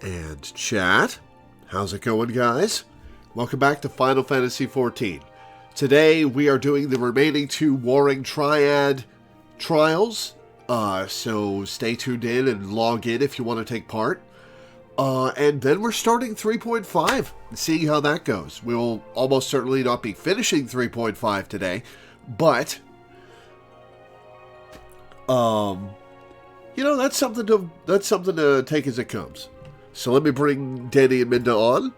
And chat, how's it going, guys? Welcome back to Final Fantasy XIV. Today we are doing the remaining 2 Warring Triad trials, so stay tuned in and log in if you want to take part. And then we're starting 3.5 and seeing how that goes. We will almost certainly not be finishing 3.5 today, but you know, that's something to take as it comes. So let me bring Danny and Minda on.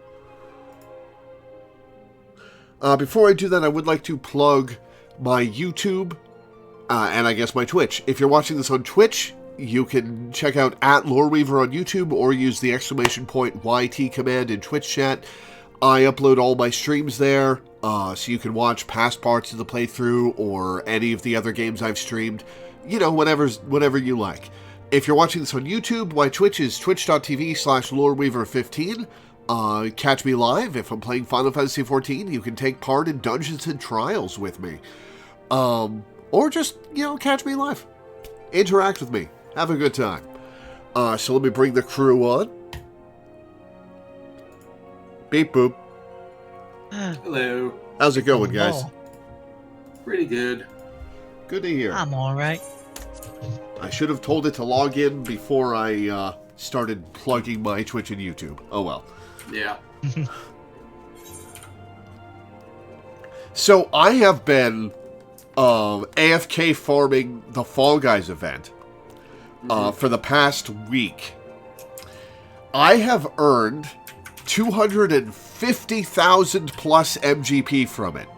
Before I do that, I would like to plug my YouTube and I guess my Twitch. If you're watching this on Twitch, you can check out @Loreweaver on YouTube or use the !YT command in Twitch chat. I upload all my streams there, so you can watch past parts of the playthrough or any of the other games I've streamed. You know, whatever you like. If you're watching this on YouTube, my Twitch is twitch.tv/Loreweaver15. Catch me live. If I'm playing Final Fantasy XIV, you can take part in Dungeons and Trials with me. Or just, you know, catch me live. Interact with me. Have a good time. So let me bring the crew on. Beep boop. Hello. How's it going, guys? Pretty good. Good to hear. I'm alright. I should have told it to log in before I started plugging my Twitch and YouTube. Oh well. Yeah. So I have been AFK farming the Fall Guys event for the past week. I have earned 250,000 plus MGP from it.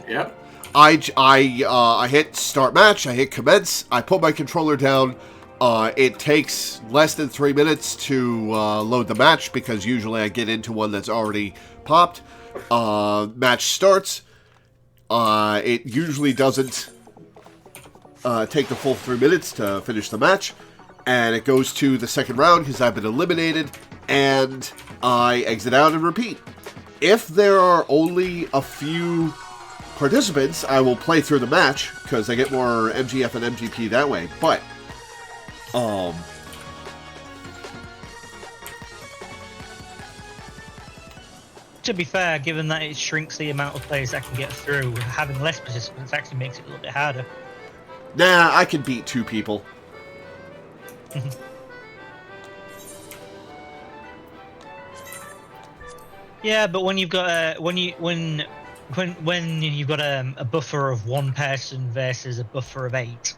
Yep. I hit start match, I hit commence, I put my controller down. It takes less than 3 minutes to load the match because usually I get into one that's already popped. Match starts. It usually doesn't take the full 3 minutes to finish the match. And it goes to the second round because I've been eliminated. And I exit out and repeat. If there are only a few participants, I will play through the match because I get more MGF and MGP that way. But to be fair, given that it shrinks the amount of players that can get through, having less participants actually makes it a little bit harder. Nah, I can beat 2 people. Yeah, but when you've got when you've got a buffer of 1 person versus a buffer of 8.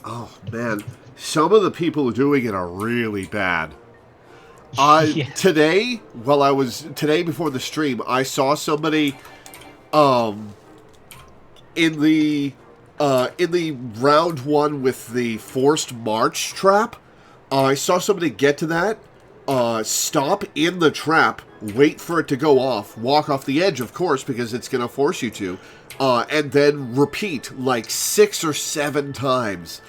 Oh man, some of the people doing it are really bad. Yeah. Today before the stream, I saw somebody in the round 1 with the forced march trap. I saw somebody get to that, stop in the trap, wait for it to go off, walk off the edge, of course, because it's going to force you to, and then repeat like 6 or 7 times.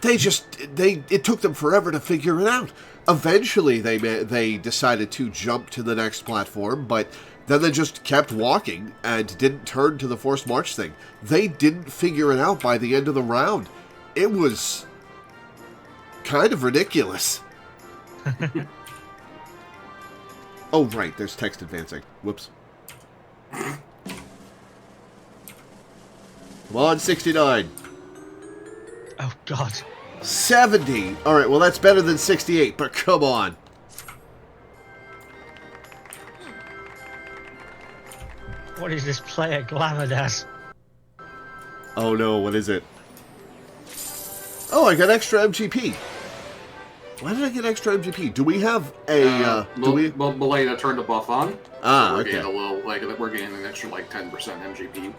It took them forever to figure it out. Eventually, they decided to jump to the next platform, but then they just kept walking and didn't turn to the forced march thing. They didn't figure it out by the end of the round. It was kind of ridiculous. Oh, right, there's text advancing. Whoops. Come on, 69. Oh God. 70. All right, well, that's better than 68, but come on. What is this player glamored as? Oh no, what is it? Oh, I got extra MGP. Why did I get extra MGP? Do we have a, Belay turned the buff on. Ah, so we're okay. Getting a little, we're getting an extra, 10% MGP.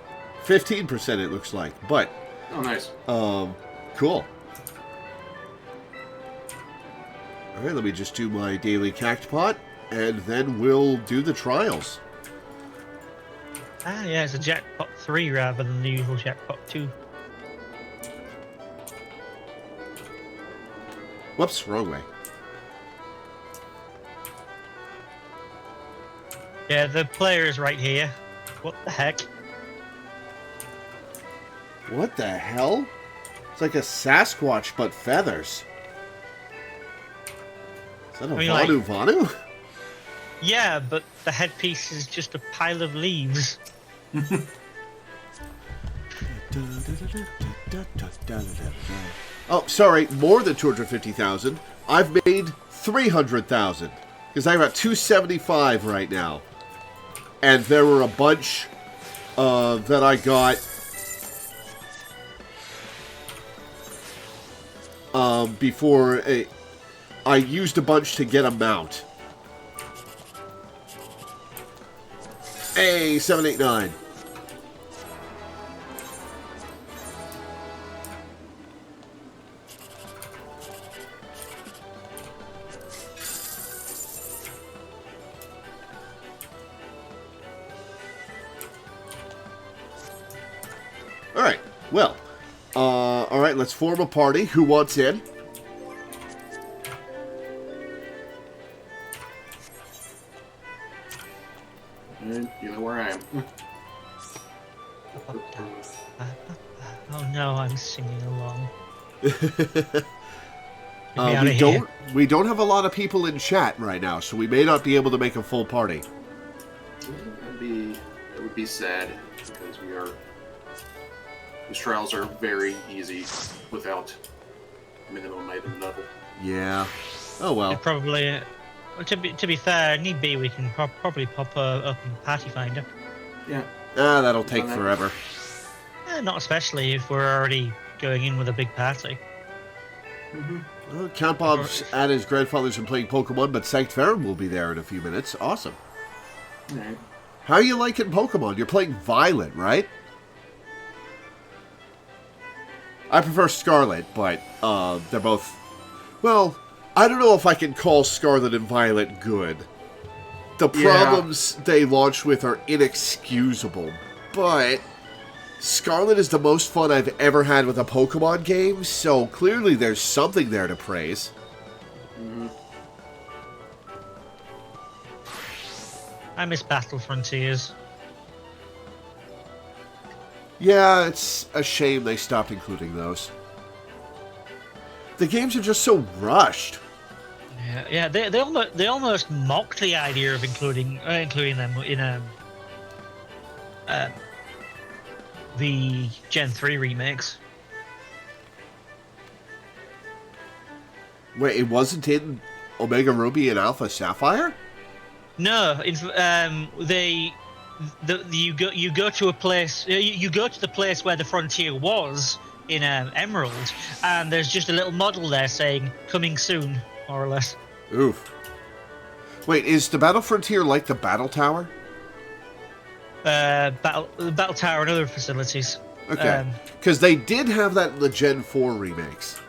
15% it looks like, but... Oh, nice. Cool. Alright, let me just do my daily cactpot, and then we'll do the trials. Ah, yeah, it's a jackpot 3 rather than the usual jackpot 2. Whoops, wrong way. Yeah, the player is right here. What the heck? What the hell? It's like a Sasquatch, but feathers. Is that a Vanu Vanu? Yeah, but the headpiece is just a pile of leaves. Oh, sorry, more than 250,000. I've made 300,000 because I'm at 275 right now, and there were a bunch that I got before I used a bunch to get a mount. Hey, 789. Alright, well, alright, let's form a party. Who wants in? You know where I am. Oh no, I'm singing along. We don't have a lot of people in chat right now, so we may not be able to make a full party. That would be sad, because these trials are very easy without minimum item level. Yeah. Oh well. Probably. To be fair, need be we can probably pop up in Party Finder. Yeah. That'll take forever. Not especially if we're already going in with a big party. Mm-hmm. Count Bob's at his grandfather's and playing Pokemon, but Sanct Ferrum will be there in a few minutes. Awesome. Right. How are you liking Pokemon? You're playing Violet, right? I prefer Scarlet, but they're both... Well, I don't know if I can call Scarlet and Violet good. The problems they launched with are inexcusable, but Scarlet is the most fun I've ever had with a Pokemon game, so clearly there's something there to praise. Mm-hmm. I miss Battle Frontiers. Yeah, it's a shame they stopped including those. The games are just so rushed. Yeah, they almost mocked the idea of including them in the Gen 3 remakes. Wait, it wasn't in Omega Ruby and Alpha Sapphire? No, you go to a place. You go to the place where the frontier was in Emerald, and there's just a little model there saying "coming soon," more or less. Oof. Wait, is the Battle Frontier like the Battle Tower? Battle Tower and other facilities. Okay, because they did have that in the Gen 4 remakes.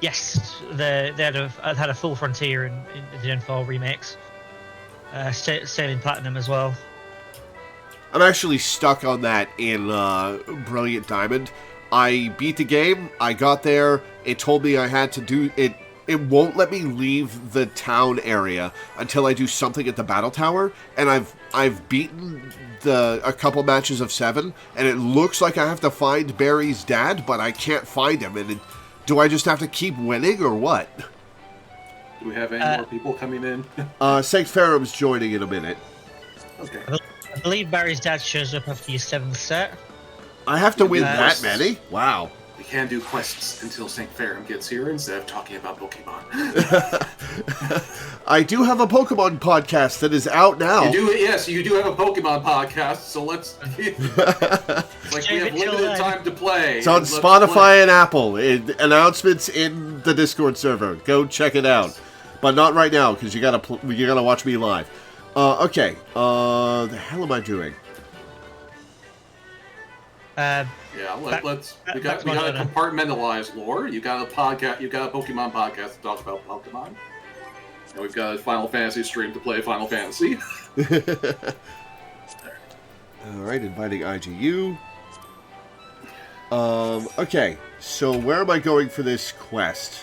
Yes, they had a full frontier in the Gen 4 remakes. Sailing Platinum as well. I'm actually stuck on that in Brilliant Diamond. I beat the game, I got there, it told me I had to do it. It won't let me leave the town area until I do something at the Battle Tower, and I've beaten a couple matches of 7, and it looks like I have to find Barry's dad, but I can't find him. And do I just have to keep winning, or what? Do we have any more people coming in? Sanct Ferrum's joining in a minute. Okay. I believe Barry's dad shows up after your 7th set. I have to win that many? Wow. We can do quests until St. Ferrum gets here instead of talking about Pokemon. I do have a Pokemon podcast that is out now. Yes, you do have a Pokemon podcast, so let's... we have limited time to play. It's on Spotify and Apple. Announcements in the Discord server. Go check it out. But not right now, because you gotta watch me live. Okay. The hell am I doing? We got to compartmentalize lore. You got a podcast. You got a Pokemon podcast to talk about Pokemon, and we've got a Final Fantasy stream to play Final Fantasy. All right, inviting IGU. Okay, so where am I going for this quest?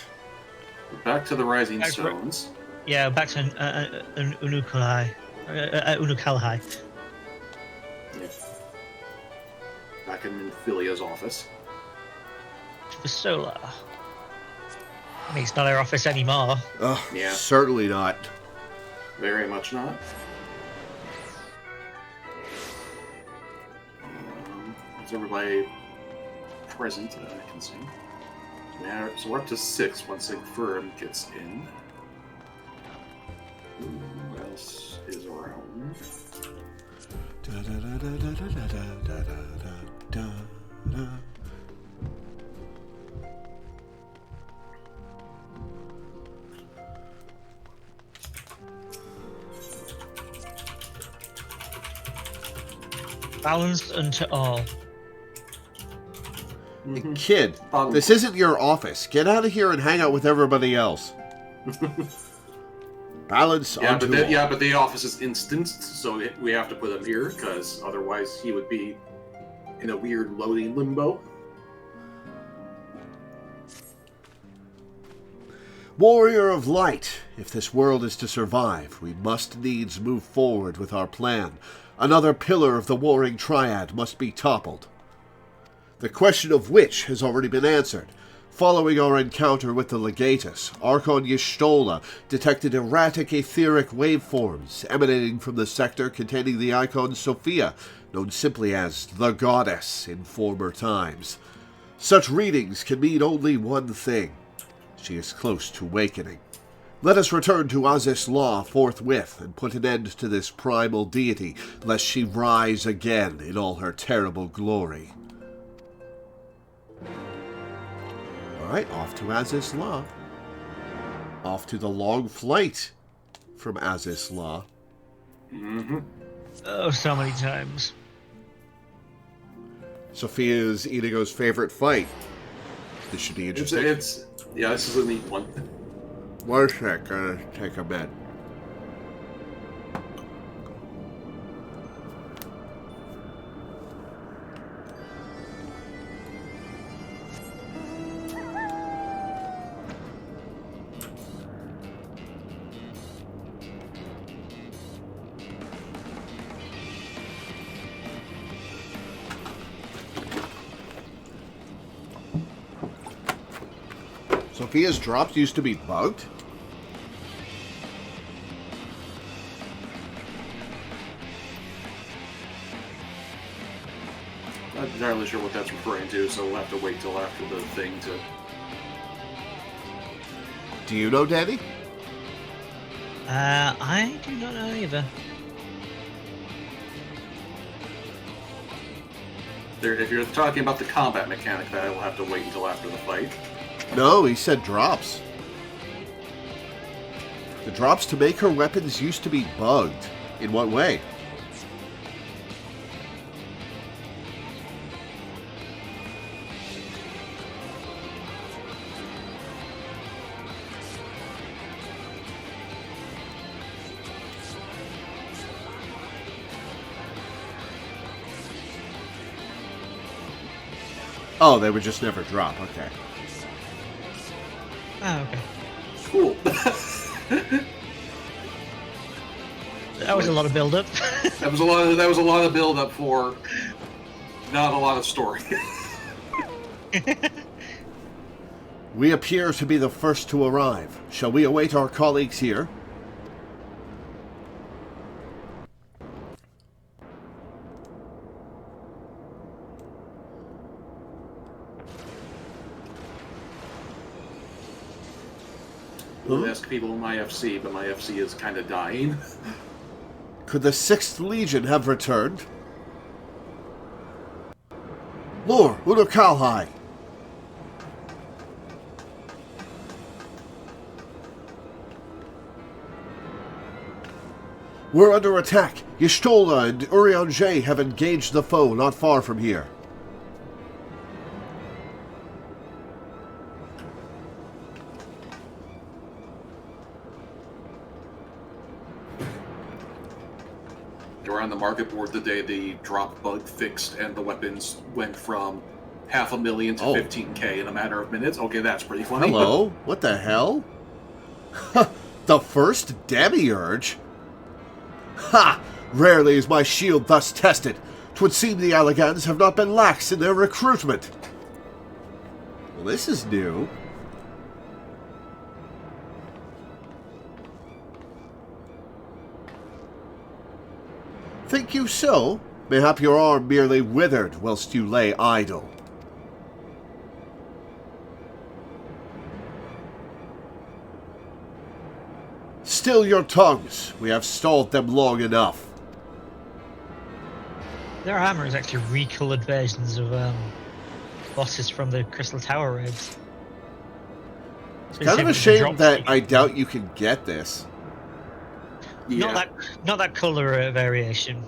Back to the Rising Stones. Yeah, back to Unukalhai. Back back in Philia's office. The solar. I mean, it's not our office anymore. Yeah. Certainly not. Very much not. Is everybody present? I can see. So we're up to 6 once the firm gets in. Who else is around? Balanced unto all. Kid, this isn't your office. Get out of here and hang out with everybody else. Balance unto all. Yeah, but the office is instanced, so we have to put him here, because otherwise he would be in a weird loading limbo. Warrior of light, if this world is to survive, we must needs move forward with our plan. Another pillar of the warring triad must be toppled. The question of which has already been answered. Following our encounter with the Legatus, Archon Y'shtola detected erratic etheric waveforms emanating from the sector containing the icon Sophia, known simply as the Goddess in former times. Such readings can mean only one thing. She is close to awakening. Let us return to Azys Law forthwith and put an end to this primal deity, lest she rise again in all her terrible glory. Alright, off to Azys Law. Off to the long flight from Azys Law. Mm-hmm. Oh, so many times. Sophia's Inigo's favorite fight. This should be interesting. Yeah, this is a neat one. One sec, gotta take a bed. Sophia's drops used to be bugged? Not entirely sure what that's referring to, so we'll have to wait till after the thing to... Do you know, Danny? I do not know either. If you're talking about the combat mechanic, that will have to wait until after the fight. No, he said drops. The drops to make her weapons used to be bugged. In what way? Oh, they would just never drop. Okay. Oh, okay. Cool. That was a lot of build-up. That was a lot of build-up for not a lot of story. We appear to be the first to arrive. Shall we await our colleagues here? We'll ask people in my FC, but my FC is kind of dying. Could the 6th Legion have returned? Lore, Udokalhai! We're under attack. Y'shtola and Urianger have engaged the foe not far from here. They were on the market board the day the drop bug fixed and the weapons went from 500,000 to 15k in a matter of minutes. Okay, that's pretty funny. Hello? What the hell? The first Demiurge? Ha! Rarely is my shield thus tested. 'Twould seem the Allegans have not been lax in their recruitment. Well, this is new. Think you so? Mayhap your arm merely withered whilst you lay idle. Still your tongues. We have stalled them long enough. Their armor is actually recolored versions of bosses from the Crystal Tower raids. It's kind of a shame that I doubt you can get this. Yeah. Not that color variation.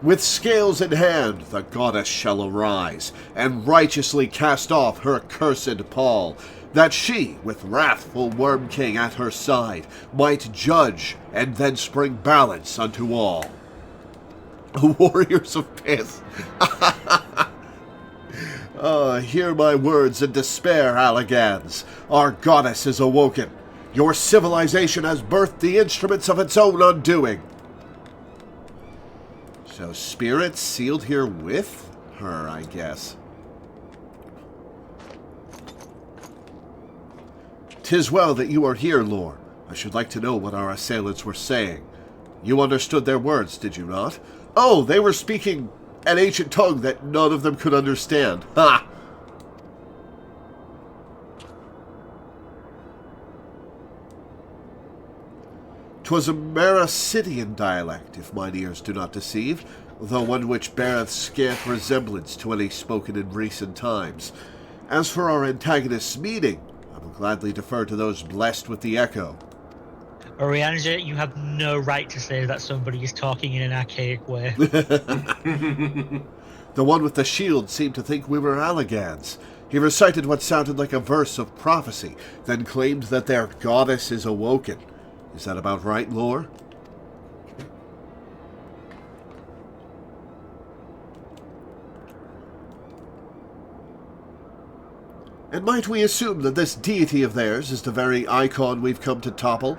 With scales in hand, the goddess shall arise, and righteously cast off her cursed pall, that she, with wrathful Worm King at her side, might judge and thence bring balance unto all. Warriors of Pith. Hear my words in despair, Allegans. Our goddess is awoken. Your civilization has birthed the instruments of its own undoing. So spirits sealed here with her, I guess. 'Tis well that you are here, Lore. I should like to know what our assailants were saying. You understood their words, did you not? Oh, they were speaking an ancient tongue that none of them could understand. Ha! 'Twas a Marasidian dialect, if mine ears do not deceive, though one which beareth scant resemblance to any spoken in recent times. As for our antagonists' meeting, I will gladly defer to those blessed with the echo. Orianja, you have no right to say that somebody is talking in an archaic way. The one with the shield seemed to think we were Allegans. He recited what sounded like a verse of prophecy, then claimed that their goddess is awoken. Is that about right, Lore? And might we assume that this deity of theirs is the very icon we've come to topple?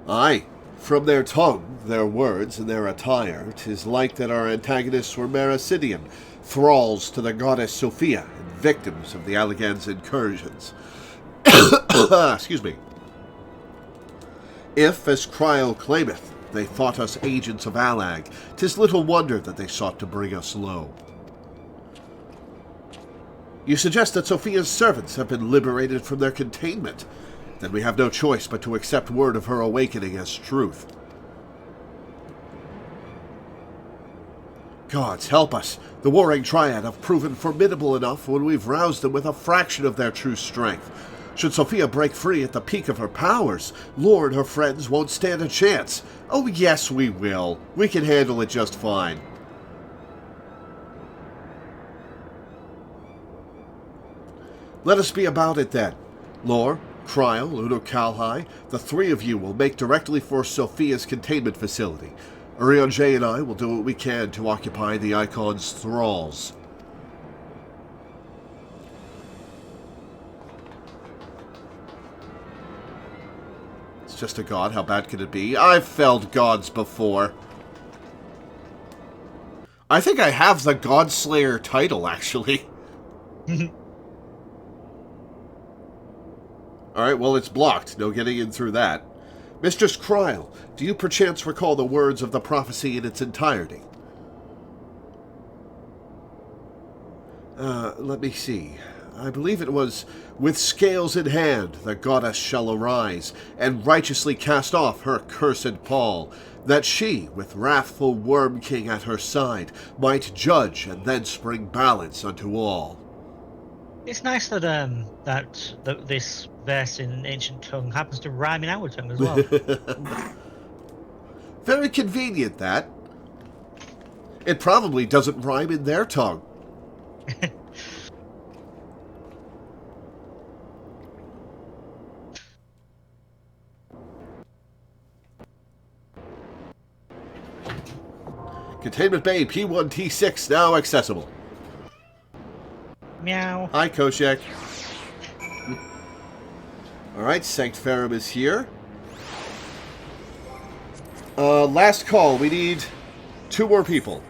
Aye, from their tongue, their words, and their attire, 'tis like that our antagonists were Marasidian, thralls to the goddess Sophia, and victims of the Allegans' incursions. Excuse me. If, as Cryle claimeth, they thought us agents of Allag, 'tis little wonder that they sought to bring us low. You suggest that Sophia's servants have been liberated from their containment. Then we have no choice but to accept word of her awakening as truth. Gods help us! The warring triad have proven formidable enough when we've roused them with a fraction of their true strength. Should Sophia break free at the peak of her powers, Lore and her friends won't stand a chance. Oh yes, we will. We can handle it just fine. Let us be about it then. Lore, Cryle, Uno Kalhai, the three of you will make directly for Sophia's containment facility. Urianger and I will do what we can to occupy the Icon's thralls. It's just a god, how bad could it be? I've felled gods before. I think I have the Godslayer title, actually. Alright, well, it's blocked. No getting in through that. Mistress Cryle, do you perchance recall the words of the prophecy in its entirety? Let me see. I believe it was, with scales in hand, the goddess shall arise, and righteously cast off her cursed pall, that she, with wrathful Worm King at her side, might judge and thence bring balance unto all. It's nice that that this verse in ancient tongue happens to rhyme in our tongue as well. Very convenient, that. It probably doesn't rhyme in their tongue. Containment Bay P1T6 now accessible. Meow. Hi, Koshek. Alright, Sanctferum is here. Last call. We need 2 more people.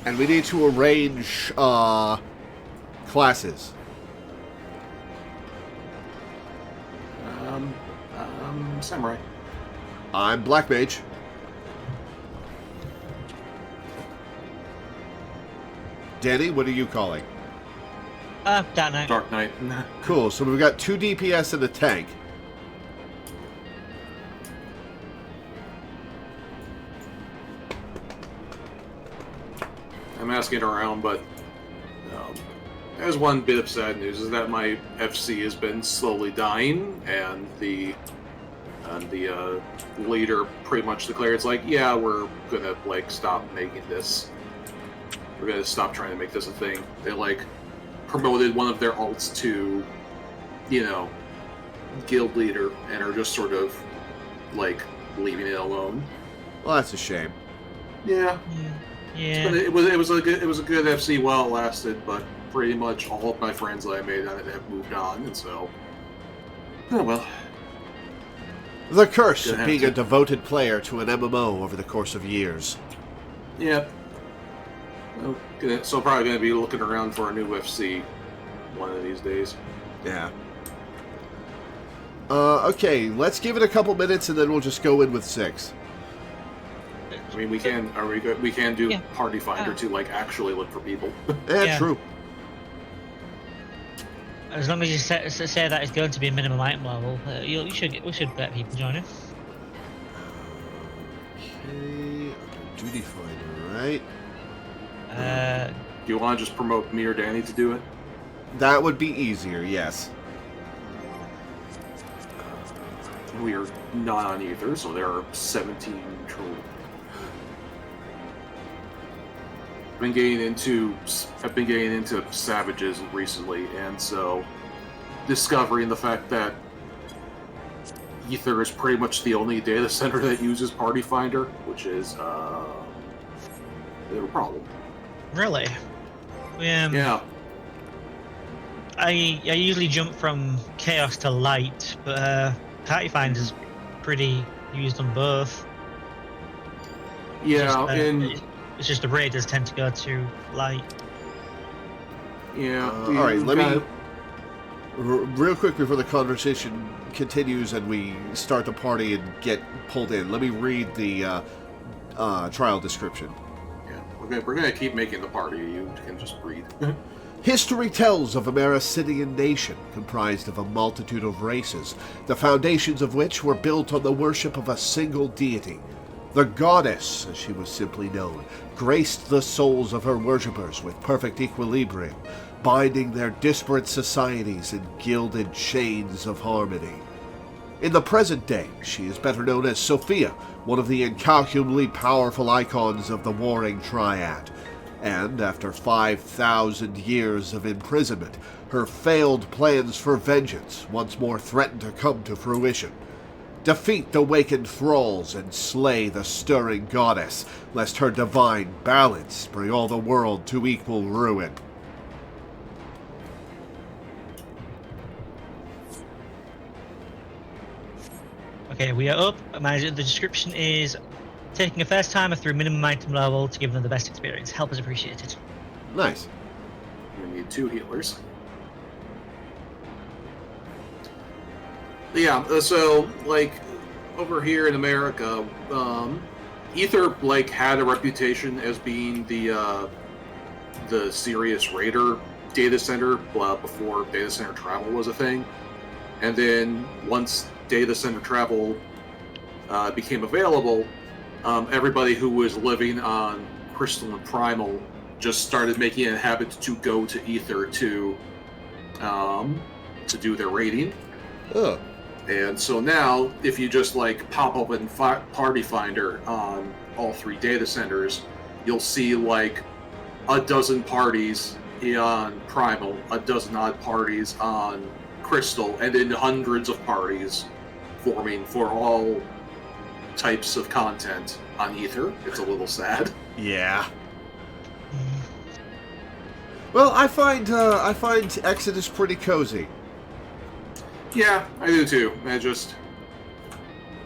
And we need to arrange classes. Samurai. I'm Black Mage. Danny, what are you calling? Dark Knight. Dark Knight. Cool, so we've got 2 DPS and a tank. I'm asking around, but there's one bit of sad news, is that my FC has been slowly dying, and the leader pretty much declared, it's like, yeah, we're gonna, like, stop making this. We're gonna stop trying to make this a thing. They, like, promoted one of their alts to, you know, guild leader, and are just sort of, like, leaving it alone. Well, that's a shame. Yeah. Yeah. It was a good FC while it lasted, but pretty much all of my friends that I made on it have moved on, and so, oh well. The curse of being a devoted player to an MMO over the course of years. Yeah. So probably going to be looking around for a new FC one of these days. Yeah. Okay, let's give it a couple minutes and then we'll just go in with 6. I mean, we can do Party Finder to, like, actually look for people. Yeah, true. As long as you say that it's going to be a minimum item level, we should let people join it. Okay, duty finder, right? Do you want to just promote me or Danny to do it? That would be easier, yes. We are not on Ether, so there are 17 true. I've been getting into Savages recently, and so discovering the fact that Ether is pretty much the only data center that uses Party Finder, which is a bit of a problem. Really? Yeah. I usually jump from Chaos to Light, but Party Finder's pretty used on both. Yeah, it's just the raiders tend to go to Light. Yeah. All right, let me... Real quick before the conversation continues and we start the party and get pulled in, let me read the trial description. Yeah, we're gonna keep making the party. You can just read. History tells of a Mericidian nation comprised of a multitude of races, the foundations of which were built on the worship of a single deity. The goddess, as she was simply known, graced the souls of her worshippers with perfect equilibrium, binding their disparate societies in gilded chains of harmony. In the present day, she is better known as Sophia, one of the incalculably powerful icons of the warring triad. And after 5,000 years of imprisonment, her failed plans for vengeance once more threaten to come to fruition. Defeat the wakened thralls and slay the stirring goddess, lest her divine balance bring all the world to equal ruin. Okay, we are up. The description is taking a first timer through minimum item level to give them the best experience. Help is appreciated. Nice. We need 2 healers. Yeah, so, like, over here in America, Ether, like, had a reputation as being the serious raider data center before data center travel was a thing. And then once data center travel became available, everybody who was living on Crystal and Primal just started making it a habit to go to Ether to do their raiding. Ugh. And so now, if you just, like, pop open Party Finder on all 3 data centers, you'll see, like, a dozen parties on Primal, a dozen odd parties on Crystal, and then hundreds of parties forming for all types of content on Ether. It's a little sad. Yeah. Well, I find Exodus pretty cozy. Yeah, I do too. I just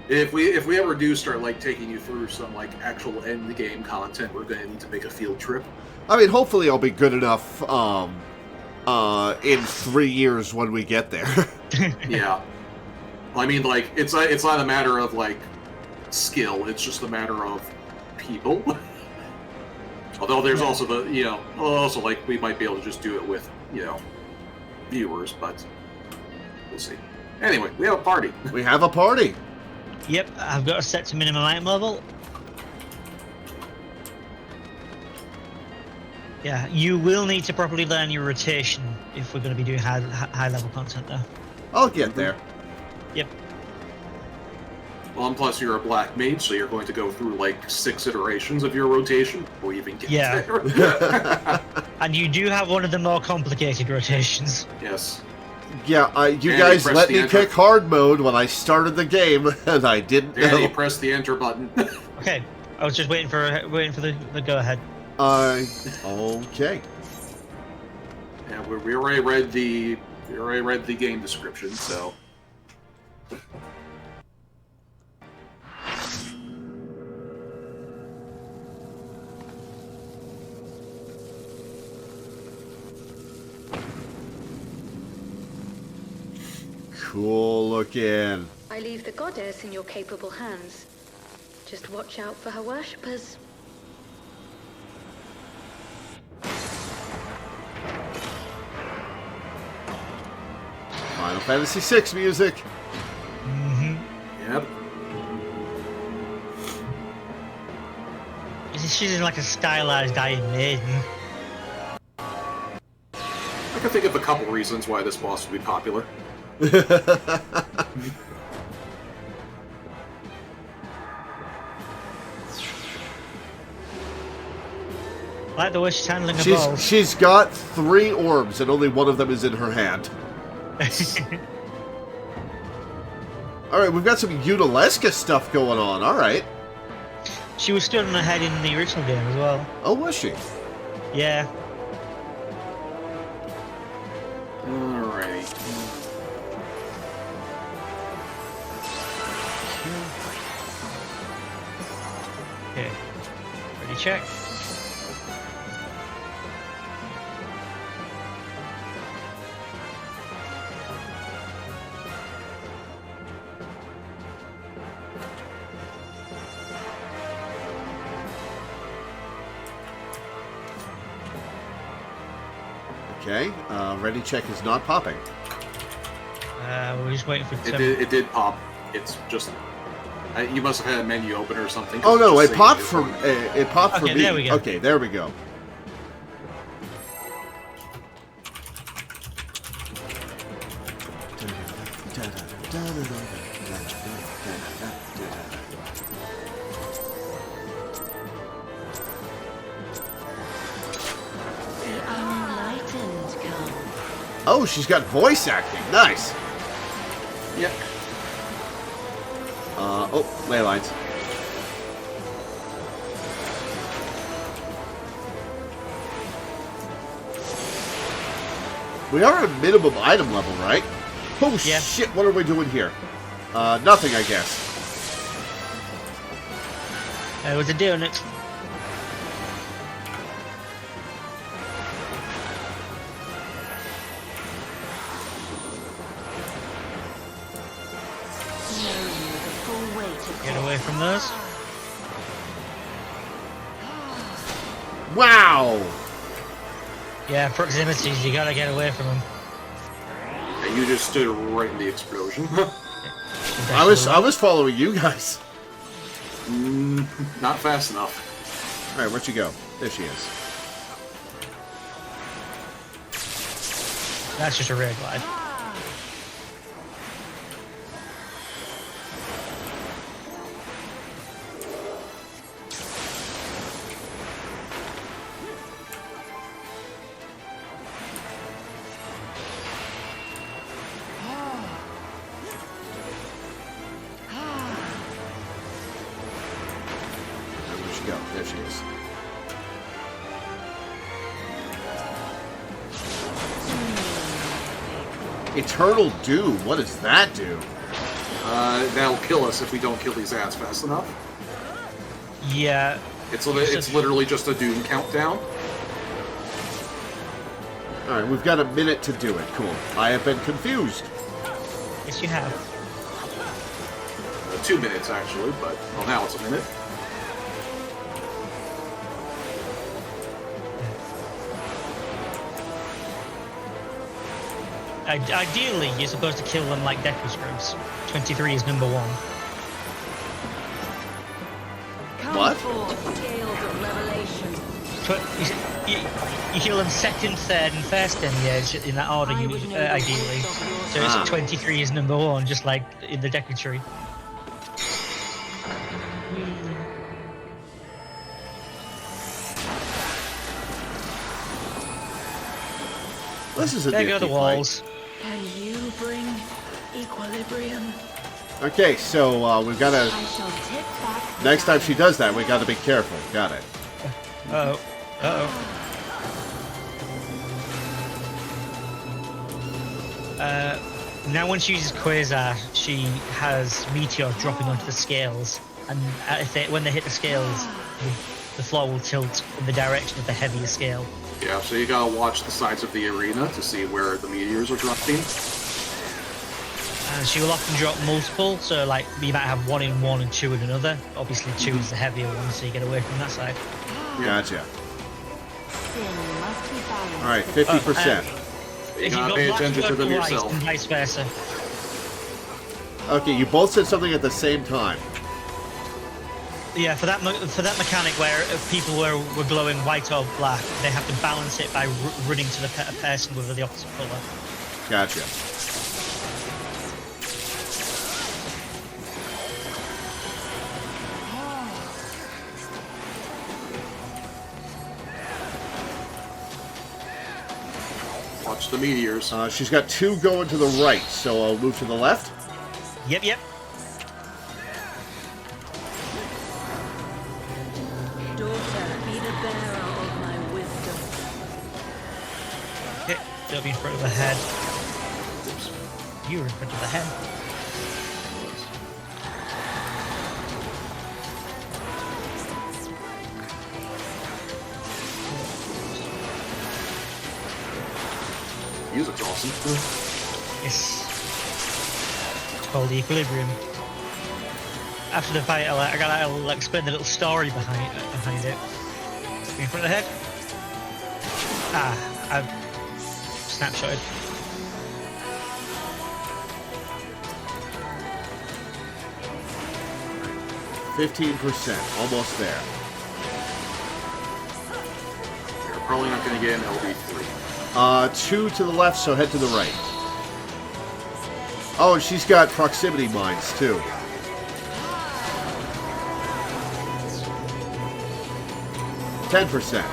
if we ever do start like taking you through some like actual end game content, we're going to need to make a field trip. I mean, hopefully, I'll be good enough in 3 years when we get there. Yeah. I mean, like it's not a matter of like skill; it's just a matter of people. Although there's also also like we might be able to just do it with viewers, but we'll see. Anyway, we have a party. We have a party. Yep, I've got to set to minimum item level. Yeah, you will need to properly learn your rotation if we're going to be doing high level content there. I'll get there. Yep. Well, and plus you're a black mage, so you're going to go through like 6 iterations of your rotation before you even get there. And you do have one of the more complicated rotations. Yes. Yeah, you guys let me pick hard mode when I started the game, and I didn't know. You press the enter button. Okay, I was just waiting for the go ahead. Okay. Yeah, we already read the game description, so. Cool looking. I leave the goddess in your capable hands. Just watch out for her worshippers. Final Fantasy VI music. Yep. She's like a stylized Iron Maiden. I can think of a couple reasons why this boss would be popular. I like the way she's handling a ball. She's got 3 orbs, and only one of them is in her hand. Alright, we've got some Unalesca stuff going on. Alright. She was stood on her head in the original game as well. Oh, was she? Yeah. Alright. Okay. Ready, check. Okay, ready check is not popping. We're just waiting for It did pop. It's just you must have had a menu open or something. Oh no, it popped for me. There we go. Okay, there we go. Oh, she's got voice acting. Nice. Yep. Oh, ley lines. We are at minimum item level, right? Oh yeah. Shit, what are we doing here? Nothing, I guess. What's it doing? Get away from those. Wow! Yeah, proximities, you gotta get away from them. Yeah, you just stood right in the explosion. I was following you guys. Not fast enough. Alright, where'd she go? There she is. That's just a rear glide. Where'd she go? There she is. Eternal Doom. What does that do? That'll kill us if we don't kill these ads fast enough. Yeah. It's literally just a Doom countdown. Alright, we've got a minute to do it. Cool. I have been confused. Yes, you have. 2 minutes, actually, but... Well, now it's a minute. Ideally, you're supposed to kill them like Deku Scrubs. 23 is number 1. What? You kill them second, third, and first in the edge in that order, ideally. So it's 23 is number 1, just like in the Deku tree. This is a there go the walls. Can you bring equilibrium? Okay, so we've got to... Next time she does that, we got to be careful. Got it. Uh-oh. Now when she uses Quasar, she has meteors dropping onto the scales, and when they hit the scales, the floor will tilt in the direction of the heavier scale. Yeah, so you gotta watch the sides of the arena to see where the meteors are dropping. And she will often drop multiple, so like you might have 1 in one and 2 in another. Obviously 2 is the heavier one, so you get away from that side. Gotcha. Alright, 50%. You gotta pay attention to them yourself. And vice versa. Okay, you both said something at the same time. Yeah, for that mechanic where people were glowing white or black, they have to balance it by running to the person with the opposite colour. Gotcha. Watch the meteors. She's got 2 going to the right, so I'll move to the left. Yep. Don't be in front of the head. Oops. You were in front of the head. Music's awesome. Yes. It's called the Equilibrium. After the fight, I'll explain the little story behind it. In front of the head. I've snapshotted. %, almost there. You're probably not going to get an LB3. 2 to the left, so head to the right. Oh, and she's got proximity mines, too. %.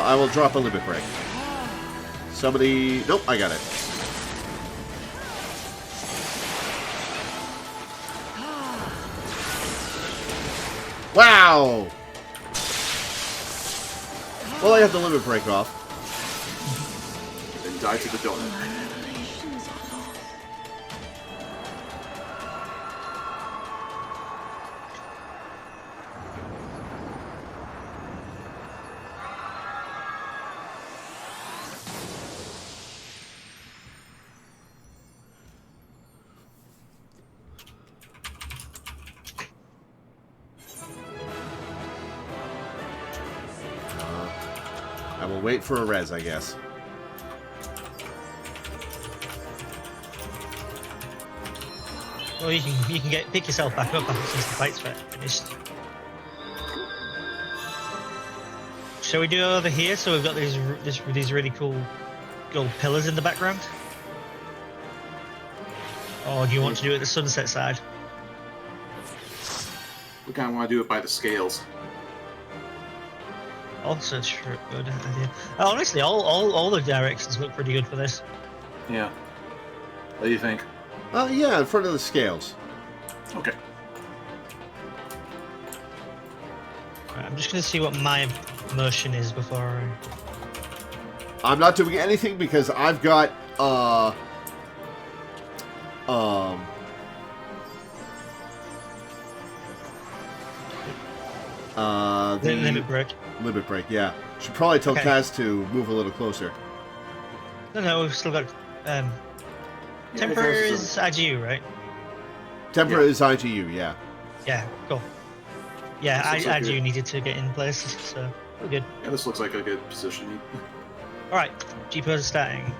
I will drop a limit break. Somebody... Nope, I got it. Wow! Well, I have the limit break off. Then die to the donut. I will wait for a res, I guess. Well, you can pick yourself back up after since the fight's finished. Shall we do it over here? So we've got these really cool gold pillars in the background. Or do you want to do it the sunset side? We kind of want to do it by the scales. Also true, good idea. Honestly, all the directions look pretty good for this. Yeah. What do you think? Yeah, in front of the scales. Okay. Right, I'm just going to see what my motion is before I'm not doing anything because I've got the limit break. Limit break, yeah. Should probably tell Okay. Kaz to move a little closer. No, we've still got... Temper is IGU, right? Temper is IGU, yeah. Yeah, cool. Yeah, This looks like IGU it. needed to get in place, so we're good. Yeah, this looks like a good position. Alright, G-pose is starting.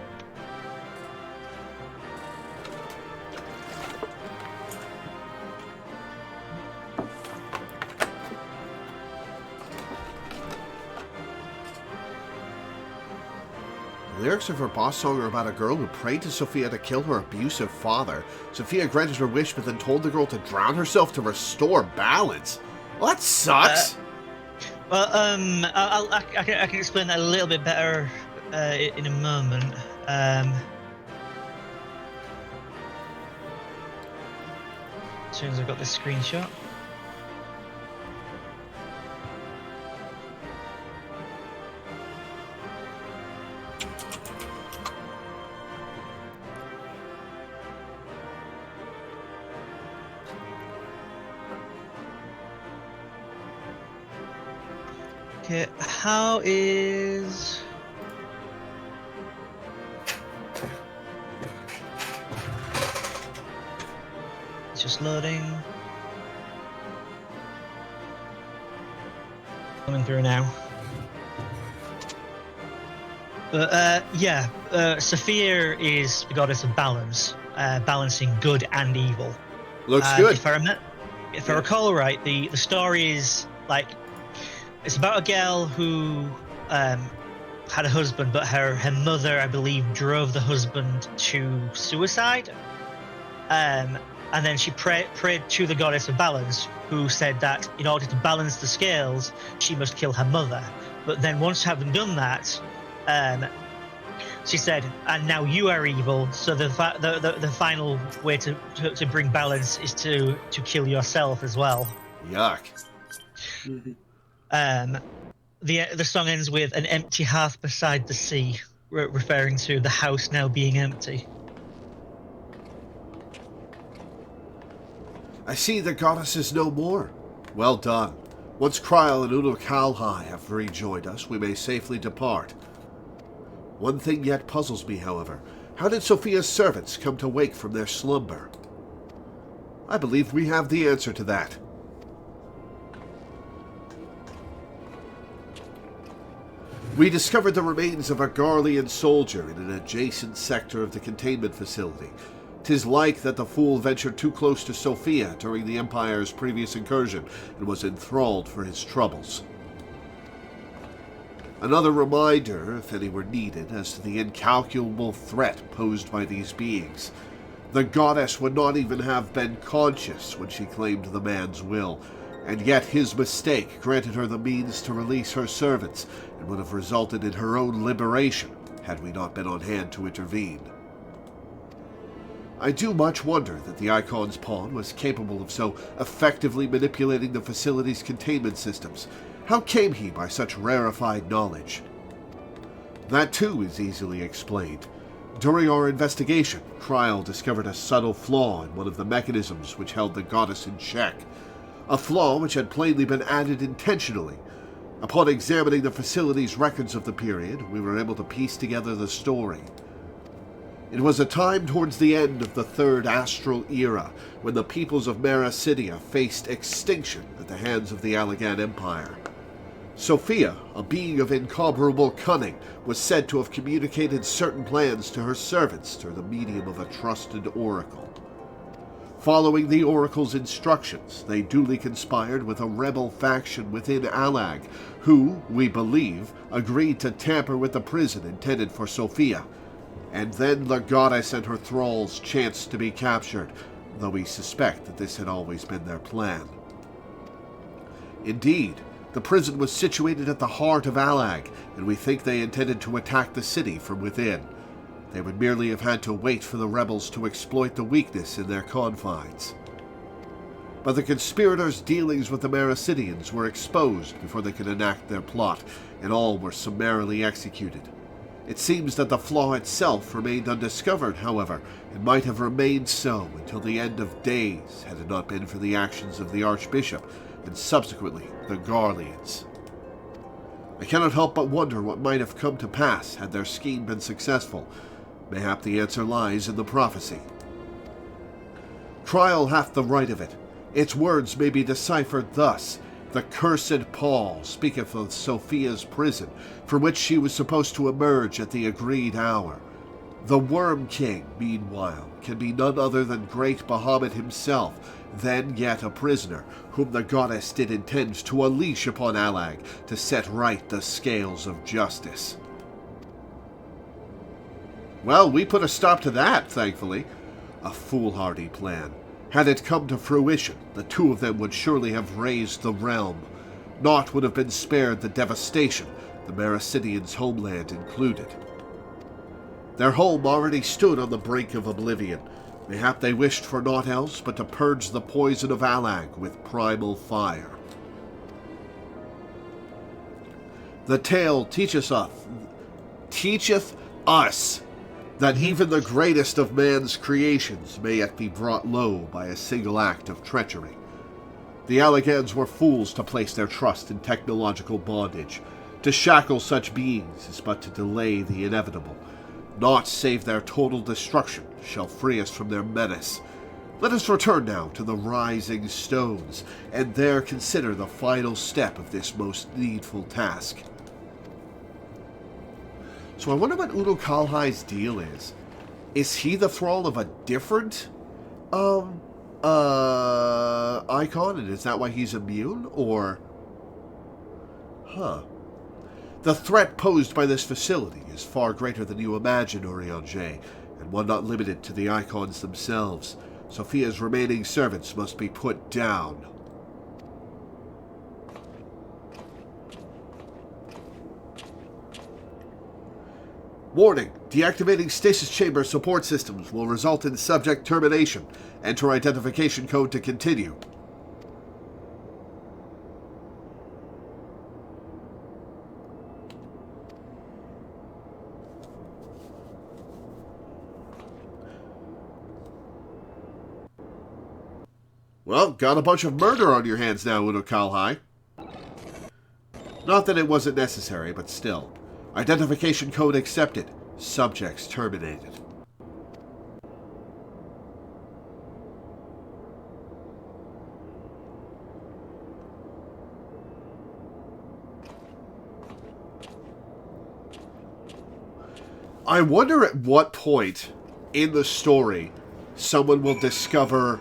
The lyrics of her boss song are about a girl who prayed to Sophia to kill her abusive father. Sophia granted her wish, but then told the girl to drown herself to restore balance. Well, that sucks. Well, I can explain that a little bit better in a moment. As soon as I've got this screenshot. Okay, how is... It's just loading. Coming through now. But, Sophia is the goddess of balance, balancing good and evil. Looks good. If I recall right, the story is like... It's about a girl who had a husband, but her mother, I believe, drove the husband to suicide. And then she prayed to the goddess of balance, who said that in order to balance the scales, she must kill her mother. But then once having done that, she said, "And now you are evil. So the final way to bring balance is to kill yourself as well." Yuck. The song ends with an empty hearth beside the sea, referring to the house now being empty. I see the goddess is no more. Well done. Once Kryl and Unokalhai have rejoined us, we may safely depart. One thing yet puzzles me, however. How did Sophia's servants come to wake from their slumber? I believe we have the answer to that. We discovered the remains of a Garlean soldier in an adjacent sector of the containment facility. 'Tis like that the fool ventured too close to Sophia during the Empire's previous incursion and was enthralled for his troubles. Another reminder, if any were needed, as to the incalculable threat posed by these beings. The goddess would not even have been conscious when she claimed the man's will, and yet his mistake granted her the means to release her servants and would have resulted in her own liberation had we not been on hand to intervene. I do much wonder that the Icon's pawn was capable of so effectively manipulating the facility's containment systems. How came he by such rarefied knowledge? That too is easily explained. During our investigation, Kryl discovered a subtle flaw in one of the mechanisms which held the goddess in check. A flaw which had plainly been added intentionally. Upon examining the facility's records of the period, we were able to piece together the story. It was a time towards the end of the Third Astral Era, when the peoples of Meracidia faced extinction at the hands of the Allagan Empire. Sophia, a being of incomparable cunning, was said to have communicated certain plans to her servants through the medium of a trusted oracle. Following the oracle's instructions, they duly conspired with a rebel faction within Allag, who, we believe, agreed to tamper with the prison intended for Sophia. And then the goddess and her thralls chanced to be captured, though we suspect that this had always been their plan. Indeed, the prison was situated at the heart of Allag, and we think they intended to attack the city from within. They would merely have had to wait for the rebels to exploit the weakness in their confines. but the conspirators' dealings with the Mericidians were exposed before they could enact their plot, and all were summarily executed. It seems that the flaw itself remained undiscovered, however, and might have remained so until the end of days had it not been for the actions of the Archbishop and subsequently the Garleans. I cannot help but wonder what might have come to pass had their scheme been successful. Mayhap the answer lies in the prophecy. Trial hath the right of it. Its words may be deciphered thus. The cursed Paul speaketh of Sophia's prison, from which she was supposed to emerge at the agreed hour. The Worm King, meanwhile, can be none other than great Bahamut himself, then yet a prisoner, whom the goddess did intend to unleash upon Allag to set right the scales of justice. Well, we put a stop to that, thankfully. A foolhardy plan. Had it come to fruition, the two of them would surely have razed the realm. Naught would have been spared the devastation, the Mericidians' homeland included. Their home already stood on the brink of oblivion. Mayhap they wished for naught else but to purge the poison of Allag with primal fire. The tale teacheth us that even the greatest of man's creations may yet be brought low by a single act of treachery. The Allagans were fools to place their trust in technological bondage. To shackle such beings is but to delay the inevitable. Naught save their total destruction shall free us from their menace. Let us return now to the Rising Stones, and there consider the final step of this most needful task. So I wonder what Udo Kalhai's deal is. Is he the thrall of a different, icon, and is that why he's immune, or... Huh. The threat posed by this facility is far greater than you imagine, Urianger, and one not limited to the icons themselves. Sophia's remaining servants must be put down. Warning, deactivating stasis chamber support systems will result in subject termination. Enter identification code to continue. Well, got a bunch of murder on your hands now, Udo Kalhai. Not that it wasn't necessary, but still. Identification code accepted. Subjects terminated. I wonder at what point in the story someone will discover...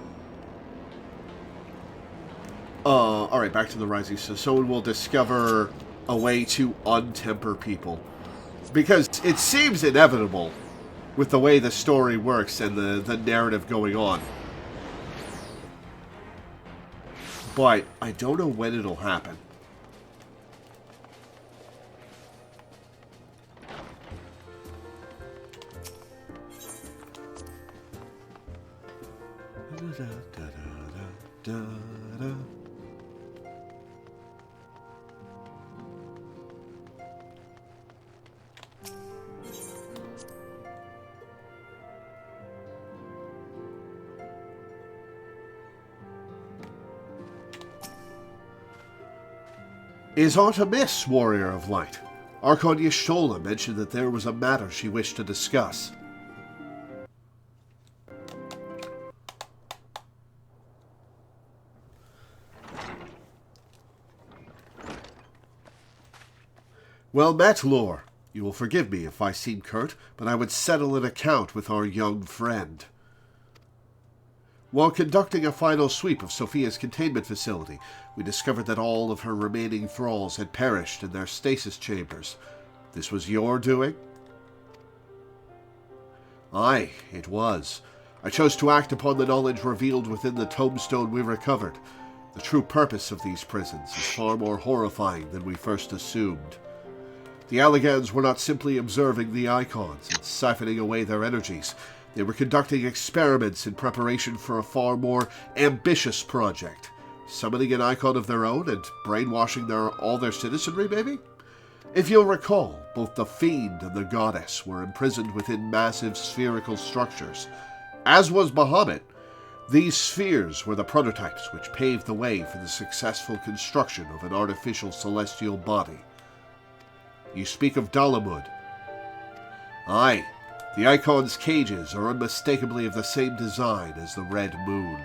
Alright, back to the Rising. So someone will discover a way to untemper people. Because it seems inevitable with the way the story works and the narrative going on. But I don't know when it'll happen. Is aught amiss, Warrior of Light? Archon Y'shtola mentioned that there was a matter she wished to discuss. Well met, Lore. You will forgive me if I seem curt, but I would settle an account with our young friend. While conducting a final sweep of Sophia's containment facility, we discovered that all of her remaining thralls had perished in their stasis chambers. This was your doing? Aye, it was. I chose to act upon the knowledge revealed within the tombstone we recovered. The true purpose of these prisons is far more horrifying than we first assumed. The Allagans were not simply observing the icons and siphoning away their energies. They were conducting experiments in preparation for a far more ambitious project, summoning an icon of their own and brainwashing all their citizenry, maybe? If you'll recall, both the Fiend and the Goddess were imprisoned within massive spherical structures. As was Bahamut, these spheres were the prototypes which paved the way for the successful construction of an artificial celestial body. You speak of Dalamud. Aye, the icon's cages are unmistakably of the same design as the Red Moon.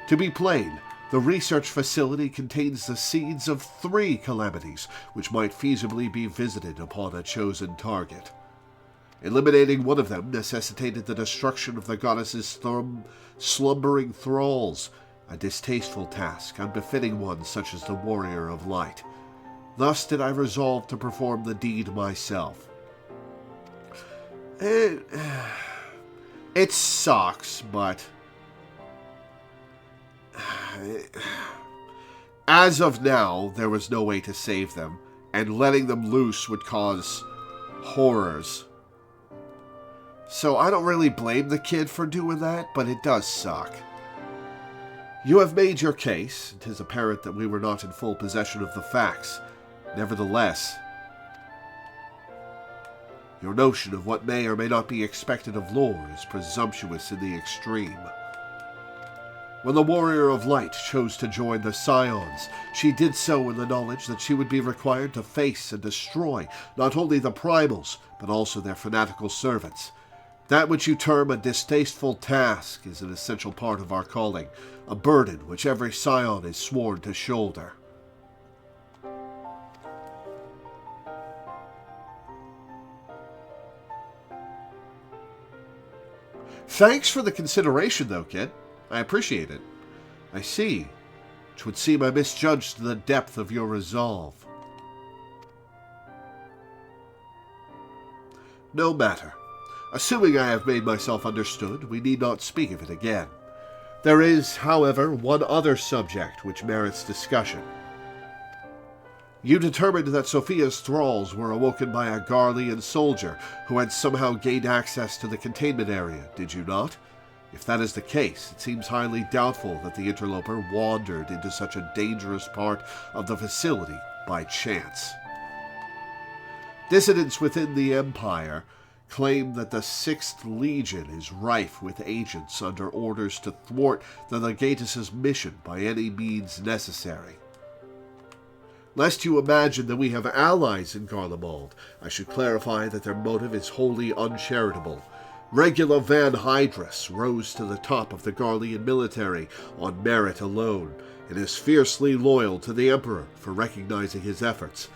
To be plain, the research facility contains the seeds of 3 calamities which might feasibly be visited upon a chosen target. Eliminating one of them necessitated the destruction of the goddess's slumbering thralls, a distasteful task, unbefitting one such as the Warrior of Light. Thus did I resolve to perform the deed myself. It sucks, but as of now, there was no way to save them, and letting them loose would cause horrors. So I don't really blame the kid for doing that, but it does suck. You have made your case. It is apparent that we were not in full possession of the facts. Nevertheless, your notion of what may or may not be expected of lore is presumptuous in the extreme. When the Warrior of Light chose to join the Scions, she did so in the knowledge that she would be required to face and destroy not only the Primals, but also their fanatical servants. That which you term a distasteful task is an essential part of our calling, a burden which every Scion is sworn to shoulder. Thanks for the consideration, though, kid. I appreciate it. I see. It would seem I misjudged the depth of your resolve. No matter. Assuming I have made myself understood, we need not speak of it again. There is, however, one other subject which merits discussion. You determined that Sophia's thralls were awoken by a Garlean soldier who had somehow gained access to the containment area, did you not? If that is the case, it seems highly doubtful that the interloper wandered into such a dangerous part of the facility by chance. Dissidents within the Empire claim that the 6th Legion is rife with agents under orders to thwart the Legatus' mission by any means necessary. Lest you imagine that we have allies in Garlemald, I should clarify that their motive is wholly uncharitable. Regula Van Hydrus rose to the top of the Garlean military on merit alone, and is fiercely loyal to the Emperor for recognizing his efforts.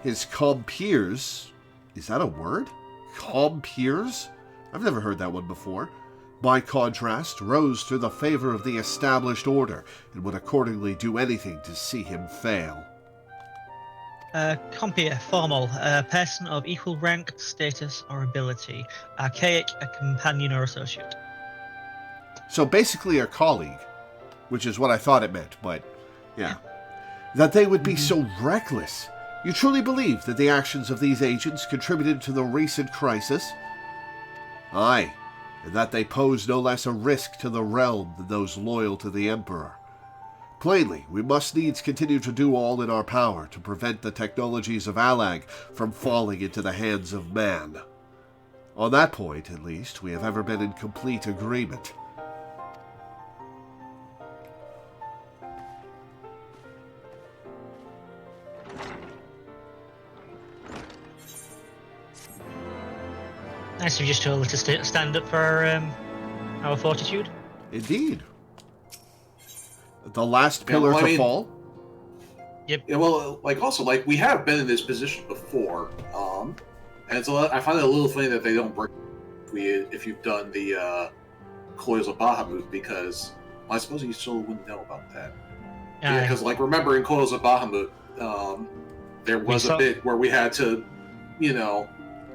His compeers... is that a word? Compeers? I've never heard that one before. By contrast, rose to the favor of the established order, and would accordingly do anything to see him fail. Compeer, formal, a person of equal rank, status, or ability. Archaic, a companion or associate. So basically a colleague, which is what I thought it meant, but yeah. That they would be so reckless. You truly believe that the actions of these agents contributed to the recent crisis? Aye, and that they pose no less a risk to the realm than those loyal to the Emperor. Plainly, we must needs continue to do all in our power to prevent the technologies of Allag from falling into the hands of man. On that point, at least, we have ever been in complete agreement. Nice of you just told us to stand up for our fortitude. Indeed. The last pillar to fall? Yep. Yeah, well, also, we have been in this position before, and so I find it a little funny that they don't bring if you've done the Coils of Bahamut, because I suppose you still wouldn't know about that. Yeah, because, remember in Coils of Bahamut, there was a bit where we had to,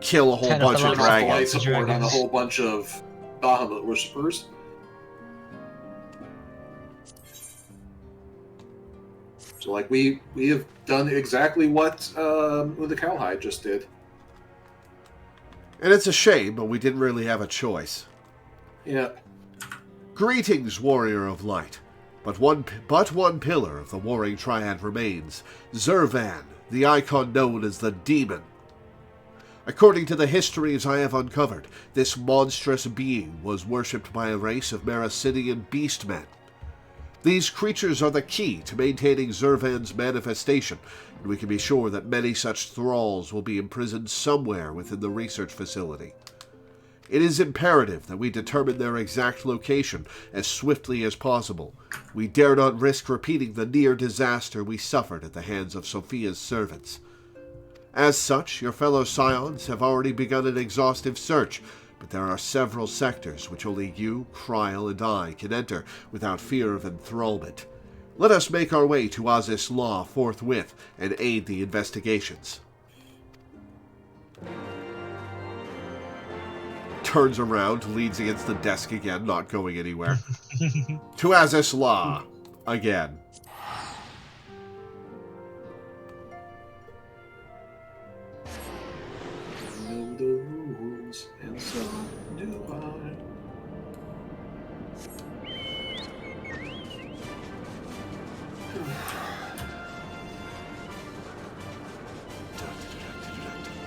kill a whole bunch of dragons. Support on a whole bunch of Bahamut worshippers. So, we have done exactly what the Cowhide just did. And it's a shame, but we didn't really have a choice. Yeah. Greetings, warrior of light. But one pillar of the warring triad remains, Zurvan, the icon known as the Demon. According to the histories I have uncovered, this monstrous being was worshipped by a race of Marasidian beastmen. These creatures are the key to maintaining Zurvan's manifestation, and we can be sure that many such thralls will be imprisoned somewhere within the research facility. It is imperative that we determine their exact location as swiftly as possible. We dare not risk repeating the near disaster we suffered at the hands of Sophia's servants. As such, your fellow scions have already begun an exhaustive search, but there are several sectors which only you, Kryl, and I can enter without fear of enthrallment. Let us make our way to Azis Law forthwith and aid the investigations. Turns around, leans against the desk again, not going anywhere. To Azis Law. Again. Know the rules, and so do I.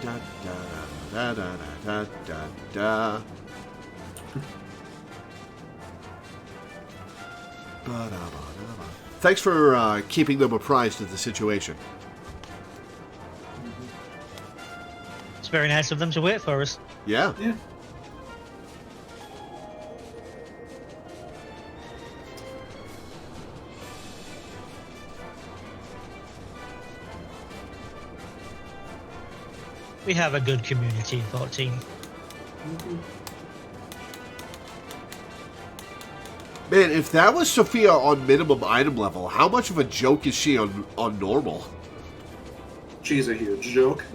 Da, da, da, da, da, da, da. Thanks for keeping them apprised of the situation. It's very nice of them to wait for us. Yeah. Yeah. We have a good community in 14. Man, if that was Sophia on minimum item level, how much of a joke is she on normal? She's a huge joke.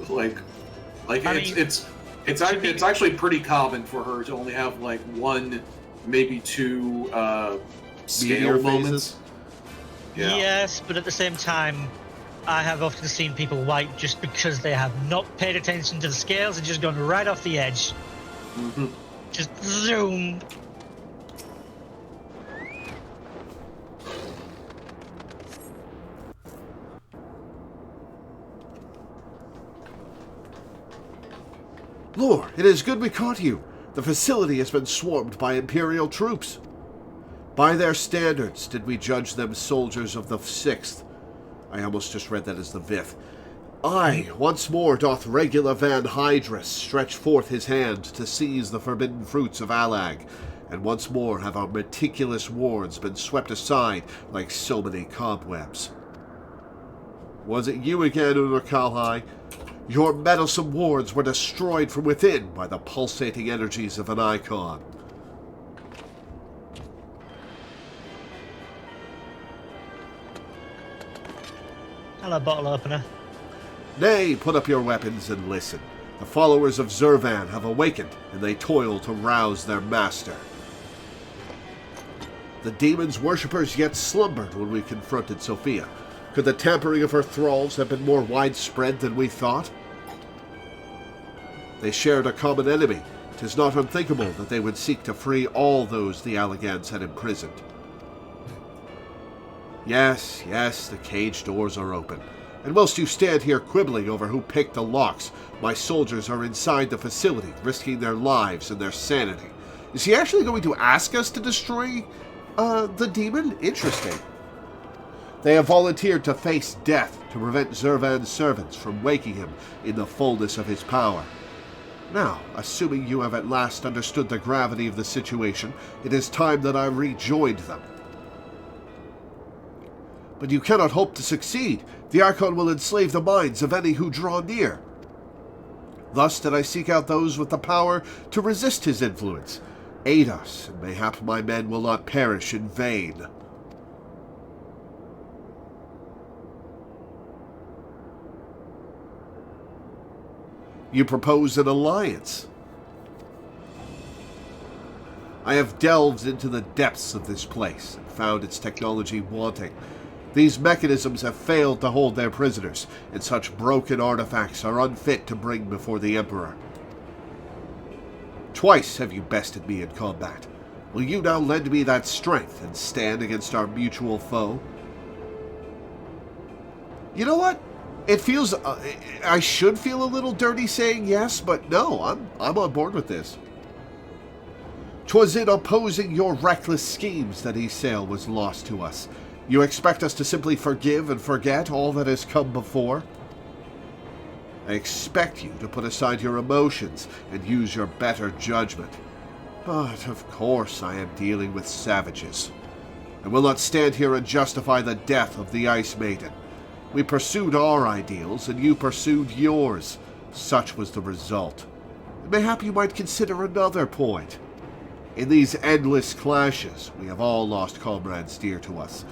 It's actually pretty common for her to only have like one, maybe two scale moments. Yeah. Yes, but at the same time, I have often seen people wipe just because they have not paid attention to the scales and just gone right off the edge. Mm-hmm. Just zoom. Lord, it is good we caught you. The facility has been swarmed by Imperial troops. By their standards did we judge them soldiers of the 6th. I almost just read that as the 5th. I, once more, doth Regula Van Hydrus stretch forth his hand to seize the forbidden fruits of Allag, and once more have our meticulous wards been swept aside like so many cobwebs. Was it you again, Urkalhai? Your meddlesome wards were destroyed from within by the pulsating energies of an icon. Hello, bottle opener. Nay, put up your weapons and listen. The followers of Zurvan have awakened, and they toil to rouse their master. The demon's worshippers yet slumbered when we confronted Sophia. Could the tampering of her thralls have been more widespread than we thought? They shared a common enemy. 'Tis not unthinkable that they would seek to free all those the Allagans had imprisoned. Yes, the cage doors are open. And whilst you stand here quibbling over who picked the locks, my soldiers are inside the facility, risking their lives and their sanity. Is he actually going to ask us to destroy, the demon? Interesting. They have volunteered to face death to prevent Zurvan's servants from waking him in the fullness of his power. Now, assuming you have at last understood the gravity of the situation, it is time that I rejoined them. But you cannot hope to succeed. The Archon will enslave the minds of any who draw near. Thus did I seek out those with the power to resist his influence. Aid us, and mayhap my men will not perish in vain. You propose an alliance. I have delved into the depths of this place and found its technology wanting. These mechanisms have failed to hold their prisoners, and such broken artifacts are unfit to bring before the Emperor. Twice have you bested me in combat. Will you now lend me that strength and stand against our mutual foe? You know what? It feels... I should feel a little dirty saying yes, but no, I'm on board with this. 'Twas in opposing your reckless schemes that Isael was lost to us. You expect us to simply forgive and forget all that has come before? I expect you to put aside your emotions and use your better judgment. But, of course, I am dealing with savages. I will not stand here and justify the death of the Ice Maiden. We pursued our ideals, and you pursued yours. Such was the result. Mayhap you might consider another point. In these endless clashes, we have all lost comrades dear to us.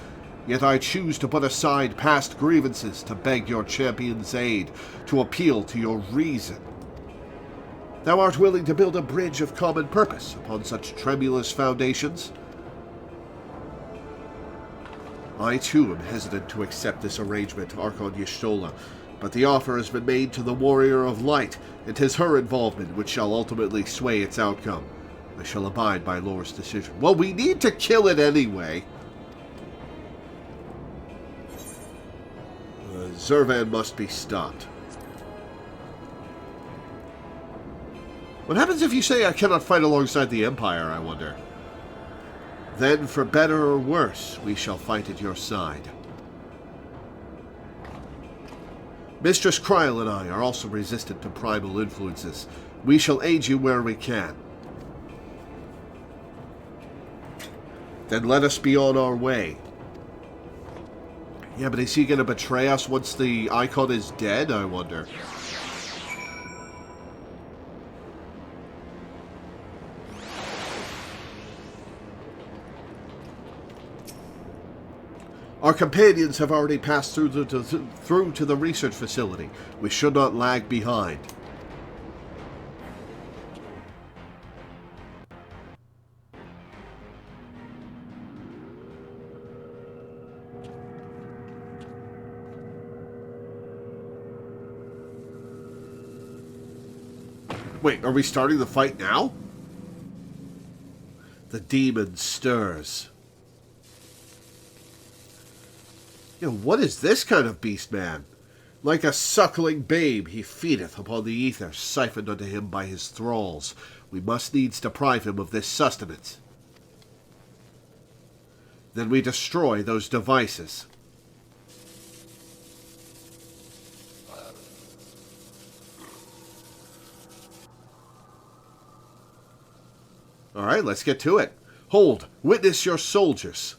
Yet I choose to put aside past grievances to beg your champion's aid, to appeal to your reason. Thou art willing to build a bridge of common purpose upon such tremulous foundations? I too am hesitant to accept this arrangement, Archon Y'shtola, but the offer has been made to the Warrior of Light, and 'tis her involvement which shall ultimately sway its outcome. I shall abide by Lore's decision. Well, we need to kill it anyway. Zurvan must be stopped. What happens if you say I cannot fight alongside the Empire, I wonder? Then, for better or worse, we shall fight at your side. Mistress Kryl and I are also resistant to primal influences. We shall aid you where we can. Then let us be on our way. Yeah, but is he going to betray us once the Icon is dead, I wonder? Our companions have already passed through to the research facility. We should not lag behind. Wait, are we starting the fight now? The demon stirs. What is this kind of beast, man? Like a suckling babe, he feedeth upon the ether siphoned unto him by his thralls. We must needs deprive him of this sustenance. Then we destroy those devices. Alright, let's get to it. Hold, witness your soldiers.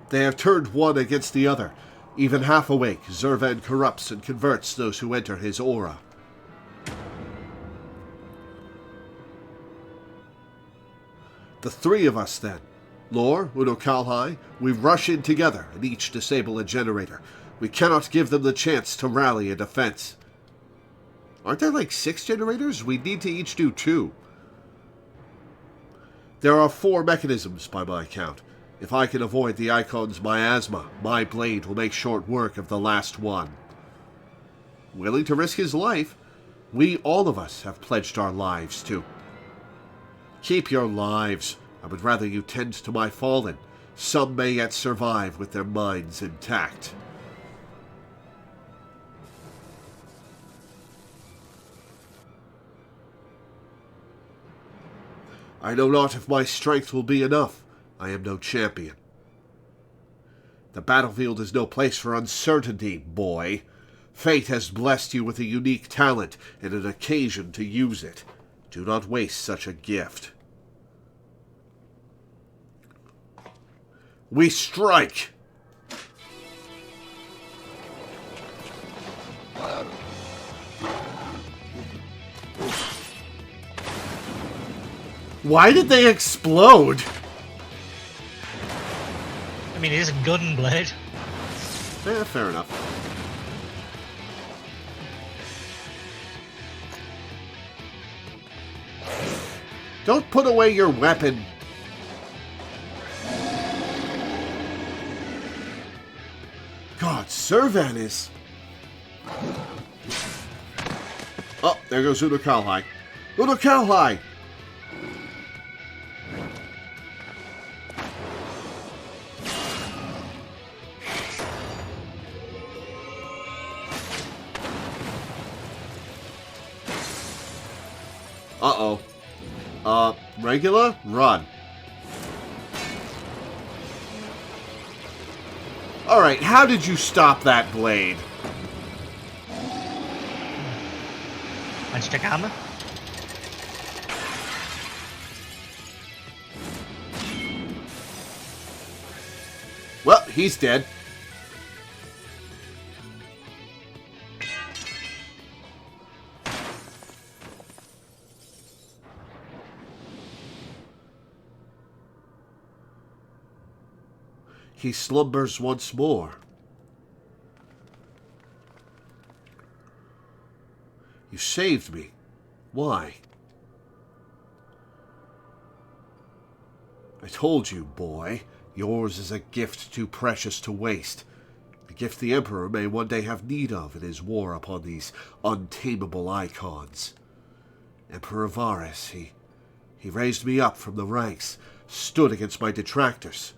They have turned one against the other. Even half awake, Zurvan corrupts and converts those who enter his aura. The three of us, then. Lore, Uno-Kalhai, we rush in together and each disable a generator. We cannot give them the chance to rally a defense. Aren't there like 6 generators? We need to each do 2. There are 4 mechanisms by my count. If I can avoid the Icon's miasma, my blade will make short work of the last one. Willing to risk his life? We, all of us, have pledged our lives to. Keep your lives. I would rather you tend to my fallen. Some may yet survive with their minds intact. I know not if my strength will be enough. I am no champion. The battlefield is no place for uncertainty, boy. Fate has blessed you with a unique talent and an occasion to use it. Do not waste such a gift. We strike! Why did they explode? I mean, it is a gun blade. Yeah, fair enough. Don't put away your weapon. Zurvan is... Oh, there goes Uno Kalhai. Uno Kalhai! Uh-oh. Regular? Run. Alright, how did you stop that blade? Magic armor. Well, he's dead. He slumbers once more. You saved me. Why? I told you, boy, yours is a gift too precious to waste. A gift the Emperor may one day have need of in his war upon these untamable icons. Emperor Varus, he raised me up from the ranks, stood against my detractors.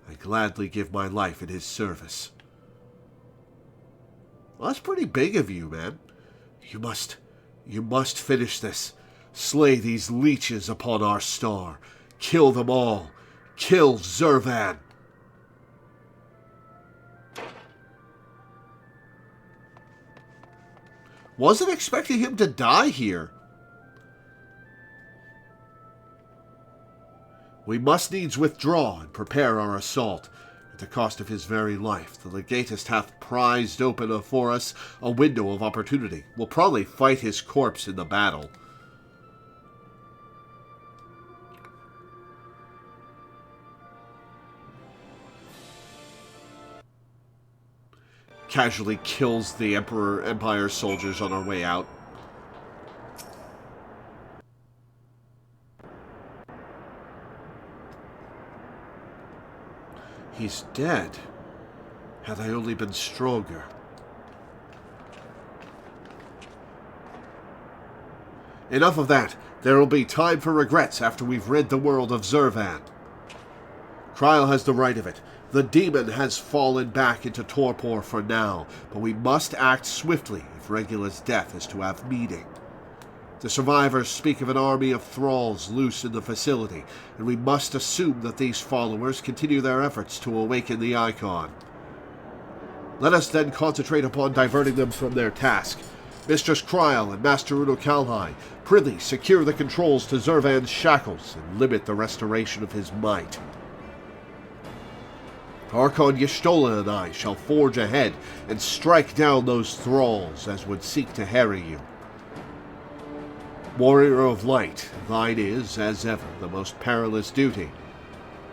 I gladly give my life in his service. Well, that's pretty big of you, man. You must finish this. Slay these leeches upon our star. Kill them all. Kill Zurvan. Wasn't expecting him to die here. We must needs withdraw and prepare our assault. At the cost of his very life, the legatist hath prized open for us a window of opportunity. We'll probably fight his corpse in the battle. Casually kills the Empire soldiers on our way out. He's dead. Had I only been stronger. Enough of that. There will be time for regrets after we've rid the world of Zurvan. Kryl has the right of it. The demon has fallen back into torpor for now, but we must act swiftly if Regula's death is to have meaning. The survivors speak of an army of thralls loose in the facility, and we must assume that these followers continue their efforts to awaken the icon. Let us then concentrate upon diverting them from their task. Mistress Kryl and Master Uno Kalhai, prithee secure the controls to Zurvan's shackles and limit the restoration of his might. Archon Y'shtola and I shall forge ahead and strike down those thralls as would seek to harry you. Warrior of Light, thine is, as ever, the most perilous duty.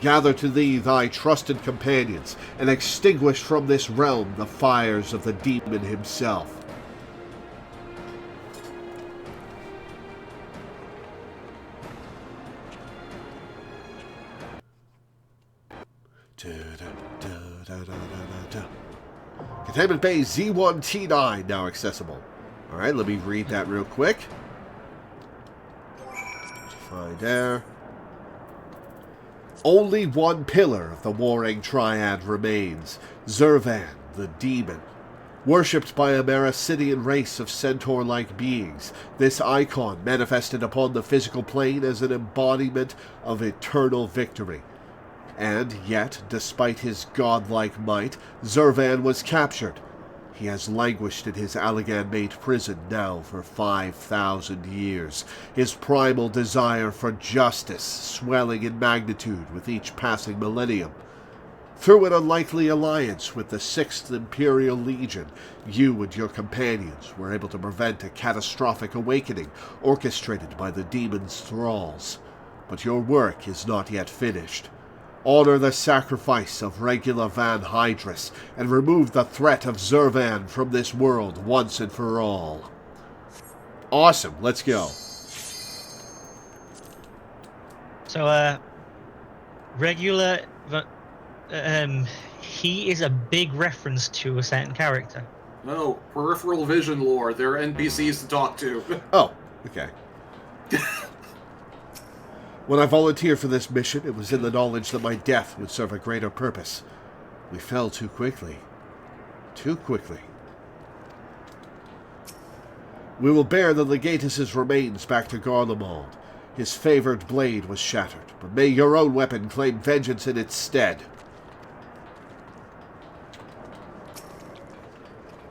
Gather to thee thy trusted companions, and extinguish from this realm the fires of the demon himself. Containment Bay Z1T9 now accessible. Alright, let me read that real quick. Find there. Only one pillar of the warring triad remains, Zurvan, the demon. Worshipped by a Mericidian race of centaur-like beings, this icon manifested upon the physical plane as an embodiment of eternal victory. And yet, despite his godlike might, Zurvan was captured. He has languished in his Allagan-made prison now for 5,000 years, his primal desire for justice swelling in magnitude with each passing millennium. Through an unlikely alliance with the 6th Imperial Legion, you and your companions were able to prevent a catastrophic awakening orchestrated by the demon's thralls. But your work is not yet finished. Honor the sacrifice of Regula Van Hydrus, and remove the threat of Zurvan from this world once and for all. Awesome, let's go. So, Regula, he is a big reference to a certain character. No, peripheral vision lore. They're NPCs to talk to. Oh, okay. When I volunteered for this mission, it was in the knowledge that my death would serve a greater purpose. We fell too quickly. Too quickly. We will bear the Legatus's remains back to Garlemald. His favored blade was shattered, but may your own weapon claim vengeance in its stead.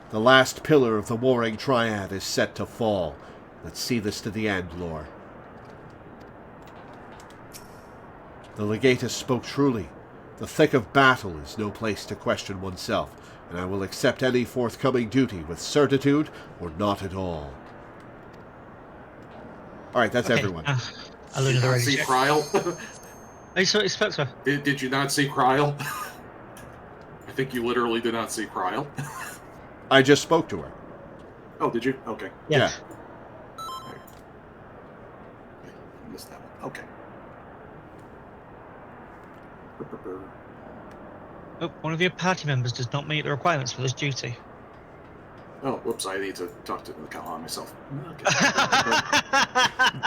The last pillar of the warring triad is set to fall. Let's see this to the end, Lore. The Legatus spoke truly. The thick of battle is no place to question oneself, and I will accept any forthcoming duty with certitude or not at all. Alright, that's Okay, everyone. I'll do the ready See check. Kryl? I saw his spoke to her. Did you not see Kryl? I think you literally did not see Kryl. I just spoke to her. Oh, did you? Okay. Yeah. I missed that one. Okay. Oh, one of your party members does not meet the requirements for this duty. Oh, whoops, I need to talk to the Kahan myself. Okay.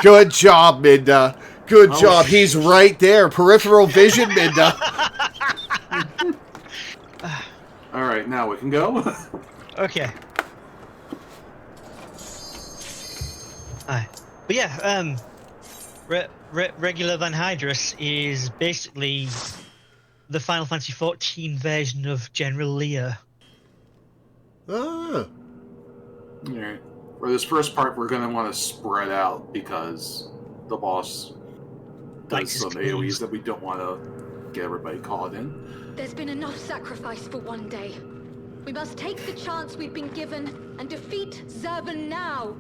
Good job, Minda. Good Oh, job. He's right there. Peripheral vision, Minda. Alright, now we can go. Okay. Aye. But yeah, regular Van Hydrus is basically the Final Fantasy XIV version of General Lear. Ah. Alright. For this first part, we're going to want to spread out because the boss Like does his some queens. AoEs that we don't want to get everybody caught in. There's been enough sacrifice for one day. We must take the chance we've been given and defeat Zurvan now.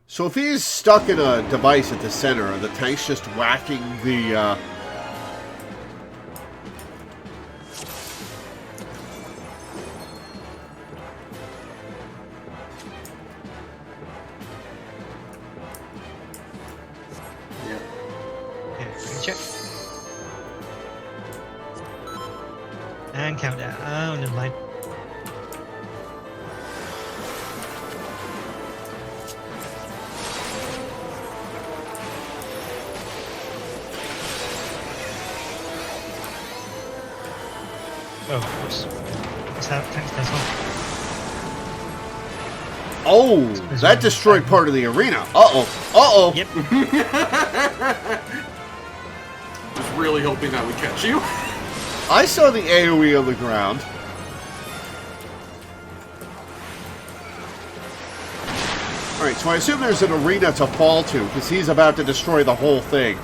So if he's stuck in a device at the center and the tank's just whacking the... Yeah. Okay, ready check. And countdown. Oh, never mind. Oh, whoops. What's that? Thanks, that's all. Oh, that destroyed part of the arena. Uh-oh. Uh-oh. Yep. Was really hoping that would catch you. I saw the AoE on the ground. Alright, so I assume there's an arena to fall to, because he's about to destroy the whole thing.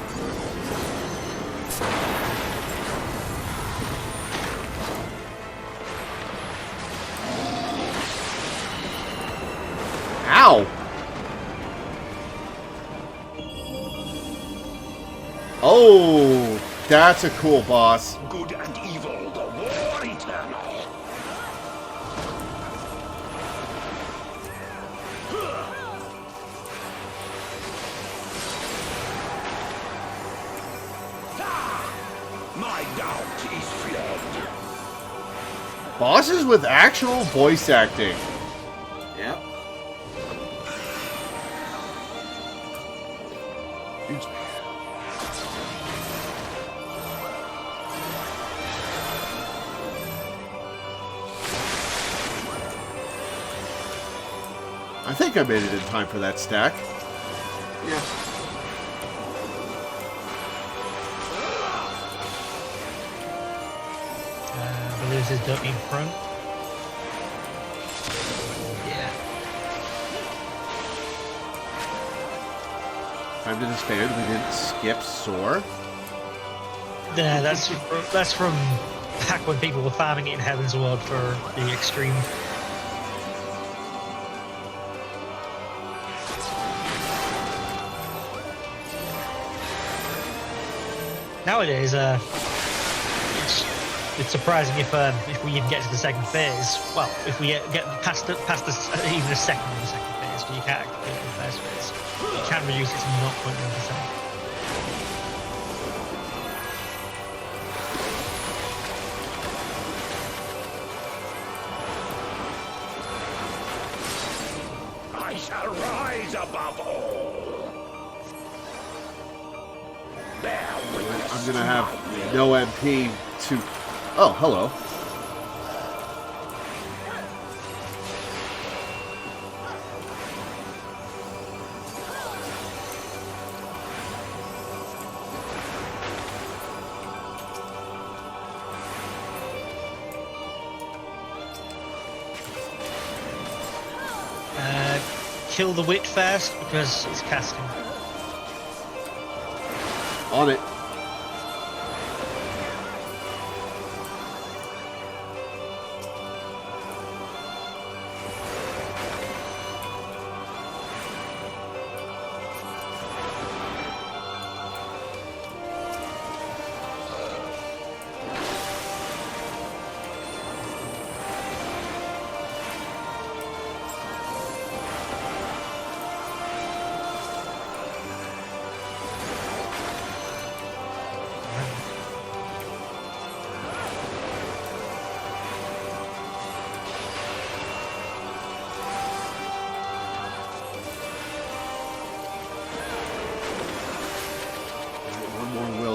Ow! Oh, that's a cool boss. Good and evil, the war eternal. My doubt is fled. Bosses with actual voice acting. Yeah. I think I made it in time for that stack. Yeah. Believe don't need front. Yeah. Time to disband. We didn't skip Soar. Yeah, that's from back when people were farming it in Heaven's Ward for the extreme. Nowadays, it's surprising if we even get to the second phase. Well, if we get past even a second of the second phase, because you can't activate it in the first phase. You can reduce it to 0.1%. I shall rise above all. Bear witness. I'm gonna have no MP to... Oh, hello. Kill the wit first, because it's casting. On it.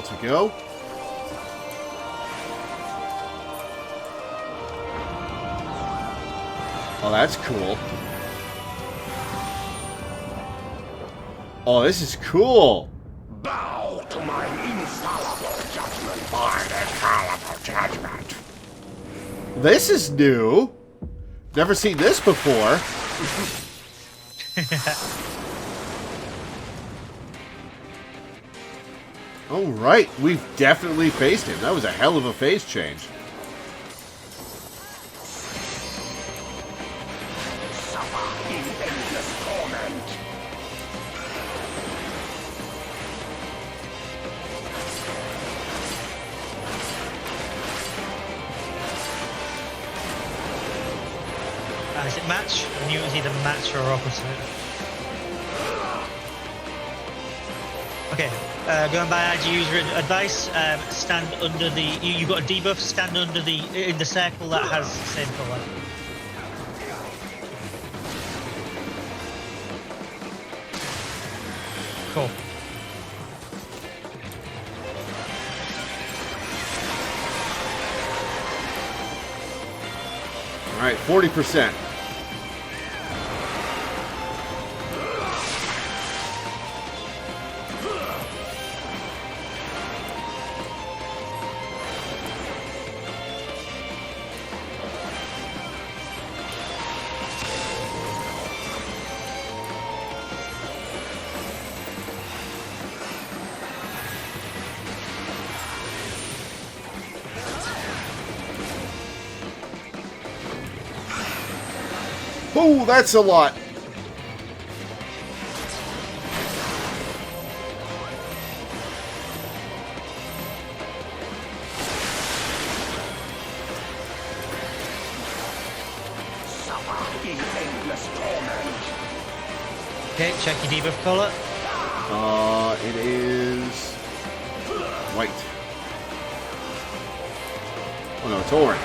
To go. Oh, that's cool. Oh, this is cool. Bow to my infallible judgment. My infallible judgment. This is new. Never seen this before. Oh, right. We've definitely faced him. That was a hell of a phase change. Suffer in endless torment. Is it match? I knew it was either match or opposite. Okay. Going by IG user advice, stand under the... You've got a debuff, stand under the... in the circle that has the same colour. Cool. Alright, 40%. Oh, that's a lot. Suffer in endless torment. Okay, check your debuff colour. It is white. Oh no, it's orange.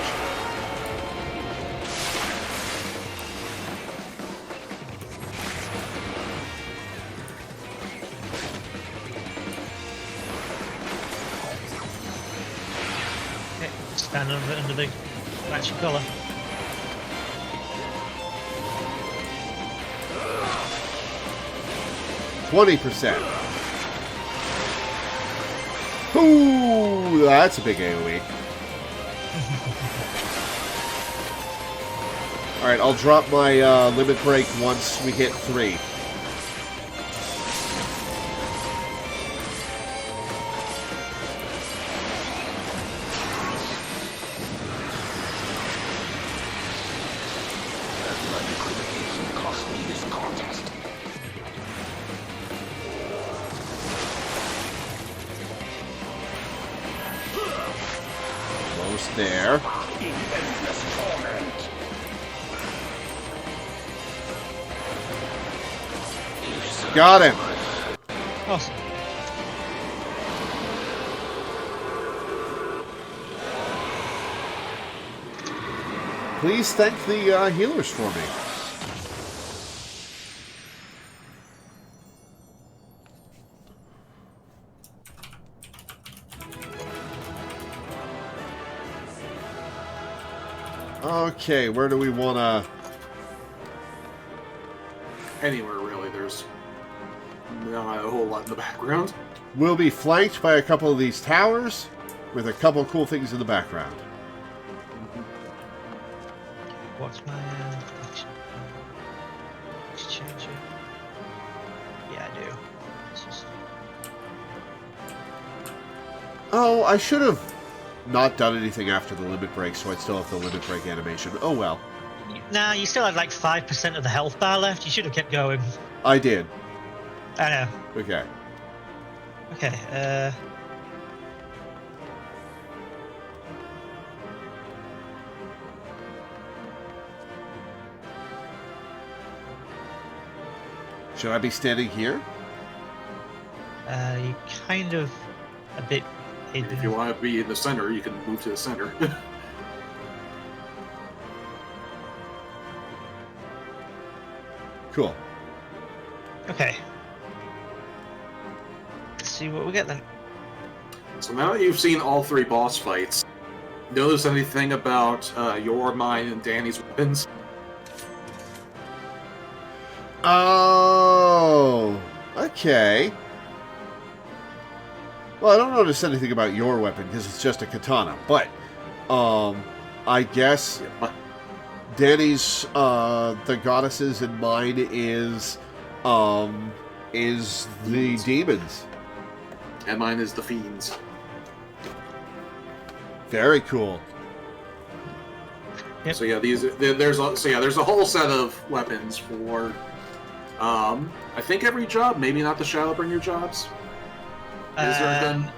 Stand under the matching colour. %. Ooh, that's a big AoE. Alright, I'll drop my limit break once we hit 3. there. In endless torment. Got him. Awesome. Please thank the healers for me. Okay, where do we want to... Anywhere, really. There's not a whole lot in the background. We'll be flanked by a couple of these towers with a couple of cool things in the background. What's my exchange it? Yeah, I do. It's just... Oh, I should have not done anything after the limit break, so I'd still have the limit break animation. Oh well. Nah, you still had like 5% of the health bar left. You should have kept going. I did. I know. Okay. Okay, Should I be standing here? you kind of a bit hidden. If you want to be in the center, you can move to the center. Cool. Okay. Let's see what we get then. So now that you've seen all three boss fights, notice anything about your, mine, and Danny's weapons? Oh, okay. Well, I don't notice anything about your weapon because it's just a katana, but I guess Danny's the goddesses and mine is the demons. And mine is the fiends. Very cool. Yep. So yeah, there's a whole set of weapons for I think every job, maybe not the Shadowbringer jobs. Is there a gun?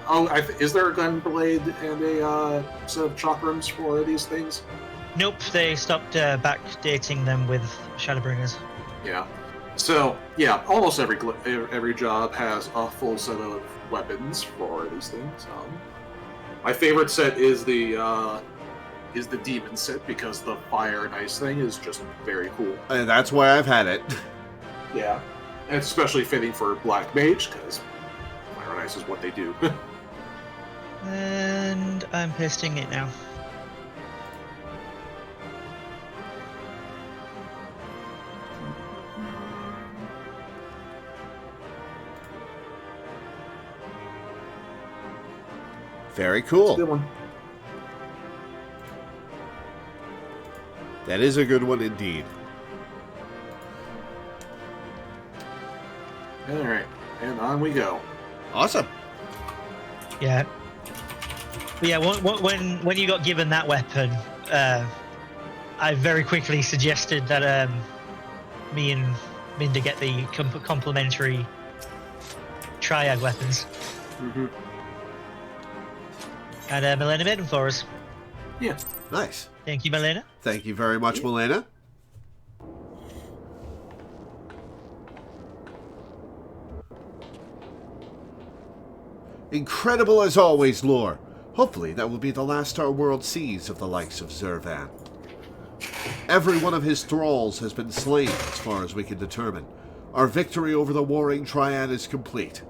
Is there a gun blade and a set of chakrams for these things? Nope, they stopped backdating them with Shadowbringers. Yeah. So yeah, almost every job has a full set of weapons for these things. My favorite set is the demon set because the fire and ice thing is just very cool. And that's why I've had it. Yeah, and it's especially fitting for Black Mage because fire and ice is what they do. And I'm pasting it now. Very cool. Good one. That is a good one indeed. All right, and on we go. Awesome. Yeah. But yeah, when you got given that weapon, I very quickly suggested that me and Minda get the complementary triad weapons. Mm-hmm. And Milena made them for us. Yeah. Nice. Thank you, Milena. Thank you very much, Milena. Incredible as always, Lore. Hopefully that will be the last our world sees of the likes of Zurvan. Every one of his thralls has been slain as far as we can determine. Our victory over the warring triad is complete.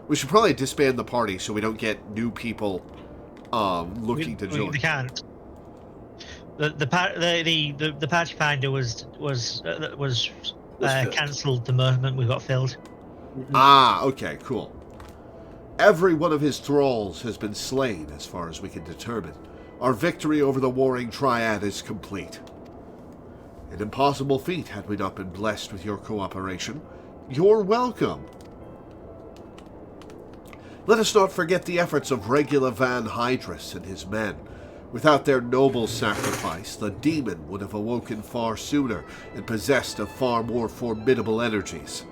We should probably disband the party so we don't get new people looking to join. We can't. The party finder was cancelled the moment we got filled. Mm-hmm. Ah, okay, cool. Every one of his thralls has been slain as far as we can determine. Our victory over the warring triad is complete. An impossible feat had we not been blessed with your cooperation. You're welcome. Let us not forget the efforts of Regula Van Hydrus and his men. Without their noble sacrifice, the demon would have awoken far sooner and possessed of far more formidable energies.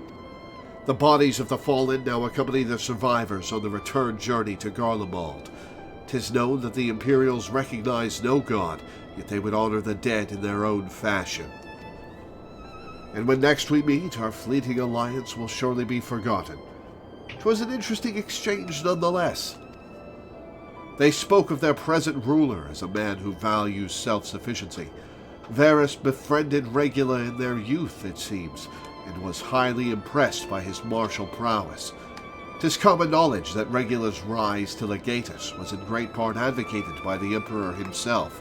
The bodies of the fallen now accompany the survivors on the return journey to Garlemald. 'Tis known that the Imperials recognize no god, yet they would honor the dead in their own fashion. And when next we meet, our fleeting alliance will surely be forgotten. 'Twas an interesting exchange nonetheless. They spoke of their present ruler as a man who values self-sufficiency. Varys befriended Regula in their youth, it seems, and was highly impressed by his martial prowess. 'Tis common knowledge that Regula's rise to legatus was in great part advocated by the Emperor himself.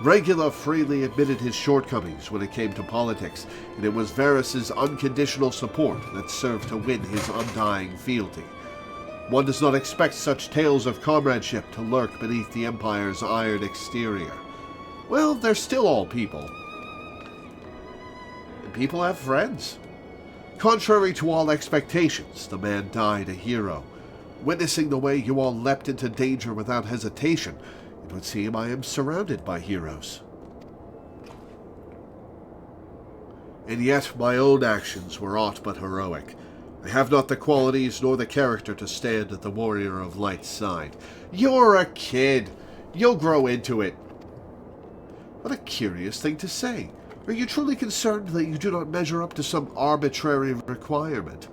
Regula freely admitted his shortcomings when it came to politics, and it was Varys's unconditional support that served to win his undying fealty. One does not expect such tales of comradeship to lurk beneath the Empire's iron exterior. Well, they're still all people. And people have friends. Contrary to all expectations, the man died a hero. Witnessing the way you all leapt into danger without hesitation, it would seem I am surrounded by heroes. And yet my own actions were aught but heroic. I have not the qualities nor the character to stand at the Warrior of Light's side. You're a kid. You'll grow into it. What a curious thing to say. Are you truly concerned that you do not measure up to some arbitrary requirement?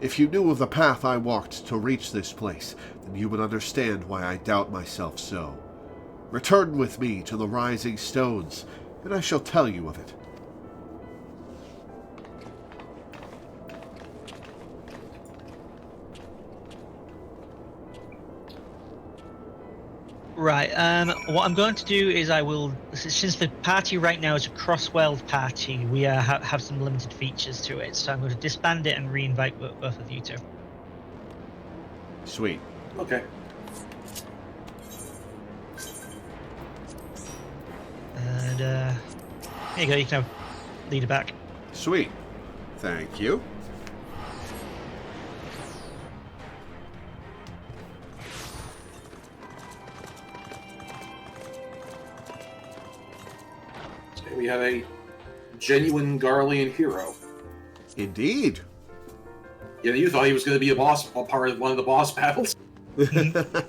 If you knew of the path I walked to reach this place, then you would understand why I doubt myself so. Return with me to the Rising Stones, and I shall tell you of it. Right, what I'm going to do is I will, since the party right now is a cross-world party, we have some limited features to it, so I'm going to disband it and re-invite both of you two. Sweet. Okay. And, here you go, you can have leader back. Sweet. Thank you. We have a genuine Garlean hero. Indeed. Yeah, you thought he was going to be a part of one of the boss battles. I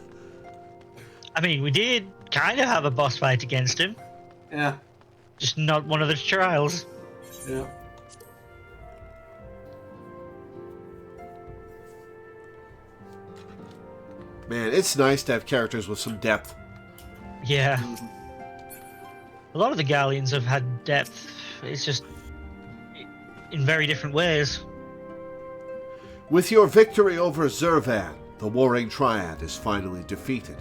mean, we did kind of have a boss fight against him. Yeah. Just not one of the trials. Yeah. Man, it's nice to have characters with some depth. Yeah. Mm-hmm. A lot of the Galleons have had depth. It's just in very different ways. With your victory over Zurvan, the warring triad is finally defeated.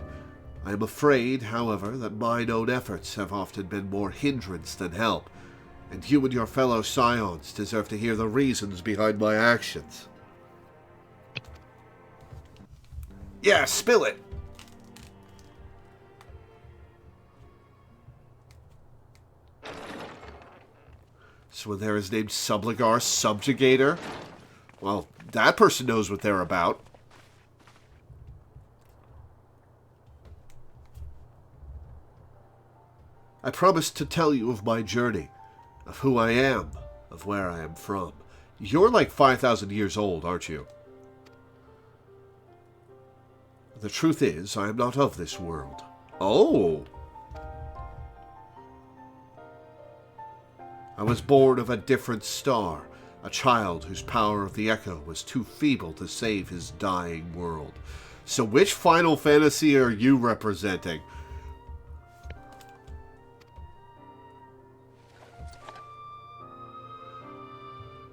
I am afraid, however, that mine own efforts have often been more hindrance than help, and you and your fellow scions deserve to hear the reasons behind my actions. Yeah, spill it! So when there is named Subligar Subjugator, well, that person knows what they're about. I promised to tell you of my journey, of who I am, of where I am from. You're like 5,000 years old, aren't you? The truth is, I am not of this world. Oh! I was born of a different star, a child whose power of the echo was too feeble to save his dying world. So which Final Fantasy are you representing?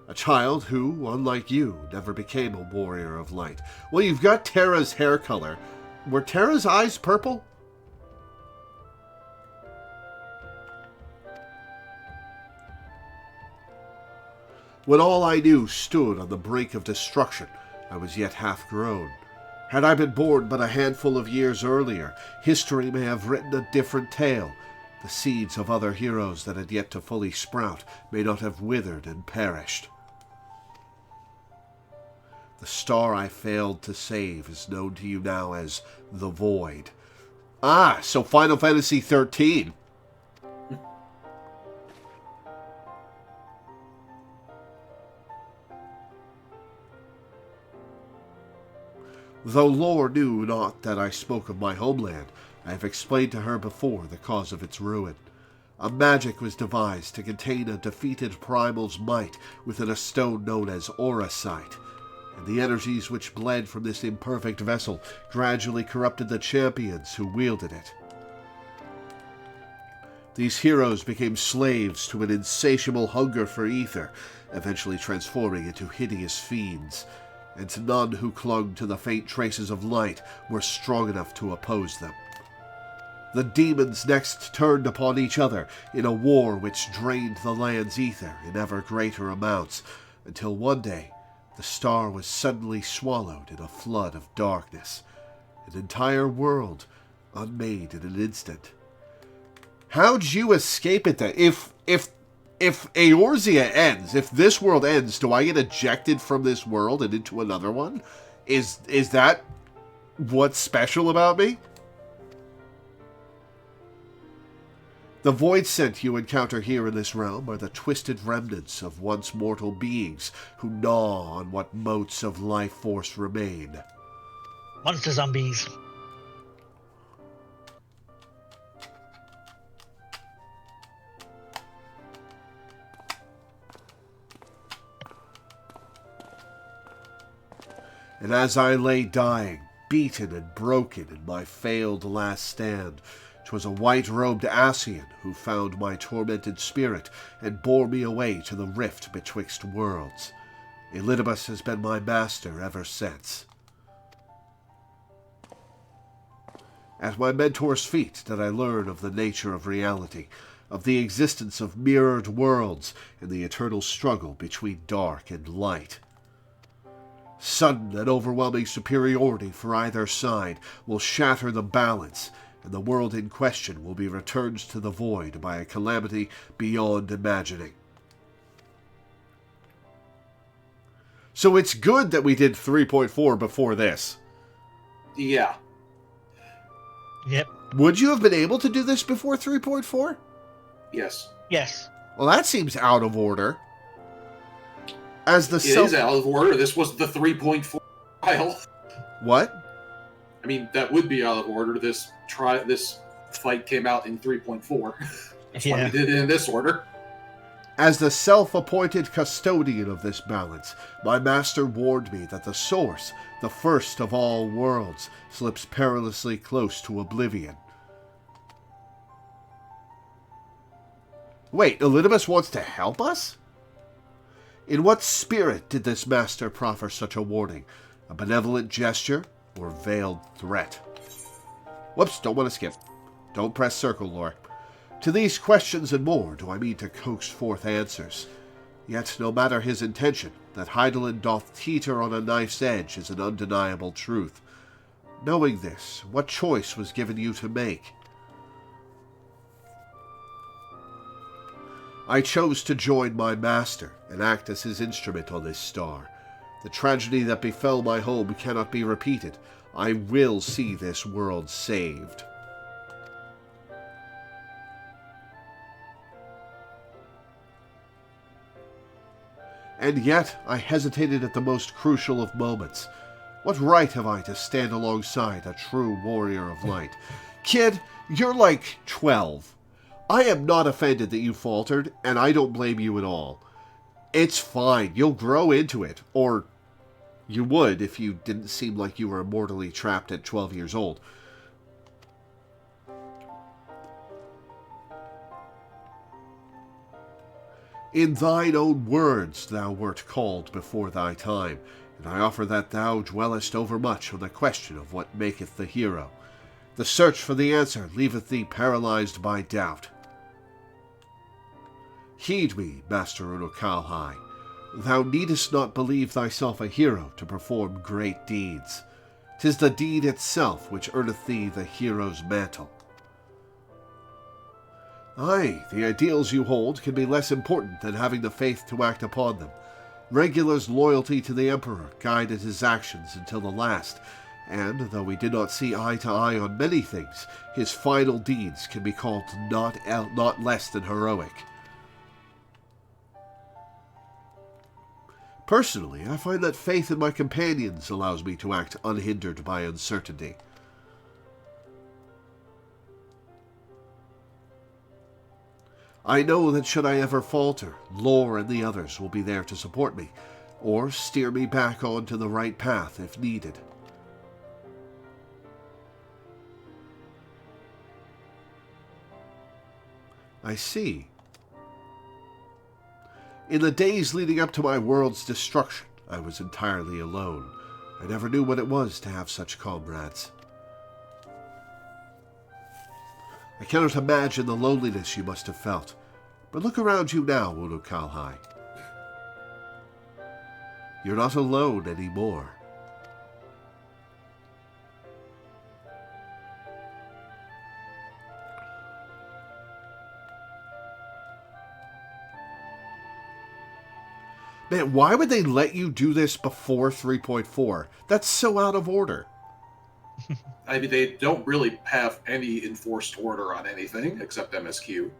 A child who, unlike you, never became a warrior of light. Well, you've got Terra's hair color. Were Terra's eyes purple? When all I knew stood on the brink of destruction, I was yet half grown. Had I been born but a handful of years earlier, history may have written a different tale. The seeds of other heroes that had yet to fully sprout may not have withered and perished. The star I failed to save is known to you now as the Void. Ah, so Final Fantasy XIII. Though Lore knew not that I spoke of my homeland, I have explained to her before the cause of its ruin. A magic was devised to contain a defeated primal's might within a stone known as Auracite, and the energies which bled from this imperfect vessel gradually corrupted the champions who wielded it. These heroes became slaves to an insatiable hunger for ether, eventually transforming into hideous fiends, and none who clung to the faint traces of light were strong enough to oppose them. The demons next turned upon each other in a war which drained the land's ether in ever greater amounts, until one day the star was suddenly swallowed in a flood of darkness, an entire world unmade in an instant. How'd you escape it then? If Eorzea ends, if this world ends, do I get ejected from this world and into another one? Is that what's special about me? The void scent you encounter here in this realm are the twisted remnants of once mortal beings who gnaw on what motes of life force remain. Monster zombies. And as I lay dying, beaten and broken in my failed last stand, 'twas a white-robed Ascian who found my tormented spirit and bore me away to the rift betwixt worlds. Elidibus has been my master ever since. At my mentor's feet did I learn of the nature of reality, of the existence of mirrored worlds, and the eternal struggle between dark and light. Sudden and overwhelming superiority for either side will shatter the balance, and the world in question will be returned to the void by a calamity beyond imagining. So it's good that we did 3.4 before this. Yeah. Yep. Would you have been able to do this before 3.4? Yes. Yes. Well, that seems out of order. As the It is out of order. This was the 3.4 trial. What? I mean, that would be out of order. This fight came out in 3.4. That's why we did it in this order. As the self-appointed custodian of this balance, my master warned me that the source, the first of all worlds, slips perilously close to oblivion. Wait, Elidibus wants to help us? In what spirit did this master proffer such a warning? A benevolent gesture or veiled threat? Whoops, don't want to skip. Don't press circle, Lore. To these questions and more do I mean to coax forth answers. Yet, no matter his intention, that Hydaelyn doth teeter on a knife's edge is an undeniable truth. Knowing this, what choice was given you to make? I chose to join my master and act as his instrument on this star. The tragedy that befell my home cannot be repeated. I will see this world saved. And yet I hesitated at the most crucial of moments. What right have I to stand alongside a true warrior of light? Kid, you're like 12. I am not offended that you faltered, and I don't blame you at all. It's fine, you'll grow into it, or you would if you didn't seem like you were immortally trapped at 12 years old. In thine own words thou wert called before thy time, and I offer that thou dwellest overmuch on the question of what maketh the hero. The search for the answer leaveth thee paralyzed by doubt. Heed me, Master Unokalhai. Thou needest not believe thyself a hero to perform great deeds. 'Tis the deed itself which earneth thee the hero's mantle. Aye, the ideals you hold can be less important than having the faith to act upon them. Regular's loyalty to the Emperor guided his actions until the last, and though we did not see eye to eye on many things, his final deeds can be called not less than heroic. Personally, I find that faith in my companions allows me to act unhindered by uncertainty. I know that should I ever falter, Lore and the others will be there to support me, or steer me back onto the right path if needed. I see. In the days leading up to my world's destruction, I was entirely alone. I never knew what it was to have such comrades. I cannot imagine the loneliness you must have felt. But look around you now, Unukalhai. You're not alone anymore. Man, why would they let you do this before 3.4? That's so out of order. I mean, they don't really have any enforced order on anything except MSQ.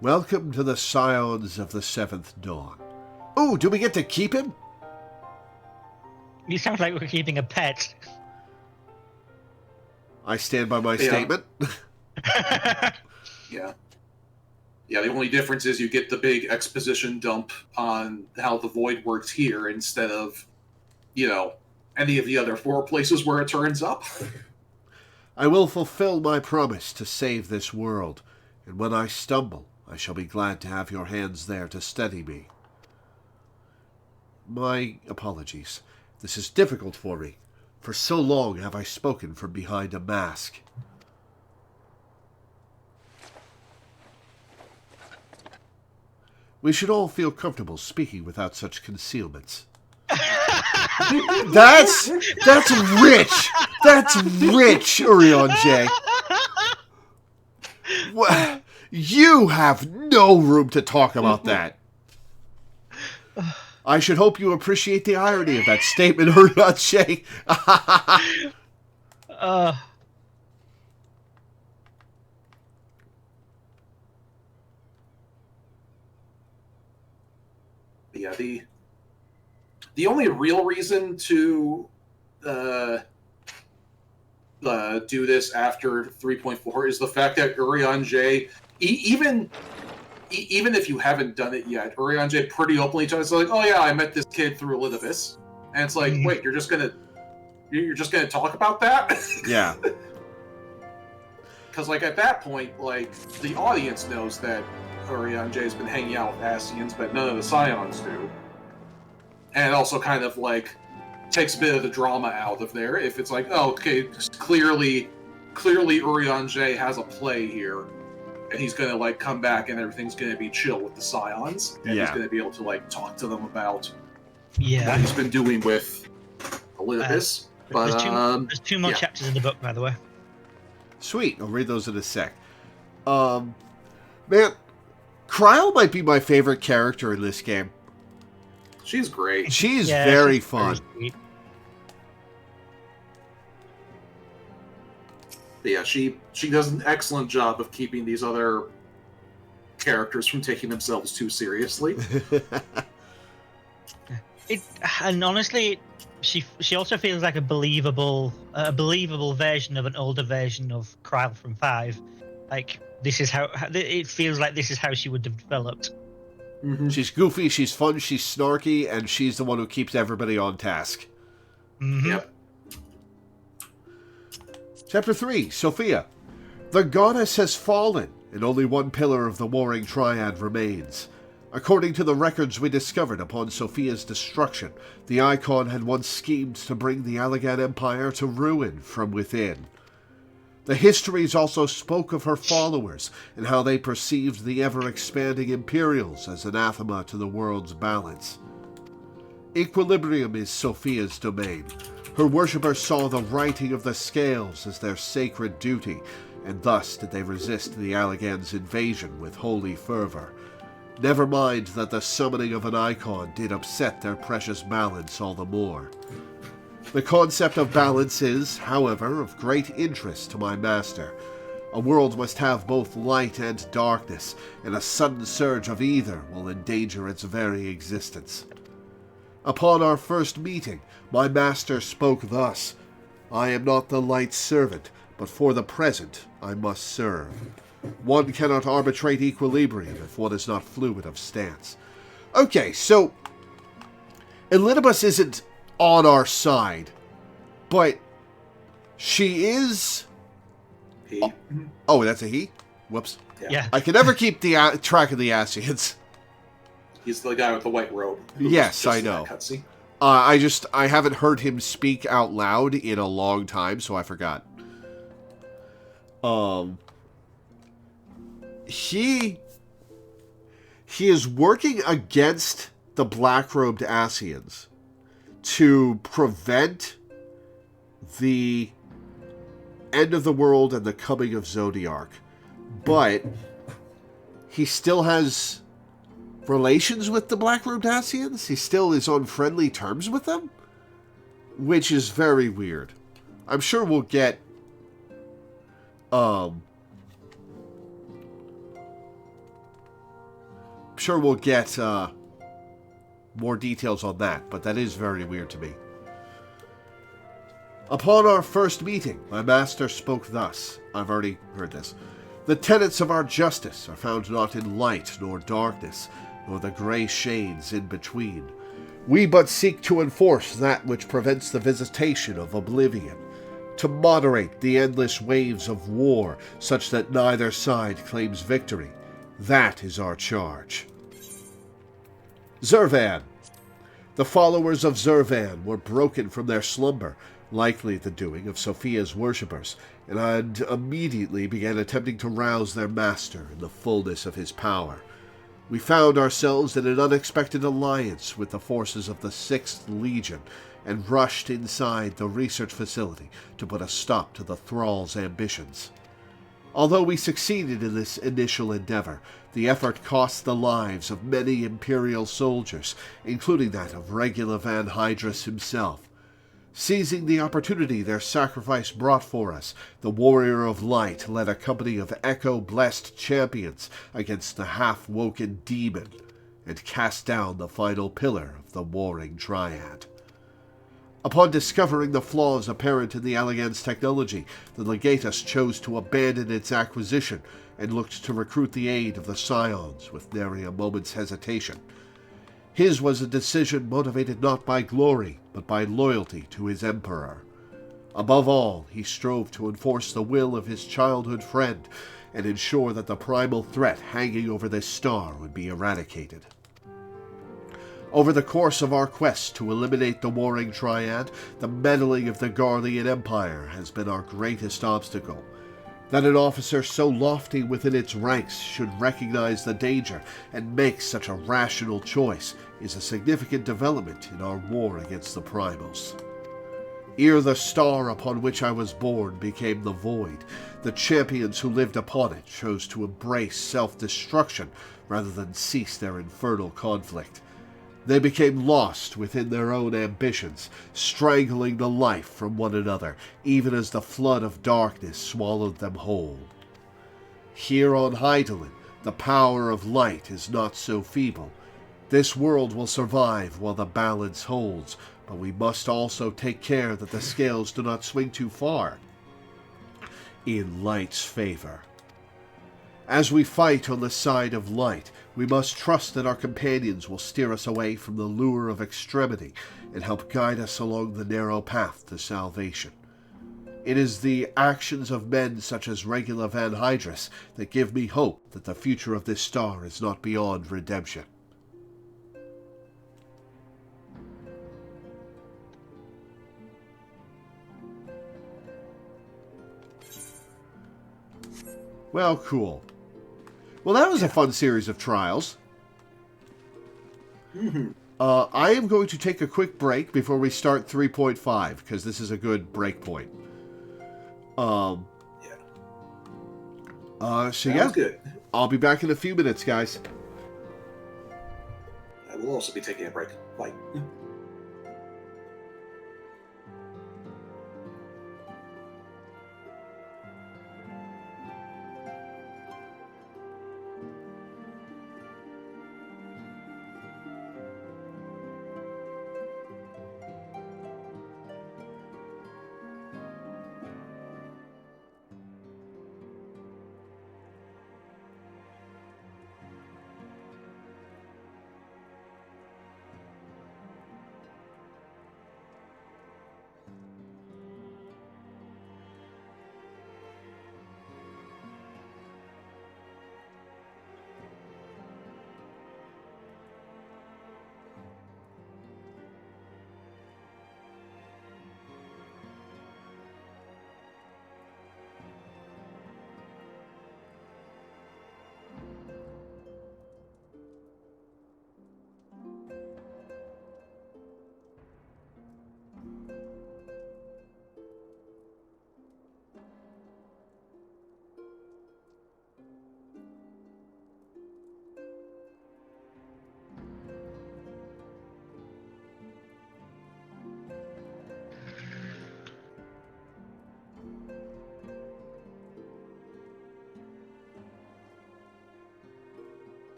Welcome to the Scions of the Seventh Dawn. Oh, do we get to keep him? You sound like we're keeping a pet. I stand by my statement. Yeah. Yeah, the only difference is you get the big exposition dump on how the Void works here instead of, any of the other 4 places where it turns up. I will fulfill my promise to save this world, and when I stumble, I shall be glad to have your hands there to steady me. My apologies. This is difficult for me. For so long have I spoken from behind a mask. We should all feel comfortable speaking without such concealments. That's rich. That's rich, Urion J. Well, you have no room to talk about that. I should hope you appreciate the irony of that statement, Urion J. Yeah, the only real reason to do this after 3.4 is the fact that Urion J, even if you haven't done it yet, Urion J pretty openly tells like, oh yeah, I met this kid through Elizabeth, and it's like, wait, you're just gonna talk about that? Yeah. Because at that point, the audience knows that Urion J's been hanging out with Ascians, but none of the Scions do. And it also kind of, takes a bit of the drama out of there. If it's oh, okay, clearly Urion J has a play here, and he's going to, come back and everything's going to be chill with the Scions, and he's going to be able to, talk to them about what he's been doing with Elizabeth. But, there's 2 more chapters in the book, by the way. Sweet, I'll read those in a sec. Man, Kryle might be my favorite character in this game. She's great. She's very fun. Very Yeah, she does an excellent job of keeping these other characters from taking themselves too seriously. And honestly, she also feels like a believable version of an older version of Kryle from 5. This is how it feels like. This is how she would have developed. Mm-hmm. She's goofy, she's fun, she's snarky, and she's the one who keeps everybody on task. Mm-hmm. Yep. Chapter 3, Sophia. The goddess has fallen, and only one pillar of the warring triad remains. According to the records we discovered upon Sophia's destruction, the Icon had once schemed to bring the Allagan Empire to ruin from within. The histories also spoke of her followers and how they perceived the ever-expanding Imperials as anathema to the world's balance. Equilibrium is Sophia's domain. Her worshippers saw the righting of the scales as their sacred duty, and thus did they resist the Allagan's invasion with holy fervor. Never mind that the summoning of an icon did upset their precious balance all the more. The concept of balance is, however, of great interest to my master. A world must have both light and darkness, and a sudden surge of either will endanger its very existence. Upon our first meeting, my master spoke thus: I am not the light's servant, but for the present I must serve. One cannot arbitrate equilibrium if one is not fluid of stance. Okay, so Elidibus isn't on our side, but she is... He. Oh, that's a he? Whoops. Yeah. I can never keep the track of the Asians. He's the guy with the white robe. who was Yes, just I in that know. cutscene. I haven't heard him speak out loud in a long time, so I forgot. He is working against the black-robed Asians to prevent the end of the world and the coming of Zodiark. But he still has relations with the black-robed Asians. He still is on friendly terms with them, which is very weird. I'm sure we'll get more details on that, but that is very weird to me. Upon our first meeting, my master spoke thus. I've already heard this. The tenets of our justice are found not in light nor darkness, nor the grey shades in between. We but seek to enforce that which prevents the visitation of oblivion, to moderate the endless waves of war, such that neither side claims victory. That is our charge. Zurvan. The followers of Zurvan were broken from their slumber, likely the doing of Sophia's worshippers, and immediately began attempting to rouse their master in the fullness of his power. We found ourselves in an unexpected alliance with the forces of the 6th Legion, and rushed inside the research facility to put a stop to the thralls' ambitions. Although we succeeded in this initial endeavor, the effort cost the lives of many Imperial soldiers, including that of Regula Van Hydrus himself. Seizing the opportunity their sacrifice brought for us, the Warrior of Light led a company of echo-blessed champions against the half-woken demon, and cast down the final pillar of the warring triad. Upon discovering the flaws apparent in the Alliganz technology, the Legatus chose to abandon its acquisition and looked to recruit the aid of the Scions with nary a moment's hesitation. His was a decision motivated not by glory, but by loyalty to his Emperor. Above all, he strove to enforce the will of his childhood friend and ensure that the primal threat hanging over this star would be eradicated. Over the course of our quest to eliminate the warring triad, the meddling of the Garlean Empire has been our greatest obstacle. That an officer so lofty within its ranks should recognize the danger and make such a rational choice is a significant development in our war against the primals. Ere the star upon which I was born became the void, the champions who lived upon it chose to embrace self-destruction rather than cease their infernal conflict. They became lost within their own ambitions, strangling the life from one another, even as the flood of darkness swallowed them whole. Here on Hydaelyn, the power of light is not so feeble. This world will survive while the balance holds, but we must also take care that the scales do not swing too far in light's favor. As we fight on the side of light, we must trust that our companions will steer us away from the lure of extremity and help guide us along the narrow path to salvation. It is the actions of men such as Regula Van Hydrus that give me hope that the future of this star is not beyond redemption. Well, cool. Well, that was a fun series of trials. I am going to take a quick break before we start 3.5, because this is a good break point. So yeah, good. I'll be back in a few minutes, guys. I will also be taking a break. Bye.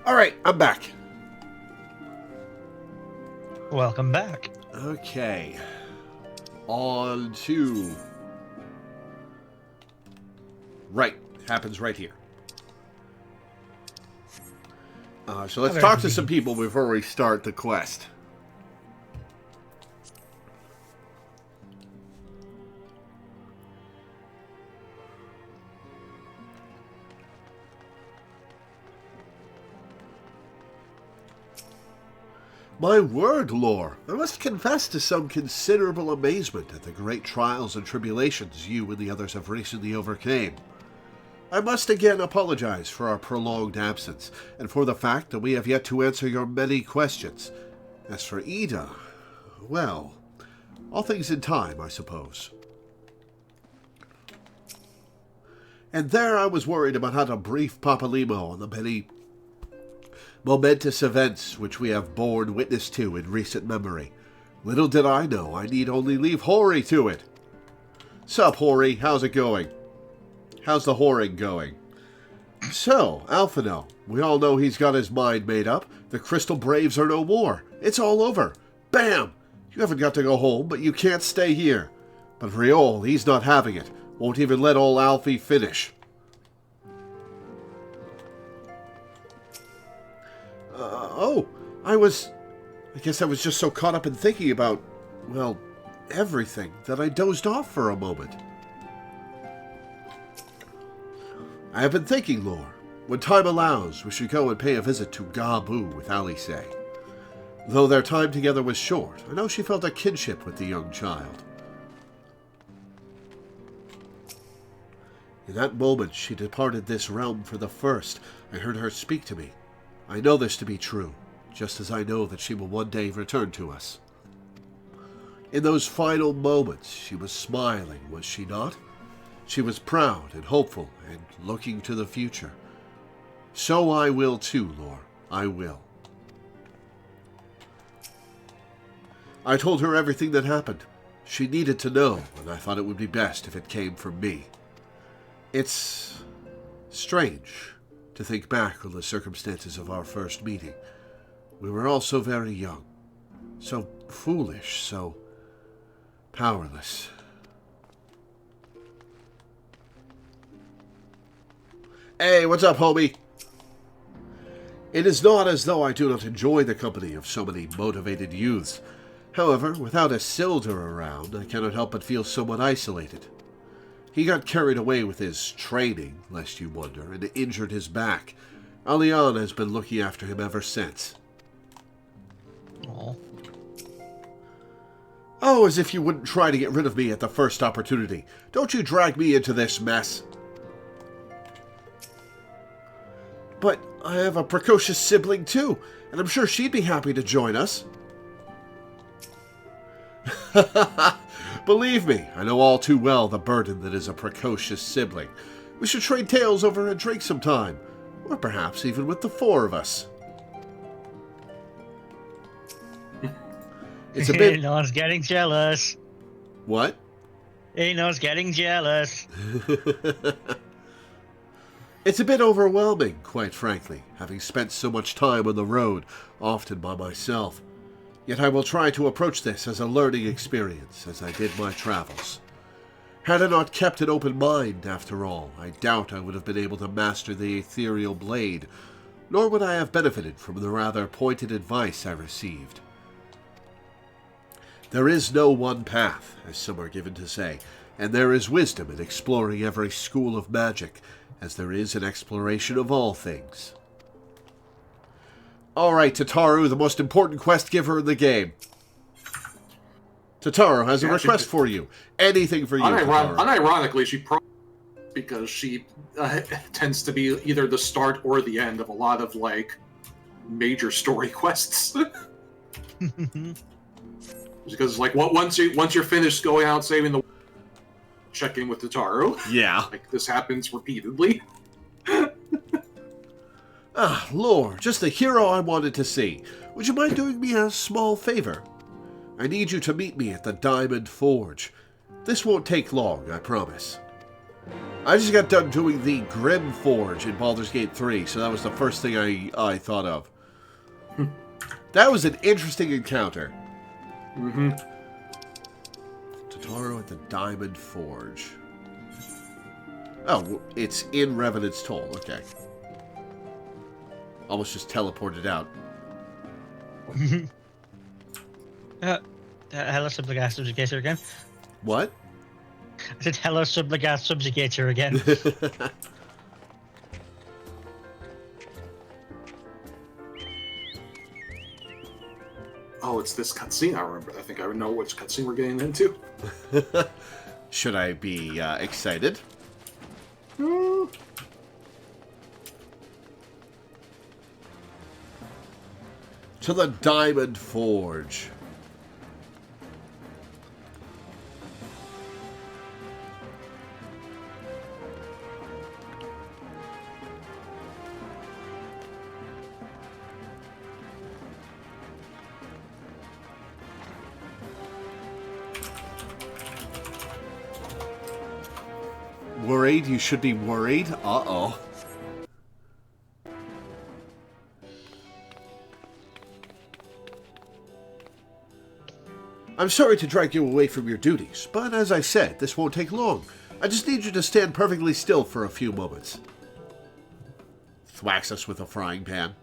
Alright, I'm back. Welcome back. Okay. On to... Right. Happens right here. So let's talk to some people before we start the quest. My word, Lore, I must confess to some considerable amazement at the great trials and tribulations you and the others have recently overcame. I must again apologize for our prolonged absence, and for the fact that we have yet to answer your many questions. As for Ida, well, all things in time, I suppose. And there I was worried about how to brief Papa Limo on the many momentous events which we have borne witness to in recent memory. Little did I know I need only leave Hori to it. Sup, Hori, how's it going? How's the whoring going? So, Alphino, we all know he's got his mind made up. The Crystal Braves are no more. It's all over. Bam! You haven't got to go home, but you can't stay here. But Riol, he's not having it. Won't even let old Alfie finish. I guess I was just so caught up in thinking about, well, everything that I dozed off for a moment. I have been thinking, Lore. When time allows, we should go and pay a visit to Gabu with Alice. Though their time together was short, I know she felt a kinship with the young child. In that moment she departed this realm for the first, I heard her speak to me. I know this to be true, just as I know that she will one day return to us. In those final moments, she was smiling, was she not? She was proud and hopeful and looking to the future. So I will too, Lore. I will. I told her everything that happened. She needed to know, and I thought it would be best if it came from me. It's strange to think back on the circumstances of our first meeting. We were all so very young, so foolish, so powerless. Hey, what's up, homie? It is not as though I do not enjoy the company of so many motivated youths. However, without Isildur around, I cannot help but feel somewhat isolated. He got carried away with his training, lest you wonder, and injured his back. Aliana has been looking after him ever since. Aww. Oh, as if you wouldn't try to get rid of me at the first opportunity. Don't you drag me into this mess. But I have a precocious sibling too, and I'm sure she'd be happy to join us. Believe me, I know all too well the burden that is a precocious sibling. We should trade tales over a drink sometime, or perhaps even with the four of us. It's a bit... No one's getting jealous. What? Ain't no one's getting jealous. It's a bit overwhelming, quite frankly, having spent so much time on the road, often by myself. Yet I will try to approach this as a learning experience, as I did my travels. Had I not kept an open mind, after all, I doubt I would have been able to master the ethereal blade, nor would I have benefited from the rather pointed advice I received. There is no one path, as some are given to say, and there is wisdom in exploring every school of magic, as there is in exploration of all things. Alright, Tataru, the most important quest giver in the game. Tataru has a request for you. Anything for you, Tataru. Unironically, she probably... because she tends to be either the start or the end of a lot of, like, major story quests. Because, like, once you're finished going out saving the... check in with Tataru. Yeah. Like, this happens repeatedly. Ah, Lore, just the hero I wanted to see. Would you mind doing me a small favor? I need you to meet me at the Diamond Forge. This won't take long, I promise. I just got done doing the Grim Forge in Baldur's Gate 3, so that was the first thing I thought of. That was an interesting encounter. Mm-hmm. Totoro at the Diamond Forge. Oh, it's in Revenant's Toll. Okay. Almost just teleported out. Hello, Subligast Subjugator again. What? I said hello, Subligast Subjugator again. Oh, it's this cutscene. I remember. I think I know which cutscene we're getting into. Should I be excited? Mm. To the Diamond Forge. Worried? You should be worried? Uh-oh. I'm sorry to drag you away from your duties, but as I said, this won't take long. I just need you to stand perfectly still for a few moments. Thwacks us with a frying pan.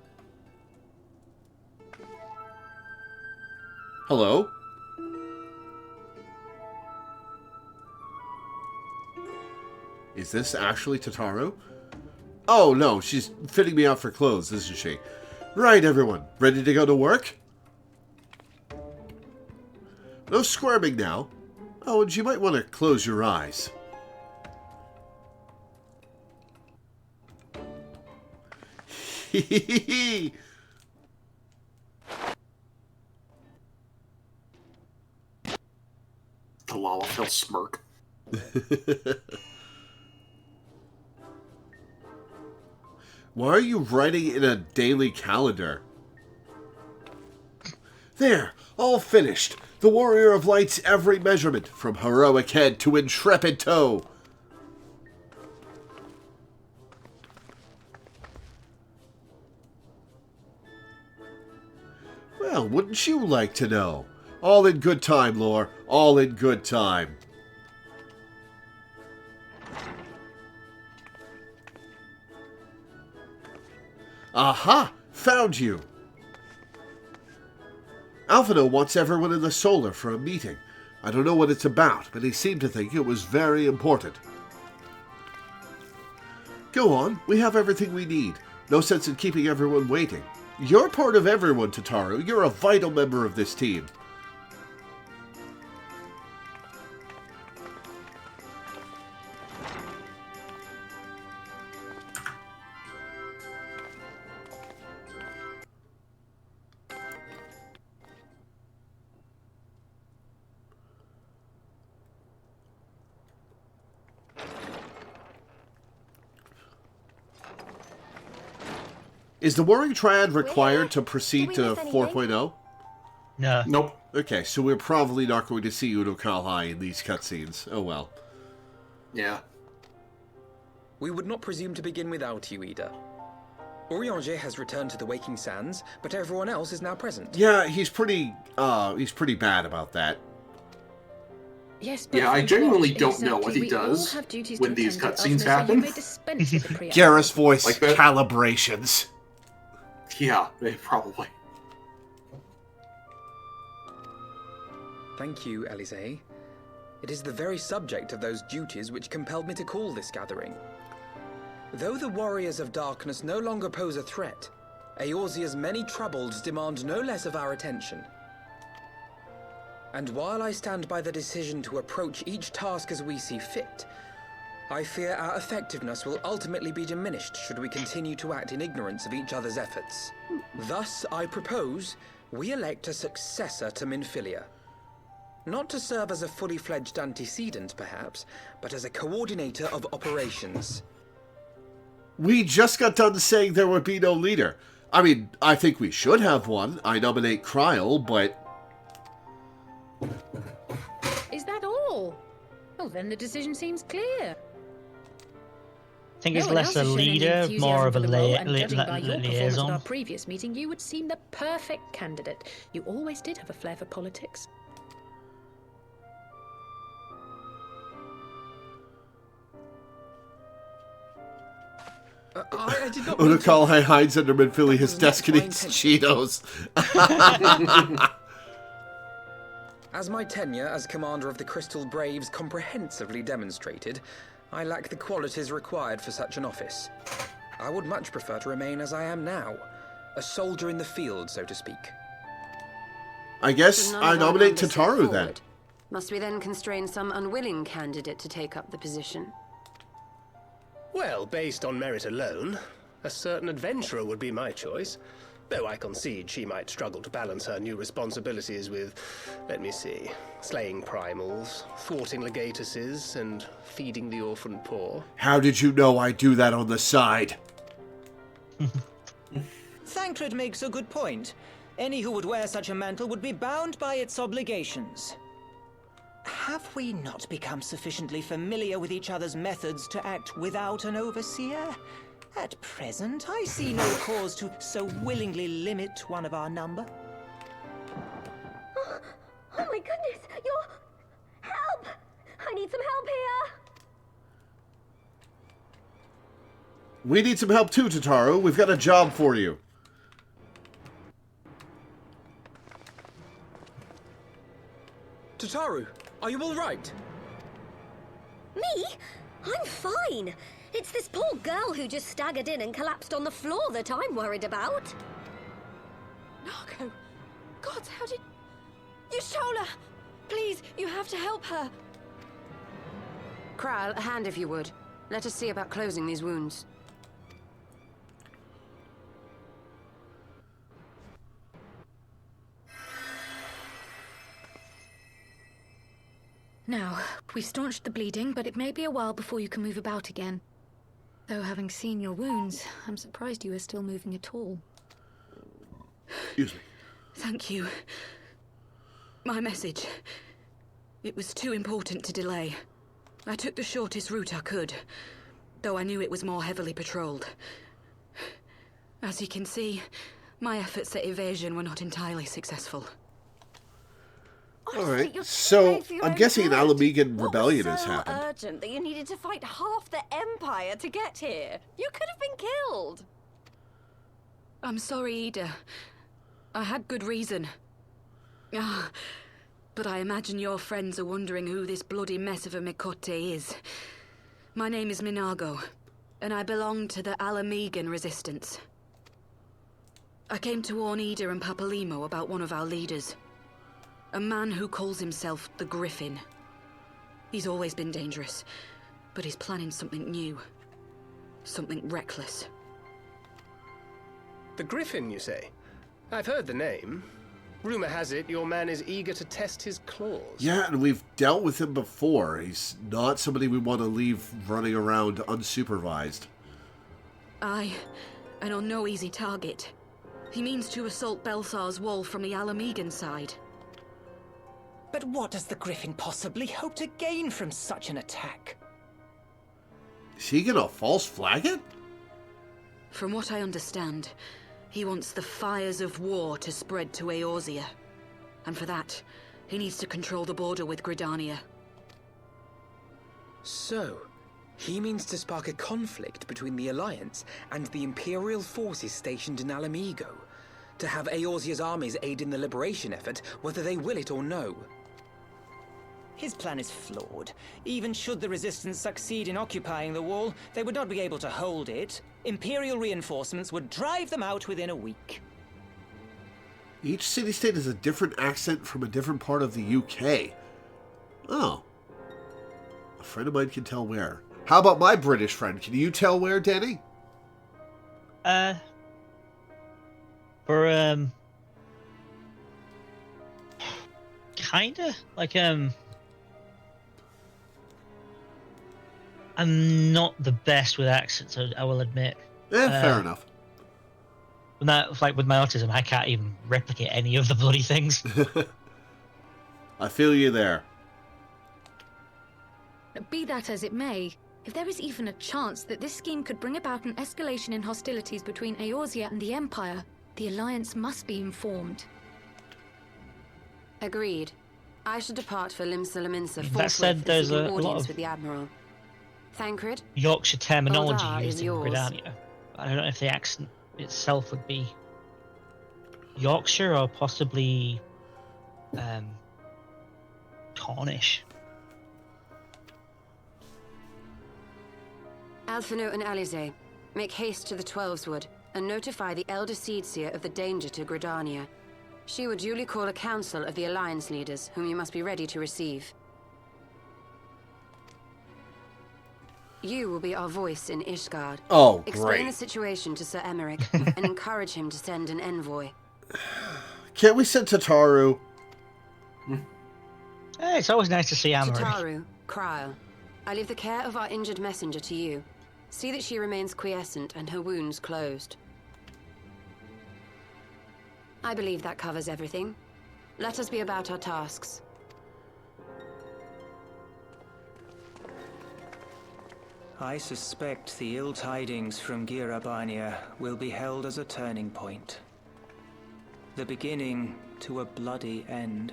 Hello? Is this actually Totoro? Oh, no, she's fitting me out for clothes, isn't she? Right, everyone. Ready to go to work? No squirming now. Oh, and you might want to close your eyes. The Lalafell smirk. Why are you writing in a daily calendar? There, all finished. The Warrior of Light's every measurement, from heroic head to intrepid toe. Well, wouldn't you like to know? All in good time, Lore. All in good time. Aha! Found you! Alphino wants everyone in the Solar for a meeting. I don't know what it's about, but he seemed to think it was very important. Go on, we have everything we need. No sense in keeping everyone waiting. You're part of everyone, Totoro. You're a vital member of this team. Is the Warring Triad required to proceed to 4.0? No. Nope. Okay, so we're probably not going to see Udo Kalhai in these cutscenes. Oh well. Yeah. We would not presume to begin without you, Ida. Urianger has returned to the Waking Sands, but everyone else is now present. Yeah, he's pretty bad about that. Yes, but Yeah, I genuinely don't exactly. know what he We all does have duties when to these attend to. cutscenes Also, happen. you may dispense with the preamble. Garrus' voice Like that? calibrations. Yeah, probably. Thank you, Elise. It is the very subject of those duties which compelled me to call this gathering. Though the Warriors of Darkness no longer pose a threat, Eorzea's many troubles demand no less of our attention. And while I stand by the decision to approach each task as we see fit, I fear our effectiveness will ultimately be diminished should we continue to act in ignorance of each other's efforts. Thus, I propose we elect a successor to Minfilia. Not to serve as a fully fledged antecedent, perhaps, but as a coordinator of operations. We just got done saying there would be no leader. I mean, I think we should have one. I nominate Kryl, but... Is that all? Well, then the decision seems clear. think he's No one less else a has shown any leader, enthusiasm more of a for the role, and judging by your performance at liaison. our previous meeting, you would seem the perfect candidate. You always did have a flair for politics. I did not mean to... Unakalhai hides under midfielling his That desk and was eats not Cheetos. As my tenure as commander of the Crystal Braves comprehensively demonstrated, I lack the qualities required for such an office. I would much prefer to remain as I am now, a soldier in the field, so to speak. I guess So none I of our nominate members step Tataru then. forward. Must we then constrain some unwilling candidate to take up the position? Well, based on merit alone, a certain adventurer would be my choice. Though I concede she might struggle to balance her new responsibilities with, let me see, slaying primals, thwarting legatuses, and feeding the orphan poor. How did you know I do that on the side? Thancred makes a good point. Any who would wear such a mantle would be bound by its obligations. Have we not become sufficiently familiar with each other's methods to act without an overseer? At present, I see no cause to so willingly limit one of our number. Oh my goodness, you're... Help! I need some help here! We need some help too, Tataru. We've got a job for you. Tataru, are you all right? Me? I'm fine. It's this poor girl who just staggered in and collapsed on the floor that I'm worried about. Narco! God, how did... Yashola! Please, you have to help her. Kral, a hand if you would. Let us see about closing these wounds. Now, we've staunched the bleeding, but it may be a while before you can move about again. Though having seen your wounds, I'm surprised you are still moving at all. Excuse me. Thank you. My message. It was too important to delay. I took the shortest route I could, though I knew it was more heavily patrolled. As you can see, my efforts at evasion were not entirely successful. Alright, so I'm guessing an Alamegan rebellion has happened. Urgent that you needed to fight half the Empire to get here. You could have been killed. I'm sorry, Ida. I had good reason. Ah, but I imagine your friends are wondering who this bloody mess of a Mikote is. My name is Minago, and I belong to the Alamegan Resistance. I came to warn Ida and Papalimo about one of our leaders. A man who calls himself the Griffin. He's always been dangerous, but he's planning something new. Something reckless. The Griffin, you say? I've heard the name. Rumor has it your man is eager to test his claws. Yeah, and we've dealt with him before. He's not somebody we want to leave running around unsupervised. Aye, and on no easy target. He means to assault Belsar's wall from the Alamegan side. But what does the Griffin possibly hope to gain from such an attack? Is he gonna false flag it? From what I understand, he wants the fires of war to spread to Eorzea. And for that, he needs to control the border with Gridania. So, he means to spark a conflict between the Alliance and the Imperial forces stationed in Alamigo, to have Eorzea's armies aid in the liberation effort, whether they will it or no. His plan is flawed. Even should the Resistance succeed in occupying the wall, they would not be able to hold it. Imperial reinforcements would drive them out within a week. Each city-state has a different accent from a different part of the UK. Oh. A friend of mine can tell where. How about my British friend? Can you tell where, Danny? Kinda? Like, I'm not the best with accents, I will admit. Fair enough. With my autism, I can't even replicate any of the bloody things. I feel you there. Be that as it may, If there is even a chance that this scheme could bring about an escalation in hostilities between Eorzea and the Empire, the Alliance must be informed. Agreed. I shall depart for Limsa Lominsa That said, forthwith there's and a seek an lot audience of with the Admiral. Thancred? Yorkshire terminology Eldar used is in yours. Gridania. I don't know if the accent itself would be Yorkshire or possibly Cornish. Alphino and Alize, make haste to the Twelveswood and notify the Elder Seedseer of the danger to Gridania. She will duly call a council of the Alliance leaders, whom you must be ready to receive. You will be our voice in Ishgard. Oh, Explain great. the situation to Sir Emmerich and encourage him to send an envoy. Can't we send Tataru? Hey, it's always nice to see Amory. Tataru, Kryl, I leave the care of our injured messenger to you. See that she remains quiescent and her wounds closed. I believe that covers everything. Let us be about our tasks. I suspect the ill tidings from Girabania will be held as a turning point. The beginning to a bloody end.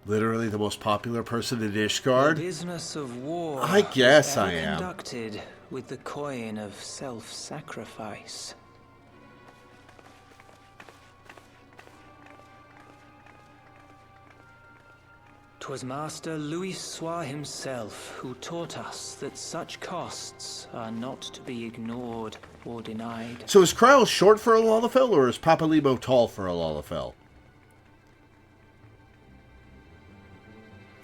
Literally the most popular person in Ishgard? The business of war I guess is I ever am. conducted with the coin of self-sacrifice. 'Twas Master Louis Soir himself who taught us that such costs are not to be ignored or denied. So is Kryl short for a Lalafell, or is Papalimo tall for a Lalafell?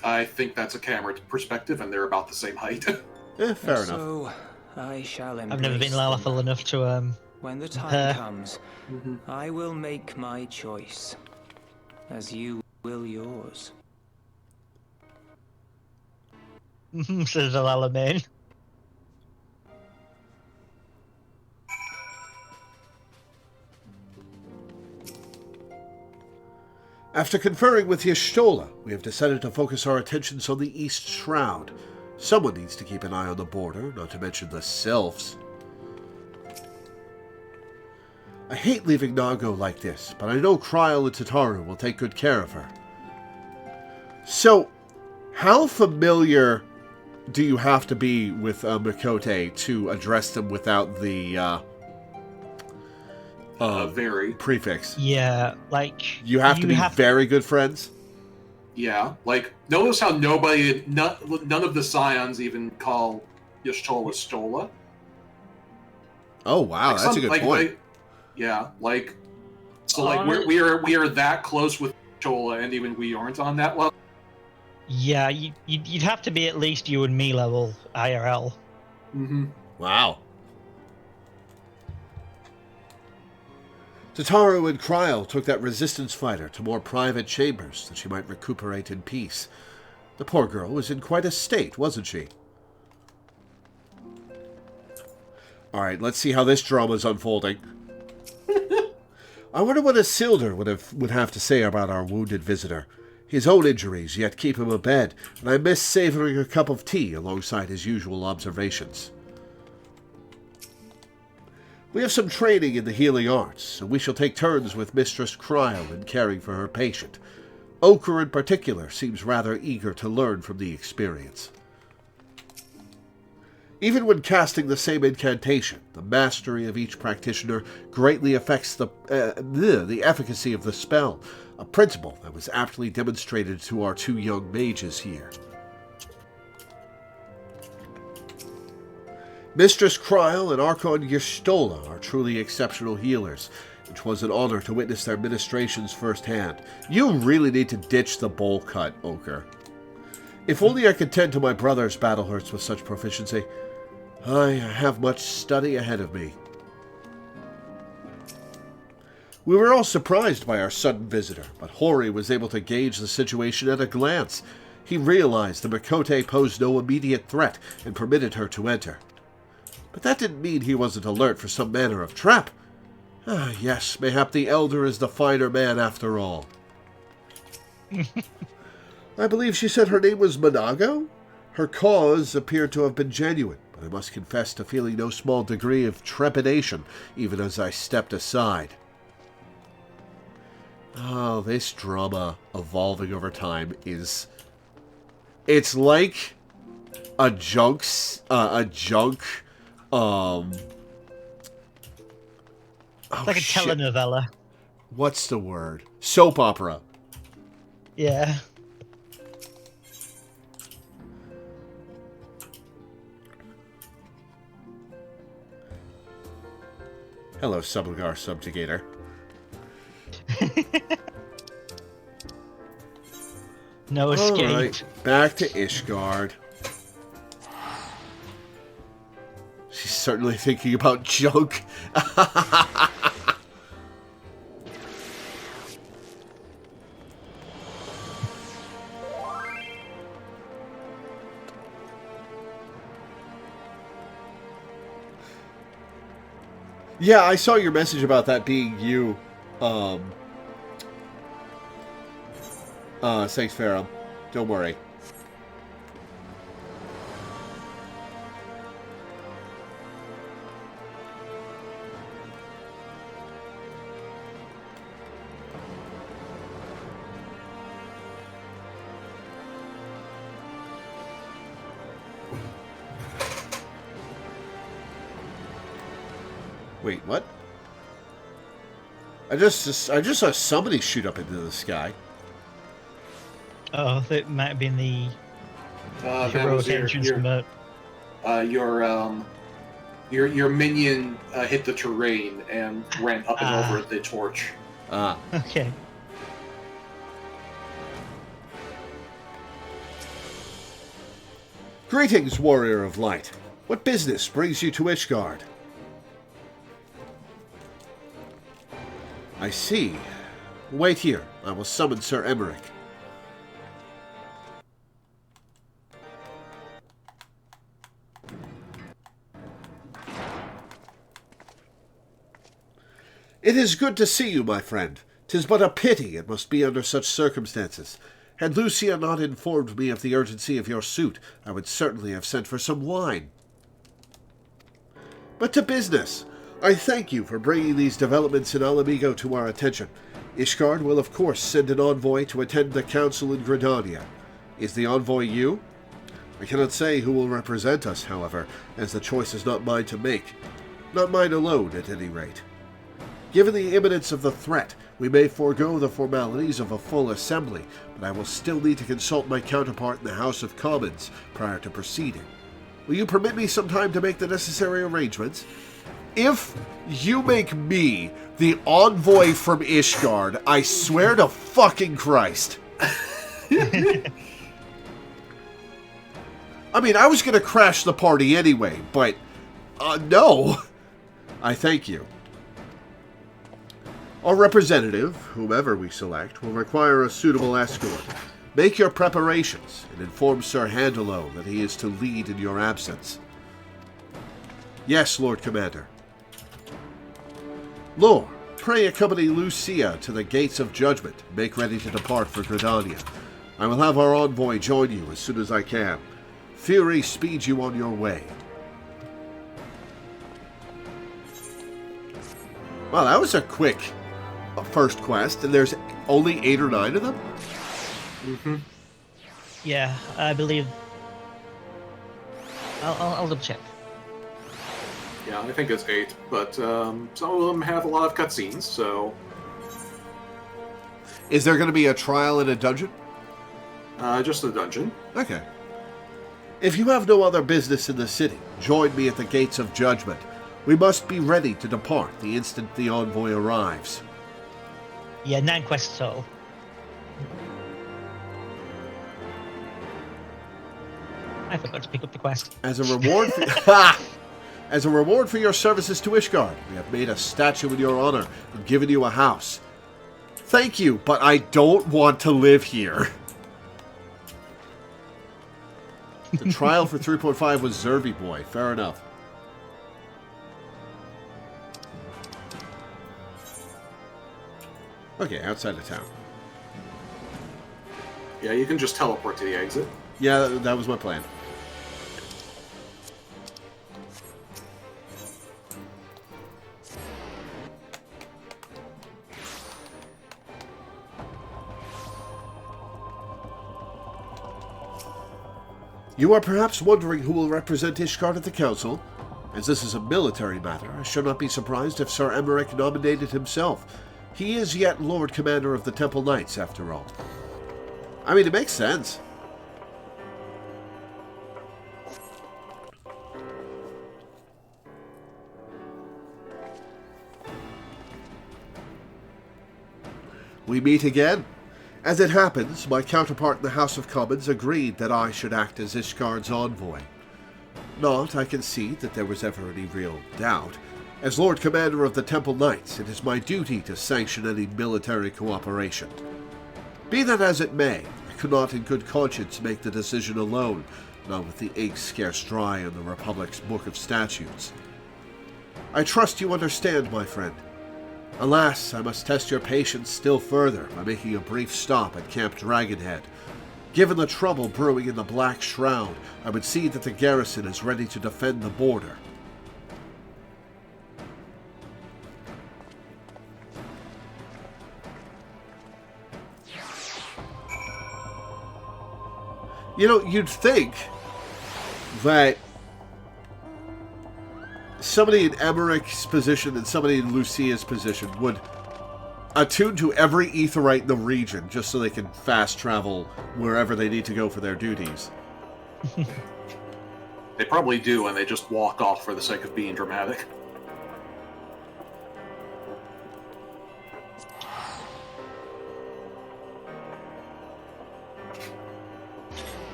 I think that's a camera perspective, and they're about the same height. Fair enough. So I shall I've never been embrace them. Lalafell enough to When the compare. time comes, I will make my choice, as you will yours. says the Lalaman. After conferring with Y'shtola, we have decided to focus our attentions on the East Shroud. Someone needs to keep an eye on the border, not to mention the Sylphs. I hate leaving Nago like this, but I know Kryl and Tataru will take good care of her. So, how familiar do you have to be with Miqo'te to address them without the Very. prefix? Yeah, like You have to be very good friends? Yeah, like, notice how none of the Scions even call Y'shtola Stola. Oh wow, Like that's a good point. Yeah, like, so like we are that close with Y'shtola, and even we aren't on that level. Yeah, you'd have to be at least you and me level IRL. Mm-hmm. Wow. Tataru and Kryl took that resistance fighter to more private chambers that she might recuperate in peace. The poor girl was in quite a state, wasn't she? Alright, let's see how this drama's unfolding. I wonder what Isildur would have to say about our wounded visitor. His own injuries yet keep him abed, and I miss savoring a cup of tea alongside his usual observations. We have some training in the healing arts, and we shall take turns with Mistress Kryl in caring for her patient. Ochre in particular seems rather eager to learn from the experience. Even when casting the same incantation, the mastery of each practitioner greatly affects the efficacy of the spell, a principle that was aptly demonstrated to our two young mages here. Mistress Kryl and Archon Y'shtola are truly exceptional healers. It was an honor to witness their ministrations firsthand. You really need to ditch the bowl cut, Ochre. If only I could tend to my brother's battle hurts with such proficiency. I have much study ahead of me. We were all surprised by our sudden visitor, but Hori was able to gauge the situation at a glance. He realized the Miqo'te posed no immediate threat and permitted her to enter. But that didn't mean he wasn't alert for some manner of trap. Ah, yes, mayhap the elder is the finer man after all. I believe she said her name was Monago? Her cause appeared to have been genuine, but I must confess to feeling no small degree of trepidation even as I stepped aside. Oh, this drama evolving over time is... It's like a junk... It's like a telenovela. What's the word? Soap opera. Yeah. Hello, Sublugar Subjugator. No escape. Alright, back to Ishgard. She's certainly thinking about junk. Yeah, I saw your message about that being you. Thanks, Farah. Don't worry. Wait, what? I just saw somebody shoot up into the sky. Oh, that might have been the heroic entrance mode. Your minion hit the terrain and ran up and over the torch. Ah. Okay. Greetings, warrior of light. What business brings you to Ishgard? I see. Wait here. I will summon Sir Emmerich. It is good to see you, my friend. 'Tis but a pity it must be under such circumstances. Had Lucia not informed me of the urgency of your suit, I would certainly have sent for some wine. But to business. I thank you for bringing these developments in Alamigo to our attention. Ishgard will of course send an envoy to attend the council in Gridania. Is the envoy you? I cannot say who will represent us, however, as the choice is not mine to make. Not mine alone, at any rate. Given the imminence of the threat, we may forego the formalities of a full assembly, but I will still need to consult my counterpart in the House of Commons prior to proceeding. Will you permit me some time to make the necessary arrangements? If you make me the envoy from Ishgard, I swear to fucking Christ. I mean, I was going to crash the party anyway, but no. I thank you. Our representative, whomever we select, will require a suitable escort. Make your preparations and inform Sir Handelo that he is to lead in your absence. Yes, Lord Commander. Lord, pray accompany Lucia to the gates of judgment. Make ready to depart for Gridania. I will have our envoy join you as soon as I can. Fury speeds you on your way. Wow, that was a quick first quest, and there's only 8 or 9 of them? Mm-hmm. Yeah, I believe... I'll double check. Yeah, I think it's 8, but some of them have a lot of cutscenes, so... Is there going to be a trial in a dungeon? Just a dungeon. Okay. If you have no other business in the city, join me at the gates of judgment. We must be ready to depart the instant the envoy arrives. Yeah, 9 quests total. I forgot to pick up the quest. As a reward for... As a reward for your services to Ishgard, we have made a statue in your honor and given you a house. Thank you, but I don't want to live here. The trial for 3.5 was Zurvy Boy. Fair enough. Okay, outside of town. Yeah, you can just teleport to the exit. Yeah, that was my plan. You are perhaps wondering who will represent Ishgard at the council? As this is a military matter, I should not be surprised if Sir Emmerich nominated himself. He is yet Lord Commander of the Temple Knights, after all. I mean, it makes sense. We meet again. As it happens, my counterpart in the House of Commons agreed that I should act as Ishgard's envoy. Not, I concede, that there was ever any real doubt. As Lord Commander of the Temple Knights, it is my duty to sanction any military cooperation. Be that as it may, I could not in good conscience make the decision alone, not with the ink scarce dry in the Republic's Book of Statutes. I trust you understand, my friend. Alas, I must test your patience still further by making a brief stop at Camp Dragonhead. Given the trouble brewing in the Black Shroud, I would see that the garrison is ready to defend the border. You know, you'd think that somebody in Emmerich's position and somebody in Lucia's position would attune to every aetheryte in the region just so they can fast travel wherever they need to go for their duties. They probably do, and they just walk off for the sake of being dramatic.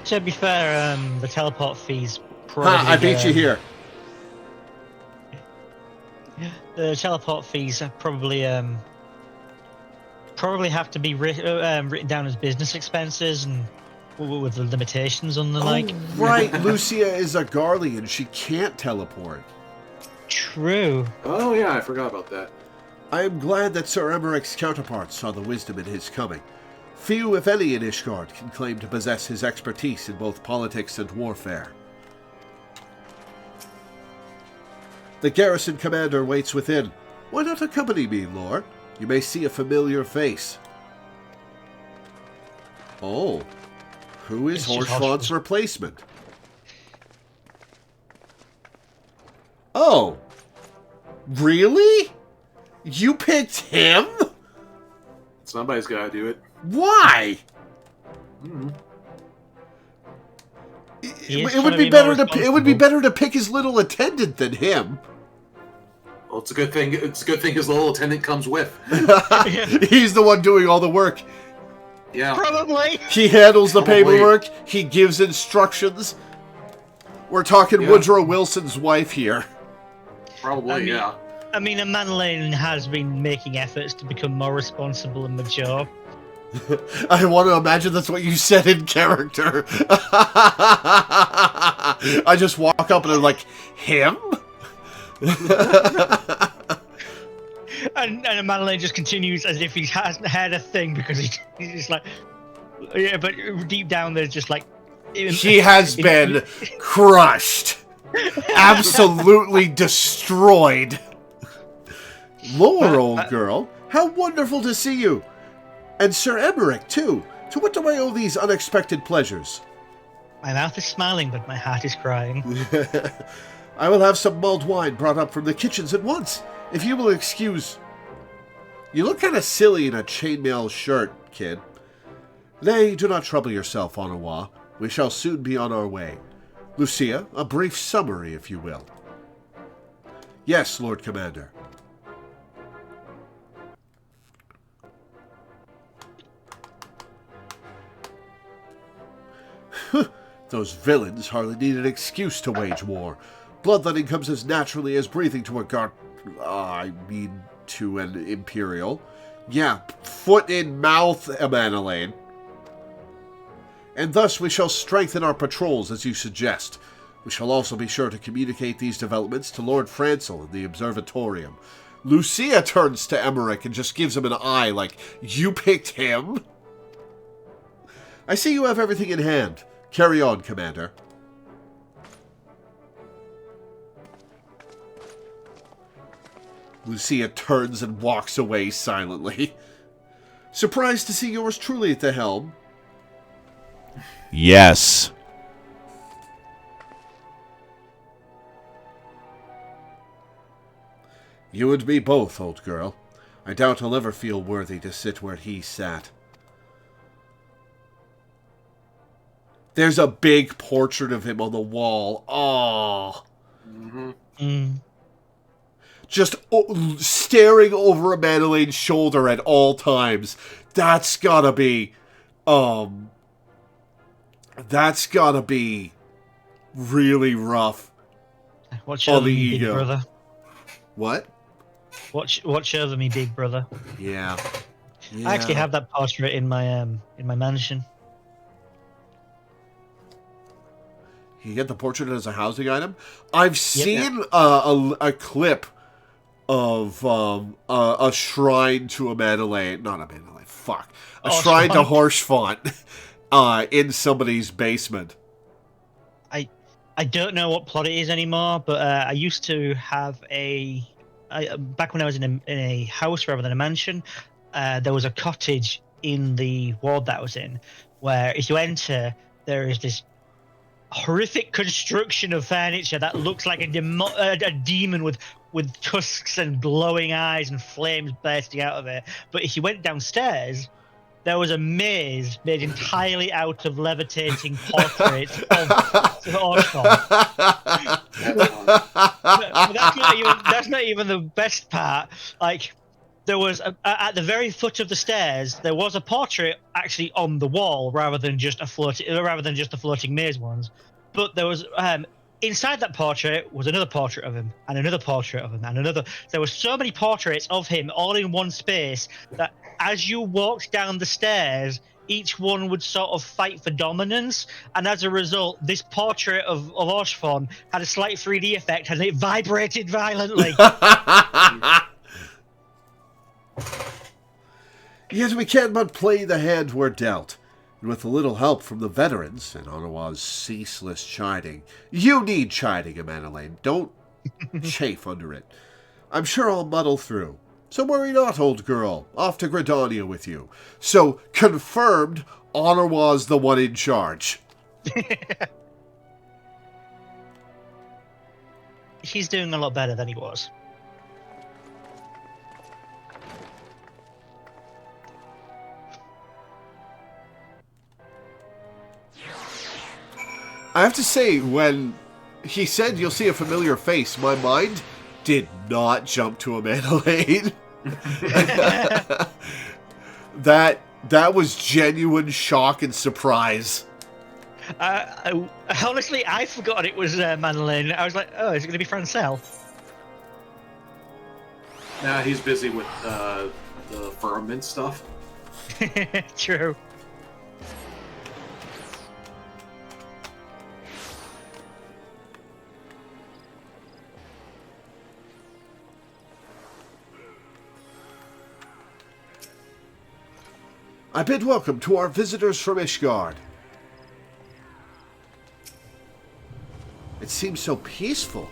To be fair, the teleport fees probably... I beat you here. The teleport fees are probably have to be written down as business expenses and with the limitations on the like. Right, Lucia is a Garlean. She can't teleport. True. Oh yeah, I forgot about that. I am glad that Sir Emmerich's counterpart saw the wisdom in his coming. Few, if any, in Ishgard can claim to possess his expertise in both politics and warfare. The garrison commander waits within. Why not accompany me, Lord? You may see a familiar face. Oh, who is Horschwant's replacement? Oh, really? You picked him? Somebody's got to do it. Why? Mm-hmm. It would be better to pick his little attendant than him. Well, it's a good thing. It's a good thing his little attendant comes with. He's the one doing all the work. Yeah, probably. He handles the paperwork. He gives instructions. We're talking Woodrow Wilson's wife here. Probably, yeah. I mean, Manolin has been making efforts to become more responsible and mature. I want to imagine that's what you said in character. I just walk up and I'm like, him? and Manolin just continues as if he hasn't had a thing because he's just like, yeah, but deep down there's just like... He has been crushed. Absolutely destroyed. Lore, old girl, how wonderful to see you. And Sir Emmerich, too. To what do I owe these unexpected pleasures? My mouth is smiling, but my heart is crying. I will have some mulled wine brought up from the kitchens at once, if you will excuse... You look kind of silly in a chainmail shirt, kid. Nay, do not trouble yourself, Onawa. We shall soon be on our way. Lucia, a brief summary, if you will. Yes, Lord Commander. Those villains hardly need an excuse to wage war. Bloodletting comes as naturally as breathing to a to an Imperial. Yeah, foot in mouth, Amanelaine. And thus we shall strengthen our patrols, as you suggest. We shall also be sure to communicate these developments to Lord Francel in the Observatorium. Lucia turns to Emmerich and just gives him an eye like, you picked him? I see you have everything in hand. Carry on, Commander. Lucia turns and walks away silently. Surprised to see yours truly at the helm? Yes. You and me both, old girl. I doubt I'll ever feel worthy to sit where he sat. There's a big portrait of him on the wall. Oh. Just staring over Amandalayne's shoulder at all times. That's gotta be... That's gotta be really rough. Watch on over the me, ego. big brother. What? Watch over me, big brother. Yeah. I actually have that portrait in my mansion. You get the portrait as a housing item? I've seen a clip of a shrine to Amandalayne. Not Amandalayne, fuck. A shrine to Horshfont in somebody's basement. I don't know what plot it is anymore, but I used to have back when I was in a house rather than a mansion, there was a cottage in the ward that I was in, where if you enter, there is this horrific construction of furniture that looks like a demon with tusks and glowing eyes and flames bursting out of it. But if you went downstairs, there was a maze made entirely out of levitating portraits of Orshon. That's not even the best part. Like, there was at the very foot of the stairs, there was a portrait actually on the wall rather than just the floating maze ones. But there was inside that portrait was another portrait of him, and another portrait of him, and another. There were so many portraits of him all in one space that as you walked down the stairs, each one would sort of fight for dominance, and as a result, this portrait of Orshfon had a slight 3D effect, and it vibrated violently. Yet we can't but play the hand we're dealt. And with a little help from the veterans and Ottawa's ceaseless chiding. You need chiding, Amandalayne. Don't chafe under it. I'm sure I'll muddle through. So worry not, old girl. Off to Gridania with you. So, confirmed, Ottawa's the one in charge. He's doing a lot better than he was. I have to say, when he said you'll see a familiar face, my mind did not jump to Amandalayne. That was genuine shock and surprise. Honestly, I forgot it was Amandalayne. I was like, oh, is it going to be Francel? Nah, he's busy with the firmament stuff. True. I bid welcome to our visitors from Ishgard. It seems so peaceful.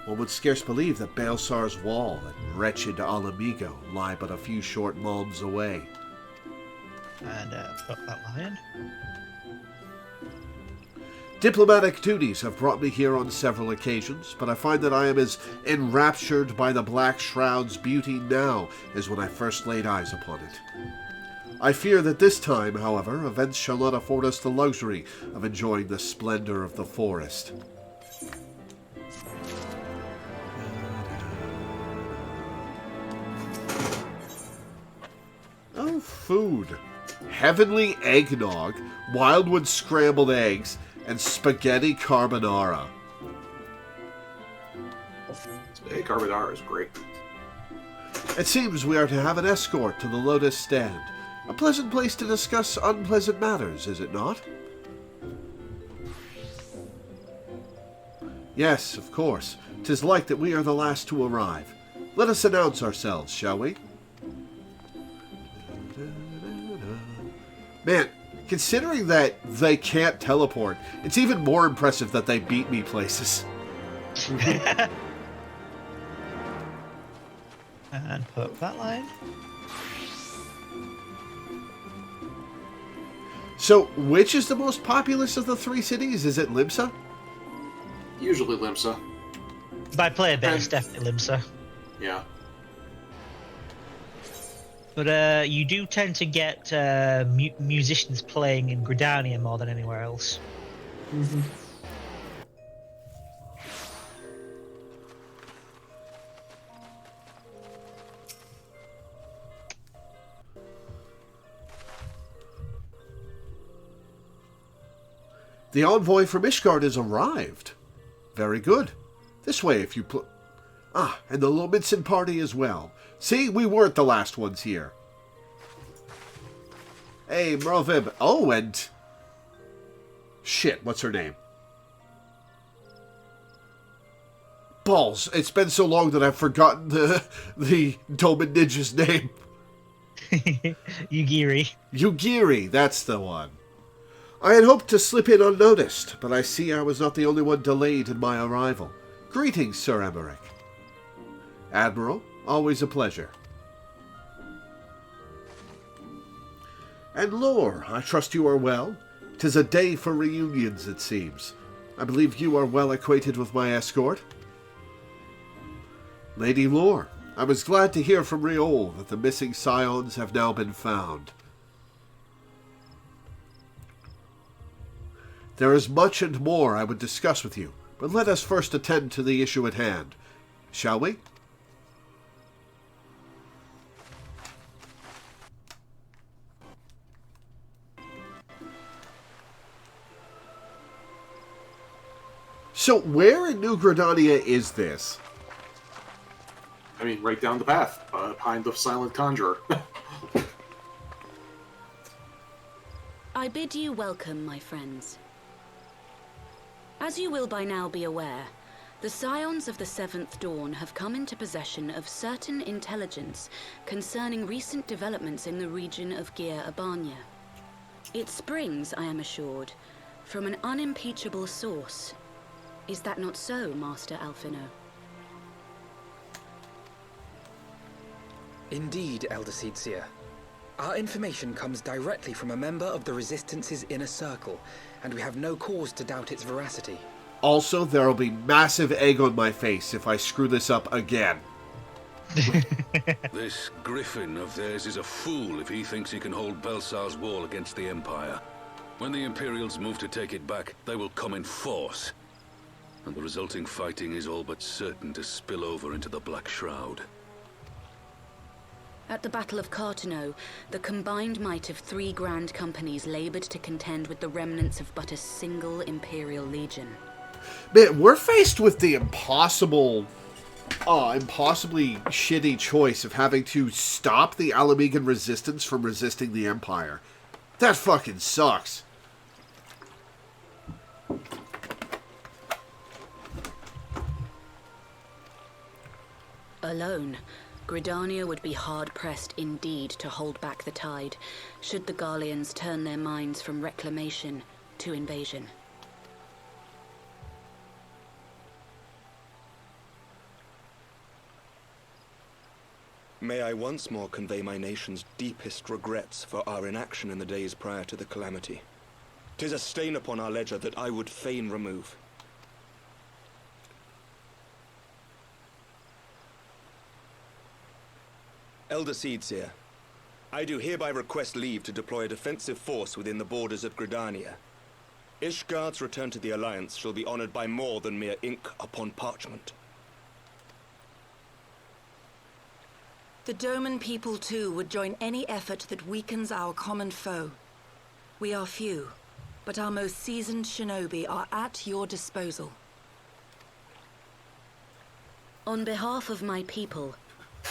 One would scarce believe that Baelsar's wall and wretched Alamigo lie but a few short malms away. And fuck that lion. Diplomatic duties have brought me here on several occasions, but I find that I am as enraptured by the Black Shroud's beauty now as when I first laid eyes upon it. I fear that this time, however, events shall not afford us the luxury of enjoying the splendor of the forest. Oh, food. Heavenly eggnog, wildwood scrambled eggs, and spaghetti carbonara. Spaghetti carbonara is great. It seems we are to have an escort to the Lotus Stand. A pleasant place to discuss unpleasant matters, is it not? Yes, of course. 'Tis like that we are the last to arrive. Let us announce ourselves, shall we? Man, considering that they can't teleport, it's even more impressive that they beat me places. And put that line. So, which is the most populous of the three cities? Is it Limsa? Usually Limsa. By player base, definitely Limsa. Yeah. But you do tend to get musicians playing in Gridania more than anywhere else. Mm-hmm. The envoy from Ishgard has arrived. Very good. This way, if you and the Lominson party as well. See, we weren't the last ones here. Hey, Merlvib. Oh, and... Shit, what's her name? Balls. It's been so long that I've forgotten the Doman Ninja's name. Yugiri. Yugiri, that's the one. I had hoped to slip in unnoticed, but I see I was not the only one delayed in my arrival. Greetings, Sir Emmerich. Admiral, always a pleasure. And Lore, I trust you are well. 'Tis a day for reunions, it seems. I believe you are well acquainted with my escort. Lady Lore, I was glad to hear from Riol that the missing scions have now been found. There is much and more I would discuss with you, but let us first attend to the issue at hand. Shall we? So, where in New Gridania is this? I mean, right down the path, behind the Silent Conjurer. I bid you welcome, my friends. As you will by now be aware, the Scions of the Seventh Dawn have come into possession of certain intelligence concerning recent developments in the region of Gyr Abania. It springs, I am assured, from an unimpeachable source. Is that not so, Master Alphino? Indeed, Elder Seedseer. Our information comes directly from a member of the Resistance's inner circle, and we have no cause to doubt its veracity. Also, there'll be massive egg on my face if I screw this up again. This Griffin of theirs is a fool if he thinks he can hold Belsar's wall against the Empire. When the Imperials move to take it back, they will come in force. And the resulting fighting is all but certain to spill over into the Black Shroud. At the Battle of Cartano, the combined might of 3 grand companies labored to contend with the remnants of but a single Imperial legion. Man, we're faced with the impossibly shitty choice of having to stop the Alamegan resistance from resisting the Empire. That fucking sucks. Alone, Gridania would be hard-pressed indeed to hold back the tide, should the Garleans turn their minds from reclamation to invasion. May I once more convey my nation's deepest regrets for our inaction in the days prior to the calamity. 'Tis a stain upon our ledger that I would fain remove. Elder Seedseer, I do hereby request leave to deploy a defensive force within the borders of Gridania. Ishgard's return to the Alliance shall be honored by more than mere ink upon parchment. The Doman people, too, would join any effort that weakens our common foe. We are few, but our most seasoned shinobi are at your disposal. On behalf of my people,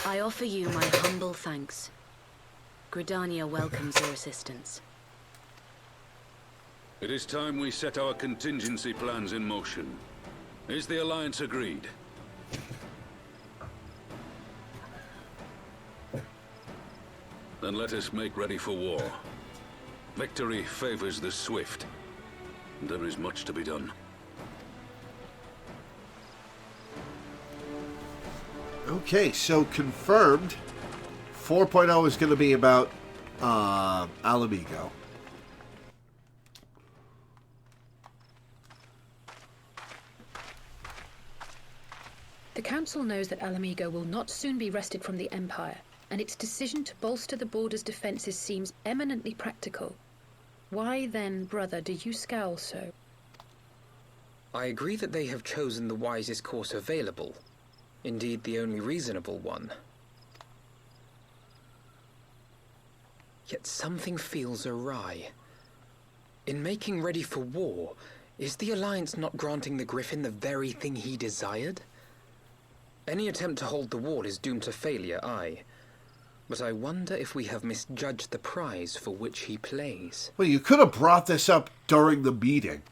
I offer you my humble thanks. Gridania welcomes your assistance. It is time we set our contingency plans in motion. Is the Alliance agreed? Then let us make ready for war. Victory favors the swift. There is much to be done. Okay, so confirmed. 4.0 is going to be about Alamigo. The Council knows that Alamigo will not soon be wrested from the Empire, and its decision to bolster the border's defenses seems eminently practical. Why then, brother, do you scowl so? I agree that they have chosen the wisest course available. Indeed, the only reasonable one. Yet something feels awry. In making ready for war, is the Alliance not granting the Griffin the very thing he desired? Any attempt to hold the wall is doomed to failure, aye. But I wonder if we have misjudged the prize for which he plays. Well, you could have brought this up during the meeting.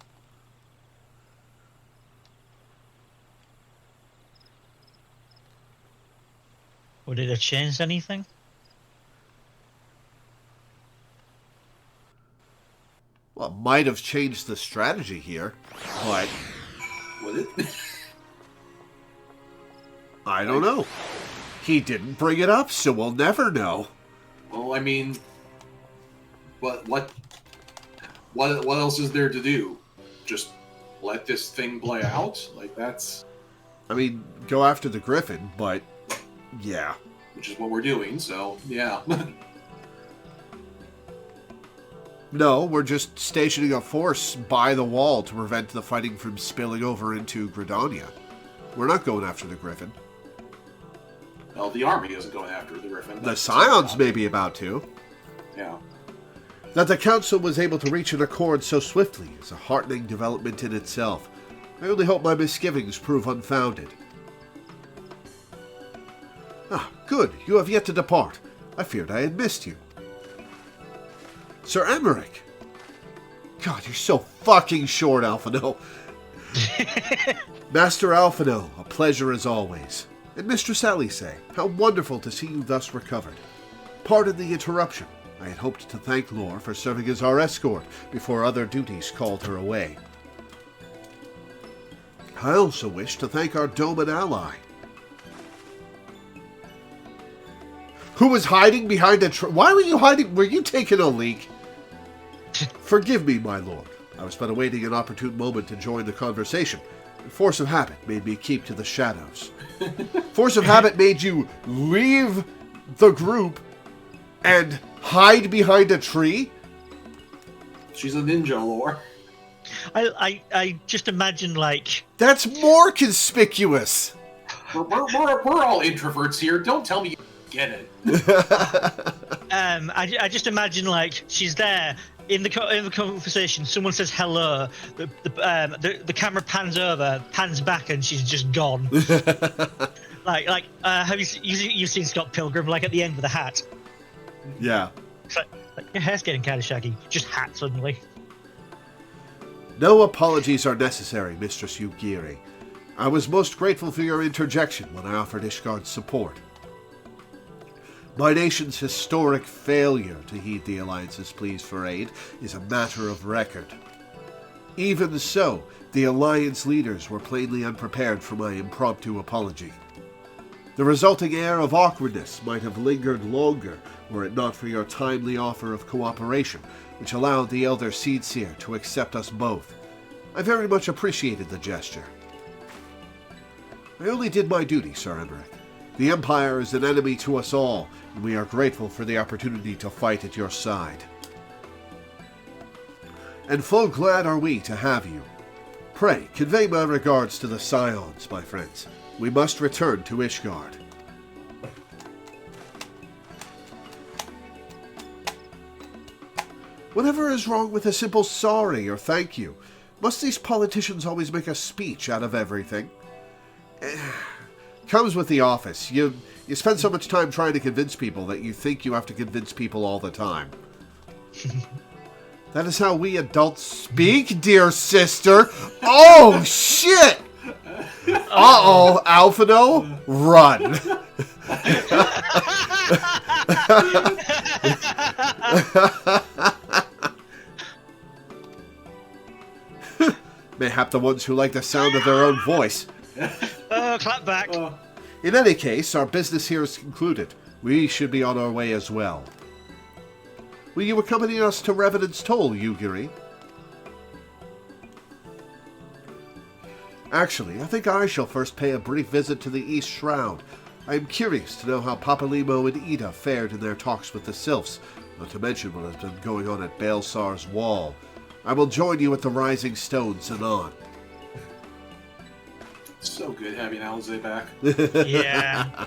Would it have changed anything? Well, it might have changed the strategy here, but... Would it? I don't know. He didn't bring it up, so we'll never know. Well, I mean... What else is there to do? Just let this thing play out? Like, that's... I mean, go after the Griffin, but... yeah. Which is what we're doing, so, yeah. No, we're just stationing a force by the wall to prevent the fighting from spilling over into Gridania. We're not going after the Griffin. Well, the army isn't going after the Griffin. The Scions may be about to. Yeah. That the Council was able to reach an accord so swiftly is a heartening development in itself. I only hope my misgivings prove unfounded. Ah, good. You have yet to depart. I feared I had missed you. Sir Emmerich! God, you're so fucking short, Alphino. Master Alphino, a pleasure as always. And Mistress Alice, how wonderful to see you thus recovered. Pardon the interruption. I had hoped to thank Lore for serving as our escort before other duties called her away. I also wish to thank our Doman ally, who was hiding behind a Why were you hiding? Were you taking a leak? Forgive me, my lord. I was but awaiting an opportune moment to join the conversation. Force of habit made me keep to the shadows. Force of habit made you leave the group and hide behind a tree? She's a ninja, Lore. I just imagine, like... That's more conspicuous! We're all introverts here. Don't tell me you get it. I just imagine, like, she's there in the conversation. Someone says hello. The camera pans over, pans back, and she's just gone. Have you've seen Scott Pilgrim? Like at the end with the hat. Yeah. It's like your hair's getting kind of shaggy. Just hat suddenly. No apologies are necessary, Mistress Yugiri. I was most grateful for your interjection when I offered Ishgard's support. My nation's historic failure to heed the Alliance's pleas for aid is a matter of record. Even so, the Alliance leaders were plainly unprepared for my impromptu apology. The resulting air of awkwardness might have lingered longer were it not for your timely offer of cooperation, which allowed the Elder Seedseer to accept us both. I very much appreciated the gesture. I only did my duty, Sir Emmerich. The Empire is an enemy to us all, and we are grateful for the opportunity to fight at your side. And full glad are we to have you. Pray, convey my regards to the Scions, my friends. We must return to Ishgard. Whatever is wrong with a simple sorry or thank you? Must these politicians always make a speech out of everything? Comes with the office. You spend so much time trying to convince people that you think you have to convince people all the time. That is how we adults speak, dear sister. Oh, shit! Uh-oh, Alphino, run. Mayhap the ones who like the sound of their own voice. Oh, clap back. In any case, our business here is concluded. We should be on our way as well. Will you accompany us to Revenant's Toll, Yugiri? Actually, I think I shall first pay a brief visit to the East Shroud. I am curious to know how Papalimo and Ida fared in their talks with the Sylphs, not to mention what has been going on at Balesar's Wall. I will join you at the Rising Stones anon. So good having Alize back. Yeah.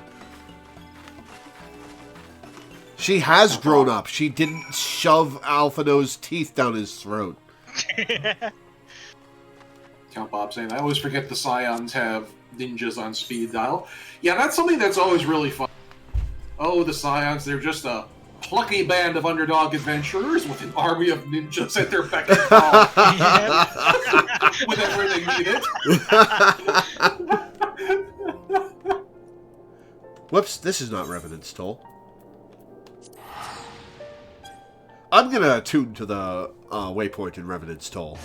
She has grown up. She didn't shove Alphino's teeth down his throat. Count Bob saying, I always forget the Scions have ninjas on speed dial. Yeah, that's something that's always really fun. Oh, the Scions, they're just a plucky band of underdog adventurers with an army of ninjas at their beck and call. Whenever they need it. Whoops, this is not Revenant's Toll. I'm going to attune to the waypoint in Revenant's Toll.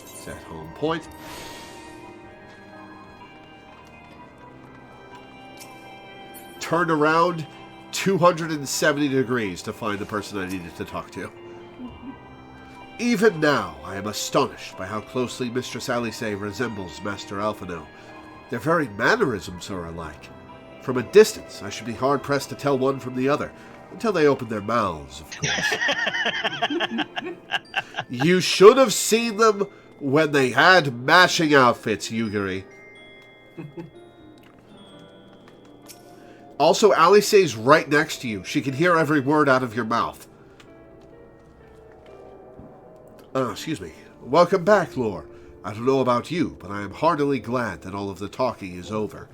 Set home point. Turned around 270 degrees to find the person I needed to talk to. Even now, I am astonished by how closely Mistress Alice resembles Master Alphino. Their very mannerisms are alike. From a distance, I should be hard-pressed to tell one from the other, until they open their mouths, of course. You should have seen them when they had matching outfits, Yugiri. Also, Alice's right next to you. She can hear every word out of your mouth. Excuse me. Welcome back, Lore. I don't know about you, but I am heartily glad that all of the talking is over.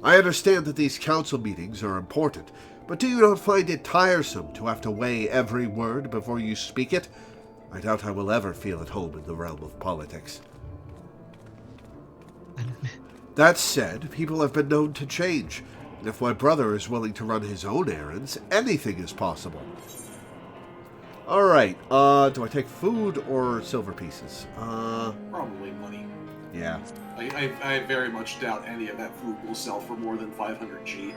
I understand that these council meetings are important, but do you not find it tiresome to have to weigh every word before you speak it? I doubt I will ever feel at home in the realm of politics. That said, people have been known to change, and if my brother is willing to run his own errands, anything is possible. Alright, do I take food or silver pieces? Probably money. Yeah. I very much doubt any of that food will sell for more than 500 G.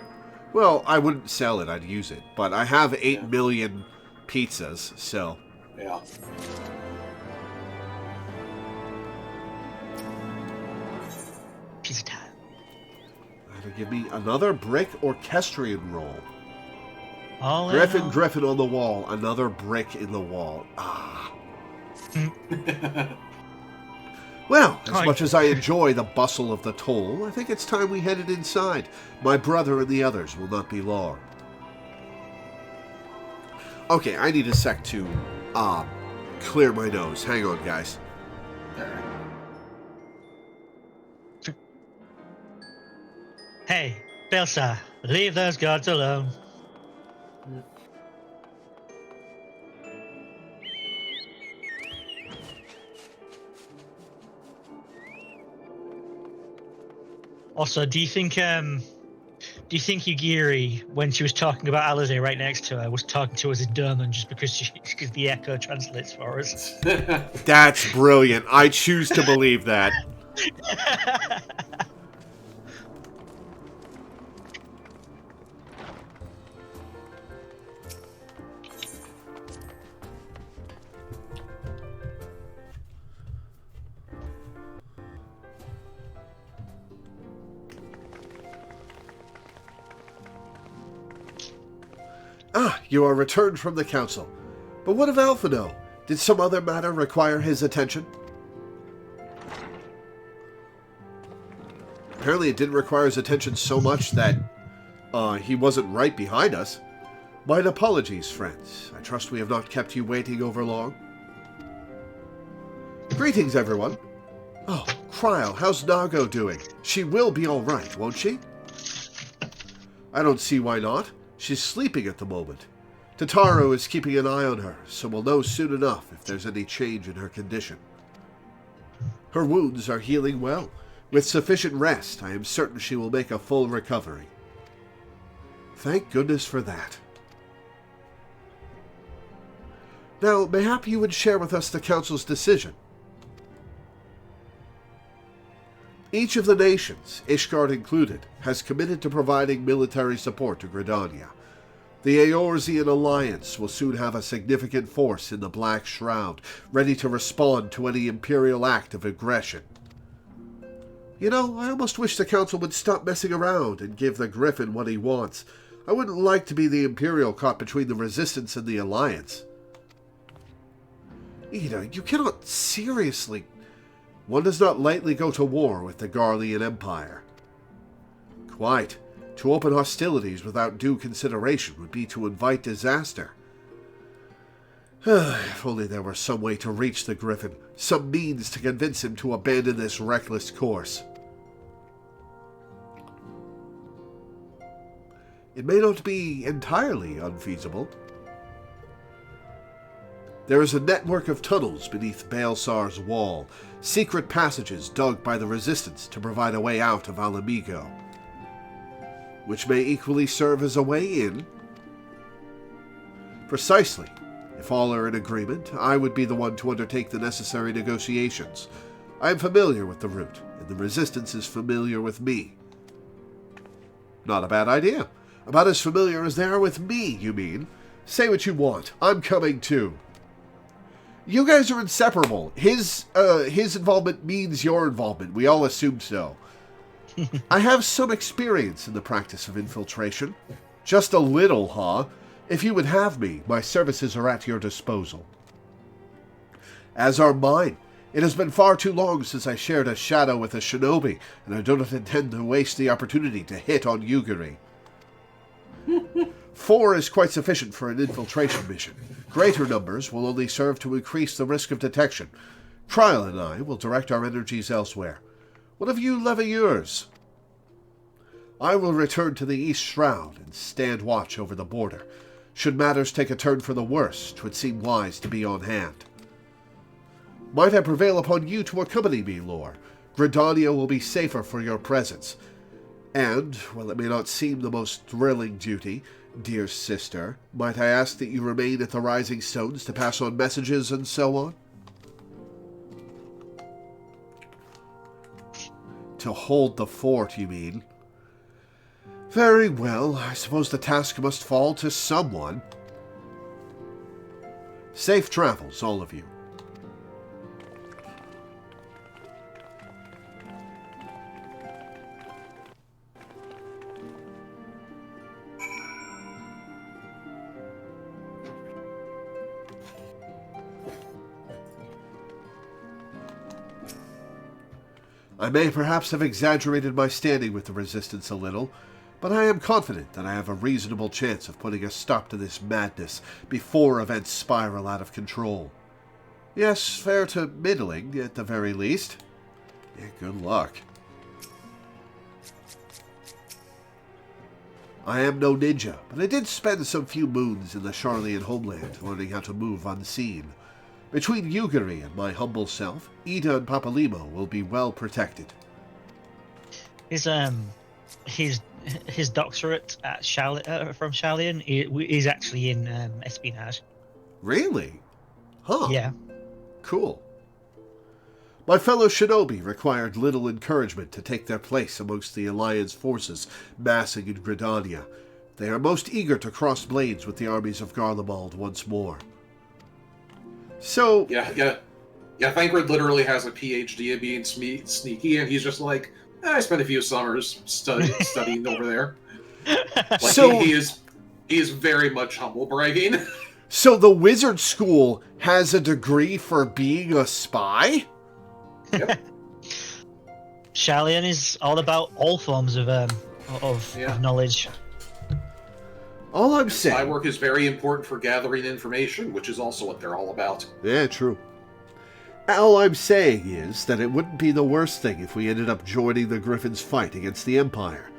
Well, I wouldn't sell it, I'd use it. But I have 8 million pizzas, so... Yeah. Pizza time. That'll give me another brick orchestrion roll. All Griffin on the wall. Another brick in the wall. Ah. Well, as much as I enjoy the bustle of the toll, I think it's time we headed inside. My brother and the others will not be long. Okay, I need a sec to clear my nose. Hang on, guys. Hey, Balesar, leave those guards alone. Also, do you think Yugiri, when she was talking about Alize right next to her, was talking to us in German just because the echo translates for us? That's brilliant. I choose to believe that. You are returned from the council. But what of Alphino? Did some other matter require his attention? Apparently it didn't require his attention so much that he wasn't right behind us. My apologies, friends. I trust we have not kept you waiting over long. Greetings, everyone. Oh, Cryle, how's Nago doing? She will be all right, won't she? I don't see why not. She's sleeping at the moment. Totaro is keeping an eye on her, so we'll know soon enough if there's any change in her condition. Her wounds are healing well. With sufficient rest, I am certain she will make a full recovery. Thank goodness for that. Now, mayhap you would share with us the Council's decision. Each of the nations, Ishgard included, has committed to providing military support to Gridania. The Eorzean Alliance will soon have a significant force in the Black Shroud, ready to respond to any Imperial act of aggression. You know, I almost wish the Council would stop messing around and give the Griffin what he wants. I wouldn't like to be the Imperial caught between the Resistance and the Alliance. Ida, you cannot seriously... One does not lightly go to war with the Garlean Empire. Quite. To open hostilities without due consideration would be to invite disaster. If only there were some way to reach the Griffin, some means to convince him to abandon this reckless course. It may not be entirely unfeasible. There is a network of tunnels beneath Baelsar's wall, secret passages dug by the Resistance to provide a way out of Alamigo, which may equally serve as a way in. Precisely. If all are in agreement, I would be the one to undertake the necessary negotiations. I am familiar with the route, and the Resistance is familiar with me. Not a bad idea. About as familiar as they are with me, you mean? Say what you want. I'm coming too. You guys are inseparable. His involvement means your involvement. We all assumed so. I have some experience in the practice of infiltration. Just a little, huh? If you would have me, my services are at your disposal. As are mine. It has been far too long since I shared a shadow with a shinobi, and I do not intend to waste the opportunity to hit on Yugiri. 4 is quite sufficient for an infiltration mission. Greater numbers will only serve to increase the risk of detection. Trial and I will direct our energies elsewhere. What of you Leveilleurs? I will return to the East Shroud and stand watch over the border. Should matters take a turn for the worse, 'twould seem wise to be on hand. Might I prevail upon you to accompany me, Lore? Gridania will be safer for your presence. And, while it may not seem the most thrilling duty, dear sister, might I ask that you remain at the Rising Stones to pass on messages and so on? To hold the fort, you mean? Very well, I suppose the task must fall to someone. Safe travels, all of you. I may perhaps have exaggerated my standing with the Resistance a little, but I am confident that I have a reasonable chance of putting a stop to this madness before events spiral out of control. Yes, fair to middling, at the very least. Yeah, good luck. I am no ninja, but I did spend some few moons in the Sharlayan homeland learning how to move unseen. Between Yugiri and my humble self, Ida and Papalimo will be well protected. His doctorate at from Sharlayan is actually in espionage. Really? Huh. Yeah. Cool. My fellow shinobi required little encouragement to take their place amongst the Alliance forces massing in Gridania. They are most eager to cross blades with the armies of Garlemald once more. So... Yeah, Thancred literally has a PhD in being sneaky, and he's just like, I spent a few summers studying over there. Like, so he is very much humble bragging. So the wizard school has a degree for being a spy? Yep. Sharlayan is all about all forms of knowledge. All I'm saying... Spy work is very important for gathering information, which is also what they're all about. Yeah, true. All I'm saying is that it wouldn't be the worst thing if we ended up joining the Griffin's fight against the Empire.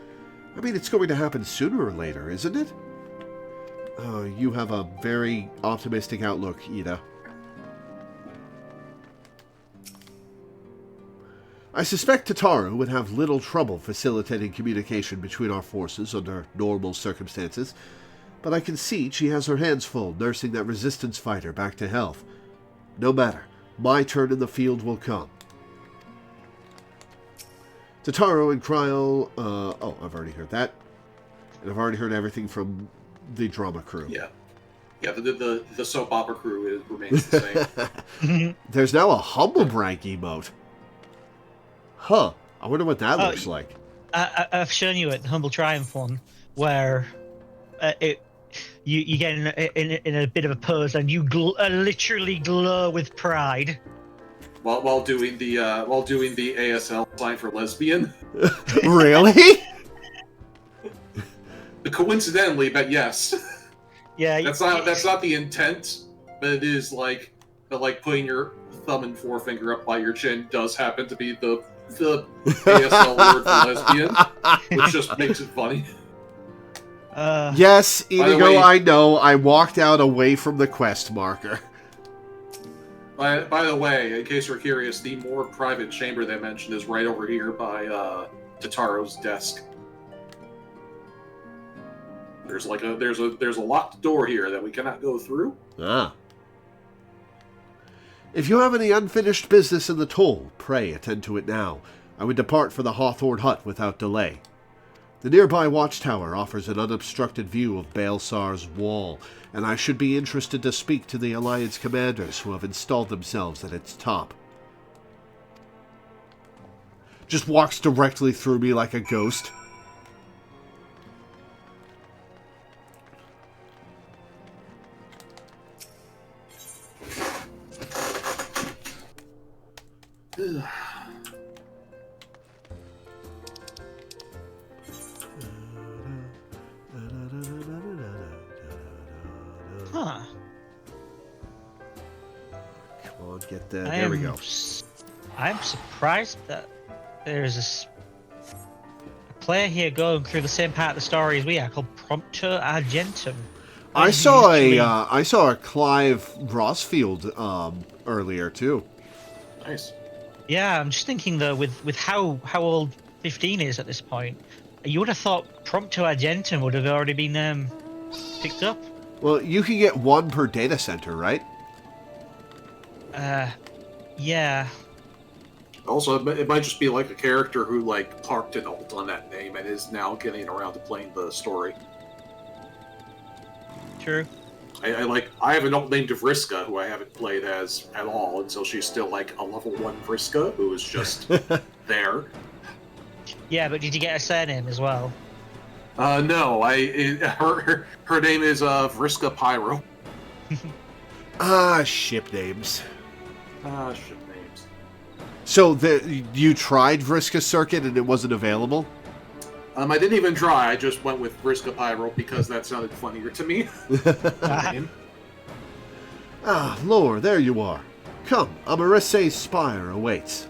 I mean, it's going to happen sooner or later, isn't it? You have a very optimistic outlook, Ida. I suspect Tataru would have little trouble facilitating communication between our forces under normal circumstances, but I concede she has her hands full nursing that resistance fighter back to health. No matter, my turn in the field will come. Tataru and Cryo... I've already heard that. And I've already heard everything from the drama crew. Yeah. Yeah, the soap opera crew remains the same. There's now a humble brag emote. Huh. I wonder what that looks like. I've shown you it, the Humble Triumph one, where you get in a bit of a pose and you literally glow with pride. While doing the ASL sign for lesbian. Really? Coincidentally, but yes. Yeah. That's not the intent, but it is like putting your thumb and forefinger up by your chin does happen to be the ASL word for lesbian, which just makes it funny. Yes, Inigo, I know. I walked out away from the quest marker. By the way, in case you're curious, the more private chamber they mentioned is right over here by Tataro's desk. There's a locked door here that we cannot go through. Ah. If you have any unfinished business in the toll, pray attend to it now. I would depart for the Hawthorne Hut without delay. The nearby watchtower offers an unobstructed view of Baelsar's wall, and I should be interested to speak to the Alliance commanders who have installed themselves at its top. Just walks directly through me like a ghost. Huh. Come on, get that. There we go. I'm surprised that there's a player here going through the same part of the story as we are, called Prompto Argentum. I saw a Clive Rossfield earlier too. Nice. Yeah, I'm just thinking though, with how old 15 is at this point, you would have thought Prompto Argentum would have already been picked up. Well, you can get one per data center, right? Yeah. Also, it might just be like a character who parked an alt on that name and is now getting around to playing the story. True. I have an alt named Vriska who I haven't played as at all until she's still like a level 1 Vriska who is just there. Yeah, but did you get a surname as well? No, her name is Vriska Pyro. Ship names. Ship names. So you tried Vriska Circuit and it wasn't available? I didn't even try. I just went with Vriska Pyro because that sounded funnier to me. Lore, there you are. Come, Amarisse's spire awaits.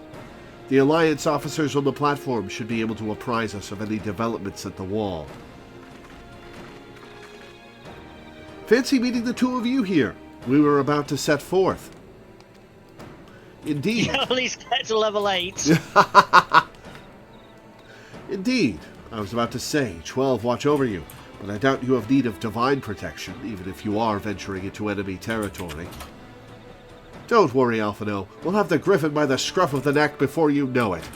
The Alliance officers on the platform should be able to apprise us of any developments at the wall. Fancy meeting the two of you here. We were about to set forth. Indeed. You at least get to level 8. Indeed. I was about to say, 12 watch over you, but I doubt you have need of divine protection, even if you are venturing into enemy territory. Don't worry, Alphino. We'll have the Griffin by the scruff of the neck before you know it.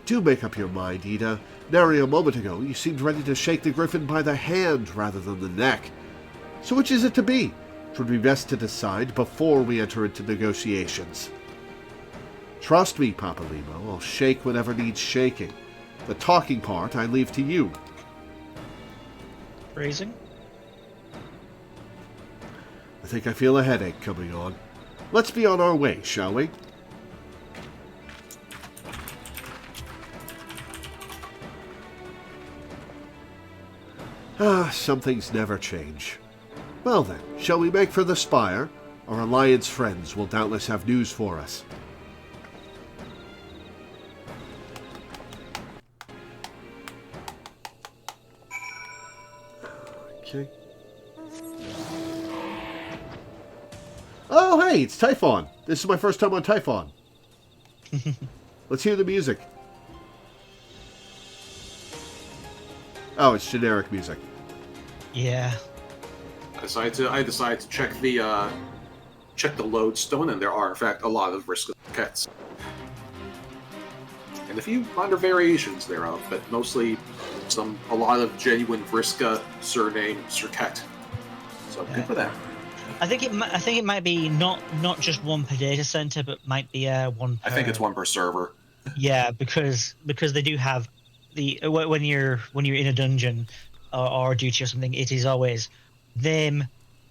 Do make up your mind, Ida. Nary a moment ago, you seemed ready to shake the Griffin by the hand rather than the neck. So which is it to be? 'Twould be best to decide before we enter into negotiations. Trust me, Papa Limo, I'll shake whatever needs shaking. The talking part I leave to you. Phrasing? I think I feel a headache coming on. Let's be on our way, shall we? Some things never change. Well then, shall we make for the spire? Our Alliance friends will doubtless have news for us. Okay. Oh, hey, it's Typhon. This is my first time on Typhon. Let's hear the music. Oh, it's generic music. Yeah. I decided to check the lodestone, and there are in fact a lot of Vriska and a few minor variations thereof, but mostly a lot of genuine Vriska surname Cirquette. So good for them. I think it might be not just one per data center, but might be one per... I think it's one per server. Yeah, because they do have the when you're in a dungeon or a duty or something, it is always them,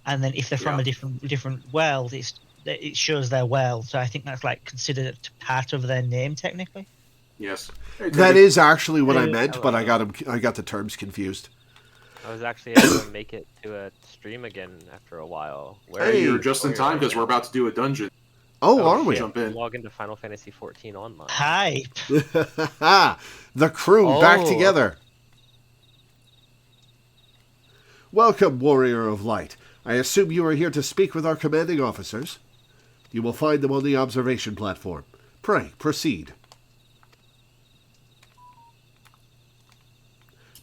and then if they're from a different world, it shows their world. So I think that's like considered part of their name technically. Yes, that is actually what I meant, but I got the terms confused. I was actually able to make it to a stream again after a while. Hey, you're just in time because we're about to do a dungeon. Oh, are we? Jump in. Log into Final Fantasy XIV online. Hi. The crew back together. Welcome, Warrior of Light. I assume you are here to speak with our commanding officers. You will find them on the observation platform. Pray, proceed.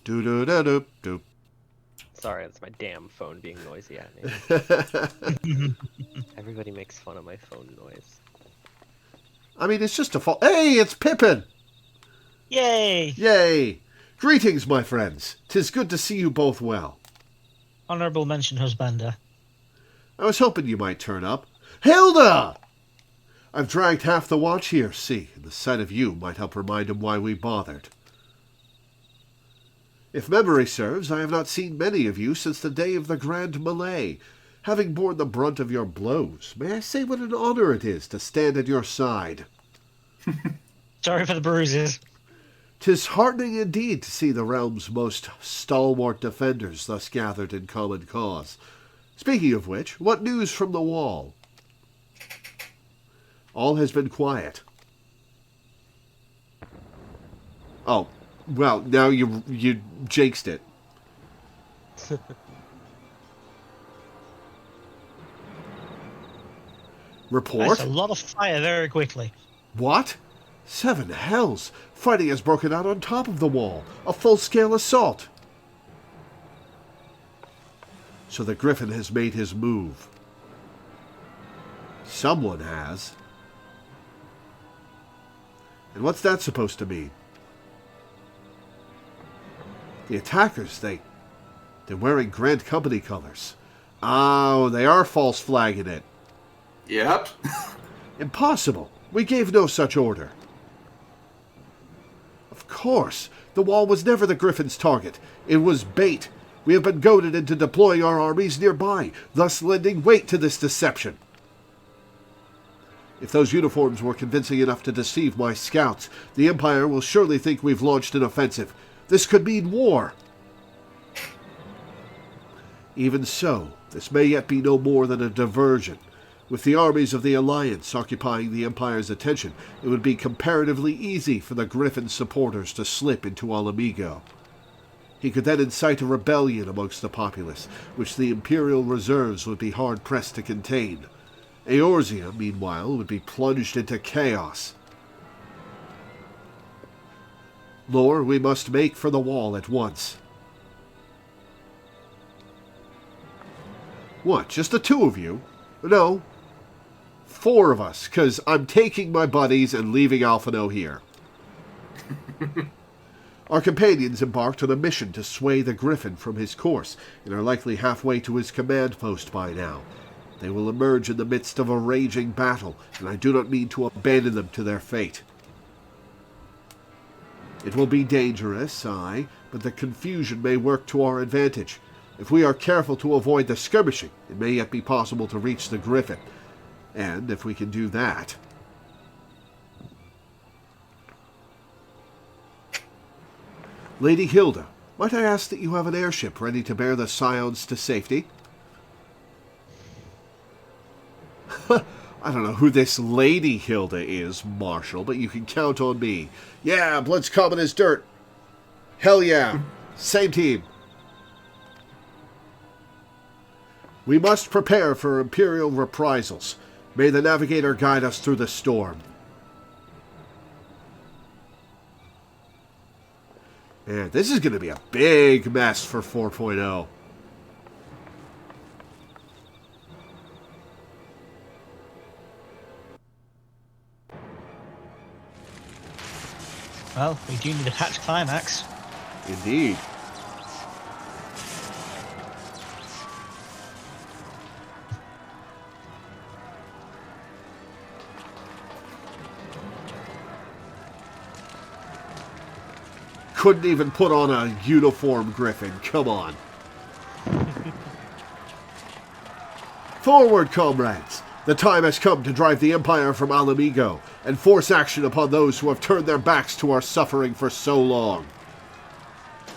Do-do-do-do-do. Sorry, that's my damn phone being noisy at me. Everybody makes fun of my phone noise. I mean, it's just a fault. Hey, it's Pippin! Yay! Yay! Greetings, my friends. 'Tis good to see you both well. Honourable mention, husbander. I was hoping you might turn up. Hilda! I've dragged half the watch here, see, and the sight of you might help remind him why we bothered. If memory serves, I have not seen many of you since the day of the Grand Melee. Having borne the brunt of your blows, may I say what an honor it is to stand at your side? Sorry for the bruises. 'Tis heartening indeed to see the realm's most stalwart defenders thus gathered in common cause. Speaking of which, what news from the wall? All has been quiet. Oh, well, now you jinxed it. Report? That's a lot of fire very quickly. What? 7 hells! Fighting has broken out on top of the wall. A full-scale assault. So the Griffin has made his move. Someone has. And what's that supposed to mean? The attackers, they're wearing Grand Company colors. Oh, they are false flagging it. Yep. Impossible. We gave no such order. Of course. The wall was never the Griffin's target. It was bait. We have been goaded into deploying our armies nearby, thus lending weight to this deception. If those uniforms were convincing enough to deceive my scouts, the Empire will surely think we've launched an offensive. This could mean war. Even so, this may yet be no more than a diversion. With the armies of the Alliance occupying the Empire's attention, it would be comparatively easy for the Griffin supporters to slip into Alamigo. He could then incite a rebellion amongst the populace, which the Imperial reserves would be hard-pressed to contain. Eorzea, meanwhile, would be plunged into chaos. Lore, we must make for the wall at once. What, just the 2 of you? No, 4 of us, because I'm taking my buddies and leaving Alphino here. Our companions embarked on a mission to sway the Griffin from his course, and are likely halfway to his command post by now. They will emerge in the midst of a raging battle, and I do not mean to abandon them to their fate. It will be dangerous, aye, but the confusion may work to our advantage. If we are careful to avoid the skirmishing, it may yet be possible to reach the Griffin. And if we can do that... Lady Hilda, might I ask that you have an airship ready to bear the Scions to safety? I don't know who this Lady Hilda is, Marshal, but you can count on me. Yeah, blood's common as dirt. Hell yeah. Same team. We must prepare for Imperial reprisals. May the Navigator guide us through the storm. Man, this is going to be a big mess for 4.0. Well, we do need a patch climax. Indeed. Couldn't even put on a uniform, Griffin. Come on. Forward, comrades! The time has come to drive the Empire from Alamigo and force action upon those who have turned their backs to our suffering for so long.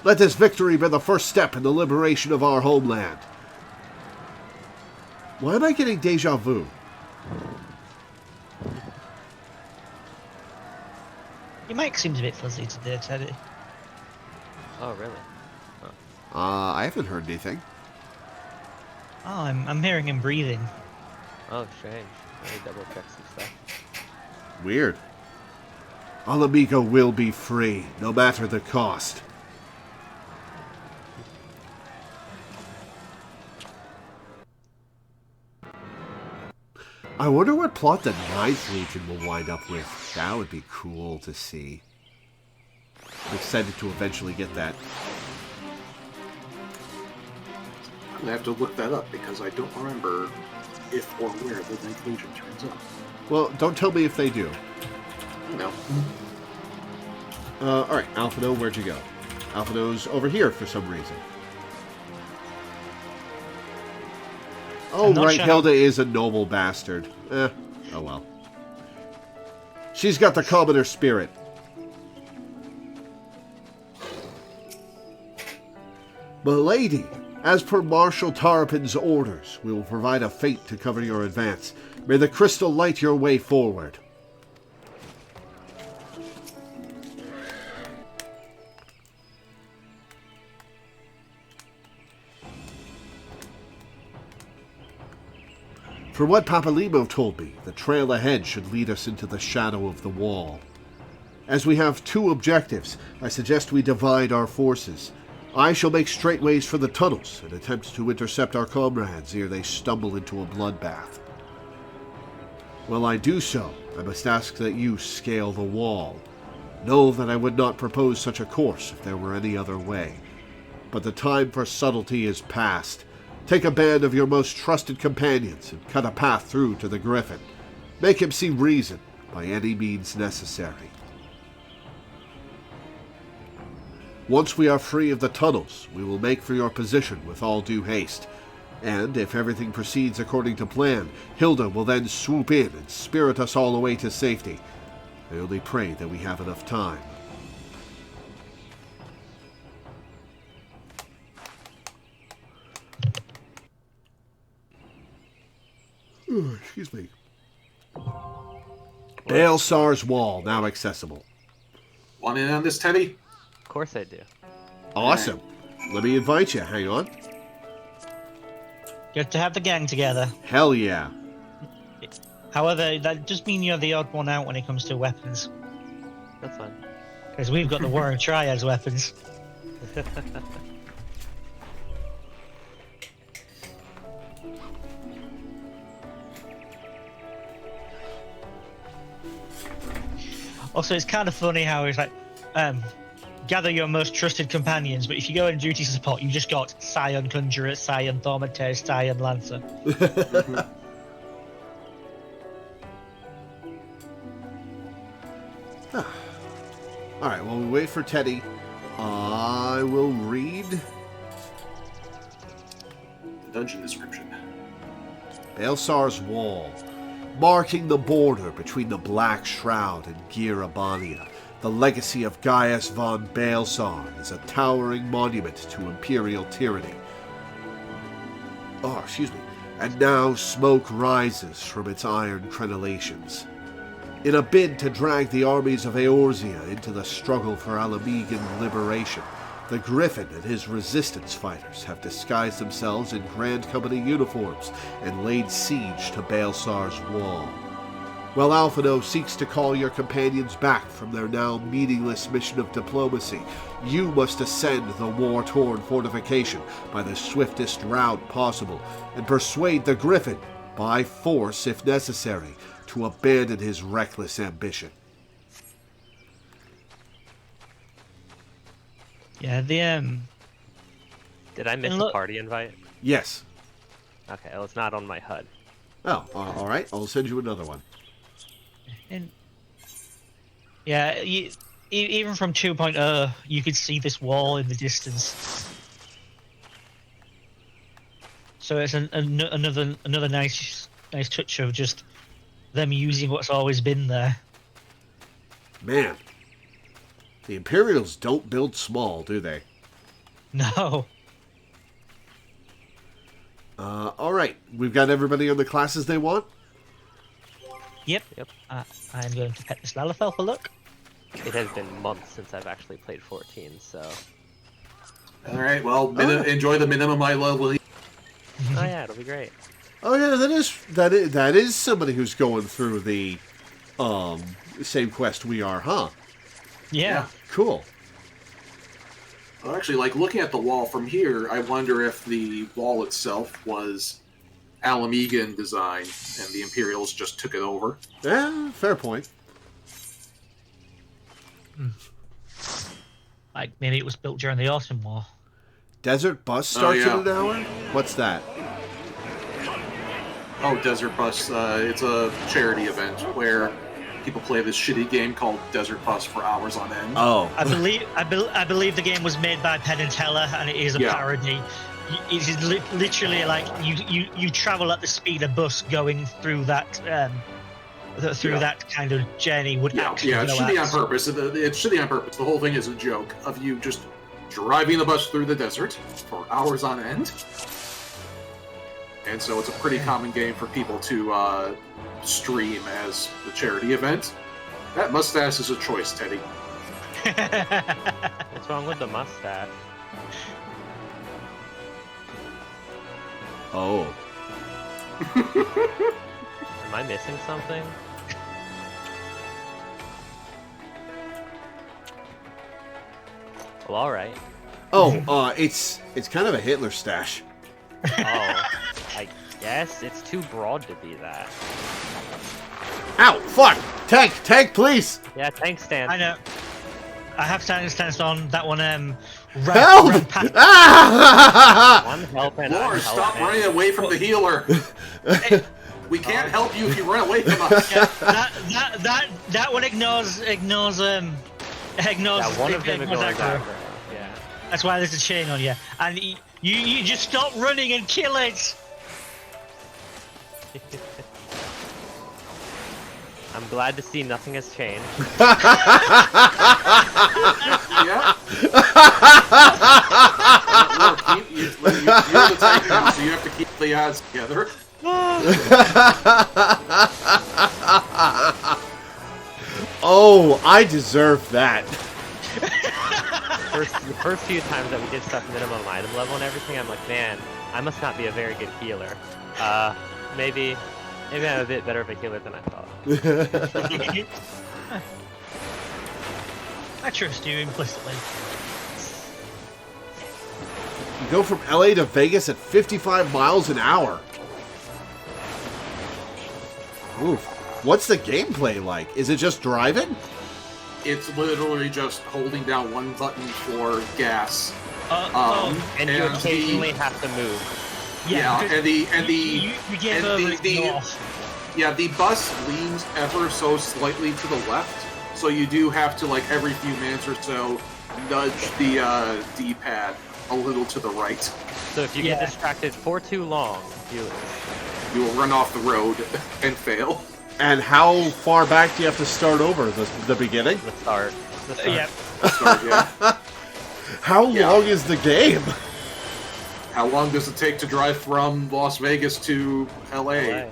Let this victory be the first step in the liberation of our homeland. Why am I getting deja vu? Your mic seems a bit fuzzy today, Teddy. Oh, really? Huh. I haven't heard anything. Oh, I'm hearing him breathing. Oh, strange. Let me double check some stuff. Weird. Alamigo will be free, no matter the cost. I wonder what plot the 9th Legion will wind up with. That would be cool to see. I'm excited to eventually get that. I'm gonna have to look that up because I don't remember if or where the 9th Legion turns up. Well, don't tell me if they do. No. Alright, Alphino, where'd you go? Alphino's over here for some reason. Oh, right, sure Hilda is a noble bastard. Oh well. She's got the commoner spirit. Milady, as per Marshal Tarpin's orders, we will provide a fate to cover your advance. May the crystal light your way forward. For what Papalimo told me, the trail ahead should lead us into the shadow of the wall. As we have two objectives, I suggest we divide our forces. I shall make straightways for the tunnels and attempt to intercept our comrades ere they stumble into a bloodbath. While I do so, I must ask that you scale the wall. Know that I would not propose such a course if there were any other way. But the time for subtlety is past. Take a band of your most trusted companions and cut a path through to the Griffin. Make him see reason by any means necessary. Once we are free of the tunnels, we will make for your position with all due haste. And if everything proceeds according to plan, Hilda will then swoop in and spirit us all away to safety. I only pray that we have enough time. Excuse me. Baelsar's Wall, now accessible. Want in on this, Teddy? Of course I do. Awesome. Let me invite you. Hang on. Good to have the gang together. Hell yeah. However, that does mean you're the odd one out when it comes to weapons. That's fine. Because we've got the Warring Triads weapons. Also, it's kind of funny how it's like, gather your most trusted companions, but if you go in duty support, you just got Scion Conjurer, Scion Thaumaturge, Scion Lancer. Alright, while we wait for Teddy, I will read the dungeon description. Baelsar's Wall, marking the border between the Black Shroud and Gyr Abania. The legacy of Gaius von Baelsar is a towering monument to imperial tyranny. And now smoke rises from its iron crenellations. In a bid to drag the armies of Eorzea into the struggle for Alamigan liberation, the Griffin and his resistance fighters have disguised themselves in Grand Company uniforms and laid siege to Baelsar's Wall. While Alphino seeks to call your companions back from their now meaningless mission of diplomacy, you must ascend the war-torn fortification by the swiftest route possible and persuade the Griffin, by force if necessary, to abandon his reckless ambition. Yeah, Did I miss a party invite? Yes. Okay, well, it's not on my HUD. Oh, all right. I'll send you another one. And yeah, even from 2.0, you could see this wall in the distance. So it's another nice touch of just them using what's always been there. Man, the Imperials don't build small, do they? No. All right, we've got everybody on the classes they want. Yep. I'm going to pet this Lalafell for luck. It has been months since I've actually played 14, so... Alright, well, enjoy the minimum high level. Oh yeah, it'll be great. Oh yeah, that is somebody who's going through the same quest we are, huh? Yeah. Cool. Well, actually, like, looking at the wall from here, I wonder if the wall itself was Alamegan design, and the Imperials just took it over. Yeah, fair point. Like, maybe it was built during the Autumn War. Desert Bus starts in an hour? What's that? Oh, Desert Bus. It's a charity event where people play this shitty game called Desert Bus for hours on end. Oh. I believe the game was made by Penn and Teller, and it is a parody. It is literally like you travel at the speed of bus going through that that kind of journey would actually it's go shitty at. on purpose. It's shitty on purpose. The whole thing is a joke of you just driving the bus through the desert for hours on end. And so it's a pretty common game for people to stream as the charity event. That mustache is a choice, Teddy. What's wrong with the mustache? Oh. Am I missing something? Well, alright. Oh, it's kind of a Hitler stash. Oh, I guess it's too broad to be that. Ow! Fuck! Tank, please! Yeah, tank stance. I know. I have tank stance on that one. Help! I'm helping. Lord, stop running away from the healer. We can't help you if you run away from us. Yeah, that one ignores. Yeah, one of them ignores that. Yeah. That's why there's a chain on you, and you just stop running and kill it. I'm glad to see nothing has changed. Yeah. Look, you're the Titan, so you have to keep the odds together. Oh, I deserve that. The first few times that we did stuff minimum item level and everything, I'm like, man, I must not be a very good healer. Maybe I'm a bit better of a healer than I thought. I trust you implicitly. You go from LA to Vegas at 55 miles an hour. Oof. What's the gameplay like? Is it just driving? It's literally just holding down one button for gas. And you occasionally have to move. Yeah, and the bus leans ever so slightly to the left, so you do have to, like, every few minutes or so, nudge the D-pad a little to the right. So if you get distracted for too long, you will run off the road and fail. And how far back do you have to start over? The beginning? The start. Yep. The start, yeah. How long is the game? How long does it take to drive from Las Vegas to LA?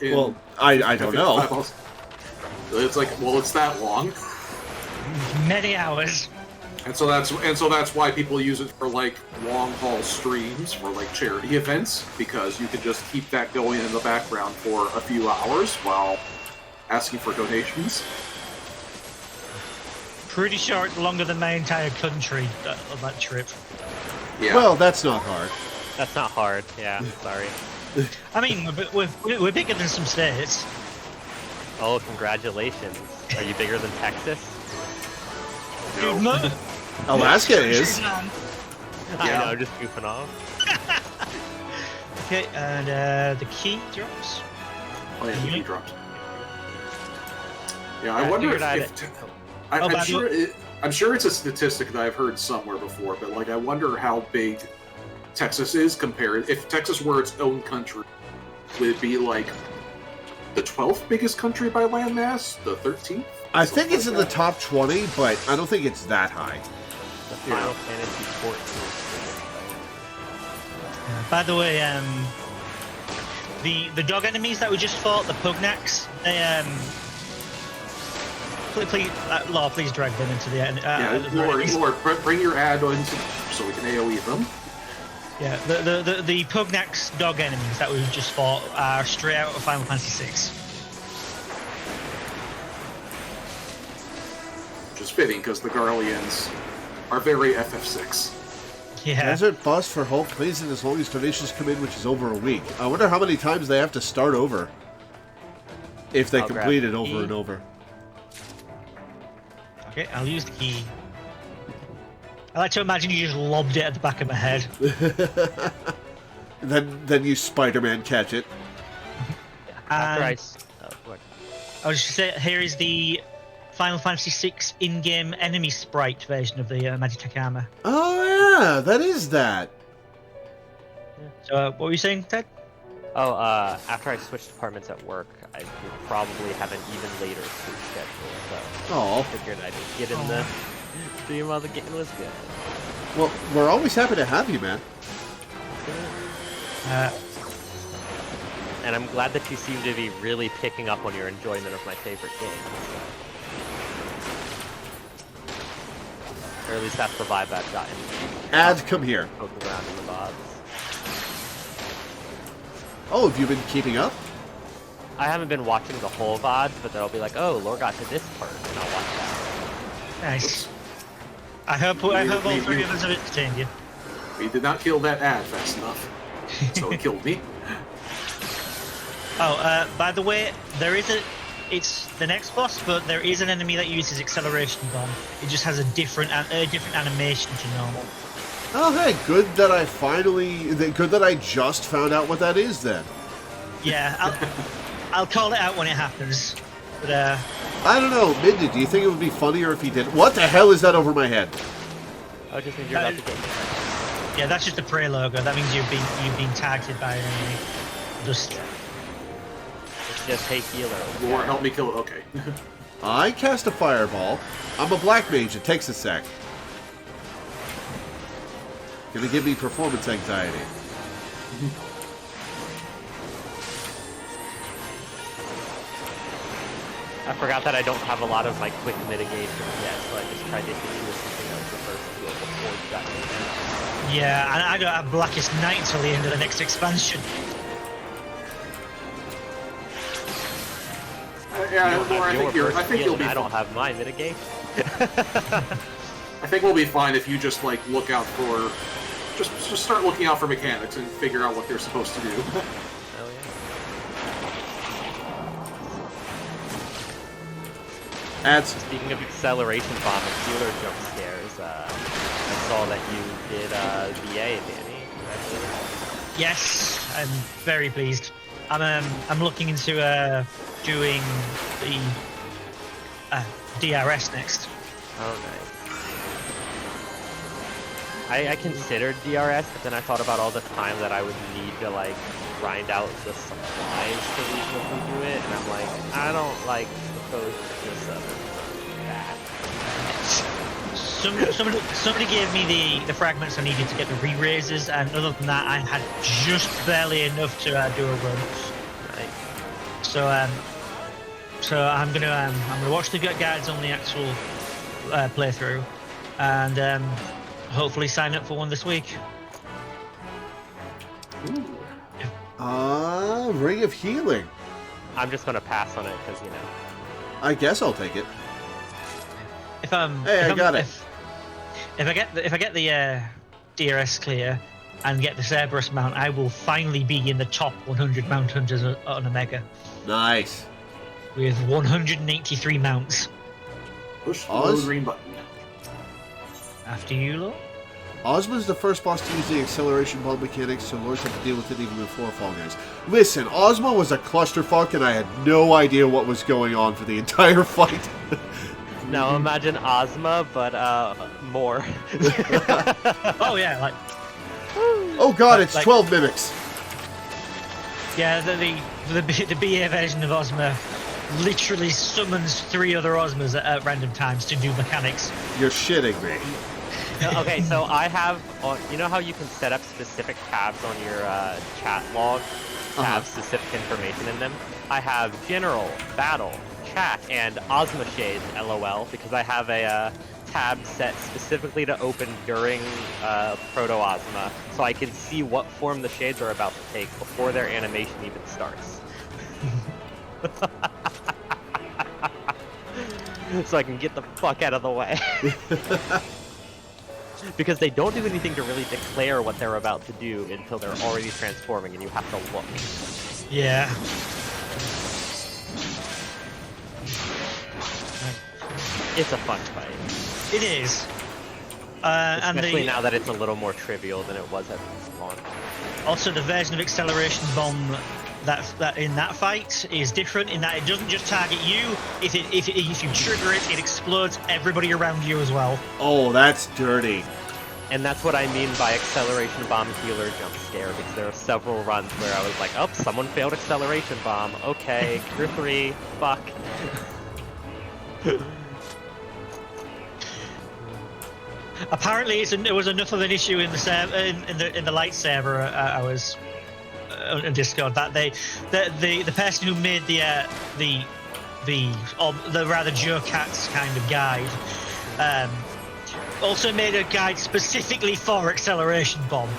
Well, I don't know. It's like, well, it's that long. Many hours. And so that's why people use it for, like, long haul streams for, like, charity events, because you can just keep that going in the background for a few hours while asking for donations. Pretty sure it's longer than my entire country on that trip. Yeah. Well, that's not hard. That's not hard. Yeah, sorry. I mean, we're bigger than some states. Oh, congratulations. Are you bigger than Texas? Dude, Alaska is. I know, just goofing off. Okay, and the key drops. Oh yeah, the key drops. Yeah, I wonder if I'm sure it's a statistic that I've heard somewhere before, but like I wonder how big Texas is compared. If Texas were its own country, would it be like the 12th biggest country by landmass? The 13th? I think it's in the top 20, but I don't think it's that high. The Final Fantasy XIV. By the way, the dog enemies that we just fought, the Pugnacks, they please, Law, please drag them into the end. Lord, bring your add-ons so we can AoE them. Yeah, the Pugnacks dog enemies that we just fought are straight out of Final Fantasy VI. Which is fitting because the Garleans are very FF6. Yeah. Desert bus for Hulk plays in as long as donations come in, which is over a week. I wonder how many times they have to start over if they complete it over and over. Okay, I'll use the key. I like to imagine you just lobbed it at the back of my head. then you Spider-Man catch it. I was just say, here is the Final Fantasy VI in-game enemy sprite version of the Magitech armor. Oh yeah, that is that. So what were you saying, Ted? Oh, after I switched departments at work, I would probably have an even later sleep schedule, so I figured I'd get in the stream while the game was good. Well, we're always happy to have you, man. And I'm glad that you seem to be really picking up on your enjoyment of my favorite game. Or at least that's the vibe I've gotten. Ad, come here. Poking around in the VODs. Oh, have you been keeping up? I haven't been watching the whole VOD, but they'll be like, oh, Lore got to this part, and I'll watch that. Nice. I hope all three of us have entertained you. We did not kill that ad fast enough, so it killed me. Oh, by the way, it's the next boss, but there is an enemy that uses acceleration bomb. It just has a different animation to normal. Oh, hey, good that I just found out what that is then. Yeah, I'll call it out when it happens. But I don't know, Mindy, do you think it would be funnier if he did? What the hell is that over my head? Oh, just means you're about to get hit. Yeah, that's just a prey logo. That means you've been targeted by an enemy. Just hey healer. Lore, help me kill it. Okay. I cast a fireball. I'm a black mage. It takes a sec. Gonna give me performance anxiety. I forgot that I don't have a lot of my quick mitigation yet, so I just tried to hit you with something else the first field before you got me. Yeah, and I don't have Blackest Night until the end of the next expansion. I think you'll be. I don't have my mitigation. I think we'll be fine if you just like look out for, just start looking out for mechanics and figure out what they're supposed to do. Hell yeah. Speaking of acceleration bomb and healer jump scares, I saw that you did VA, Danny. Yes, I'm very pleased. I'm looking into doing the DRS next. Oh, nice. I considered DRS, but then I thought about all the time that I would need to like grind out the supplies to reasonably do it, and I'm like, I don't like suppose this that. Somebody gave me the fragments I needed to get the re-raises, and other than that, I had just barely enough to do a run. Nice. So I'm gonna watch the guides on the actual playthrough, and hopefully sign up for one this week. Ring of Healing. I'm just gonna pass on it because I guess I'll take it. If I got it. If I get the DRS clear and get the Cerberus mount, I will finally be in the top 100 mount hunters on Omega. Nice. With 183 mounts. Push the green button. After you, Lord. Ozma's the first boss to use the acceleration bomb mechanics, so Lords have to deal with it even before Fall Guys. Listen, Ozma was a clusterfuck, and I had no idea what was going on for the entire fight. Now imagine Ozma, but more. Oh yeah, like. Oh god, it's 12 mimics. Yeah, the BA version of Ozma literally summons 3 other Ozmas at random times to do mechanics. You're shitting me. Okay, so I have, you know how you can set up specific tabs on your chat log to have specific information in them? I have General, Battle, Chat, and Ozma Shades, LOL, because I have a tab set specifically to open during Proto-Ozma, so I can see what form the shades are about to take before their animation even starts. So I can get the fuck out of the way. Because they don't do anything to really declare what they're about to do until they're already transforming and you have to look. Yeah. It's a fun fight. It is. Especially now that it's a little more trivial than it was at launch. Also, the version of Acceleration Bomb that in that fight is different in that it doesn't just target you. If you trigger it, it explodes everybody around you as well. Oh, that's dirty. And that's what I mean by Acceleration Bomb healer jump scare, because there are several runs where I was like, oh, someone failed Acceleration Bomb. Okay, Griffin, fuck. Apparently, it was enough of an issue in the lightsaber I was on Discord that the person who made the rather Joe Katz kind of guide also made a guide specifically for Acceleration Bomb.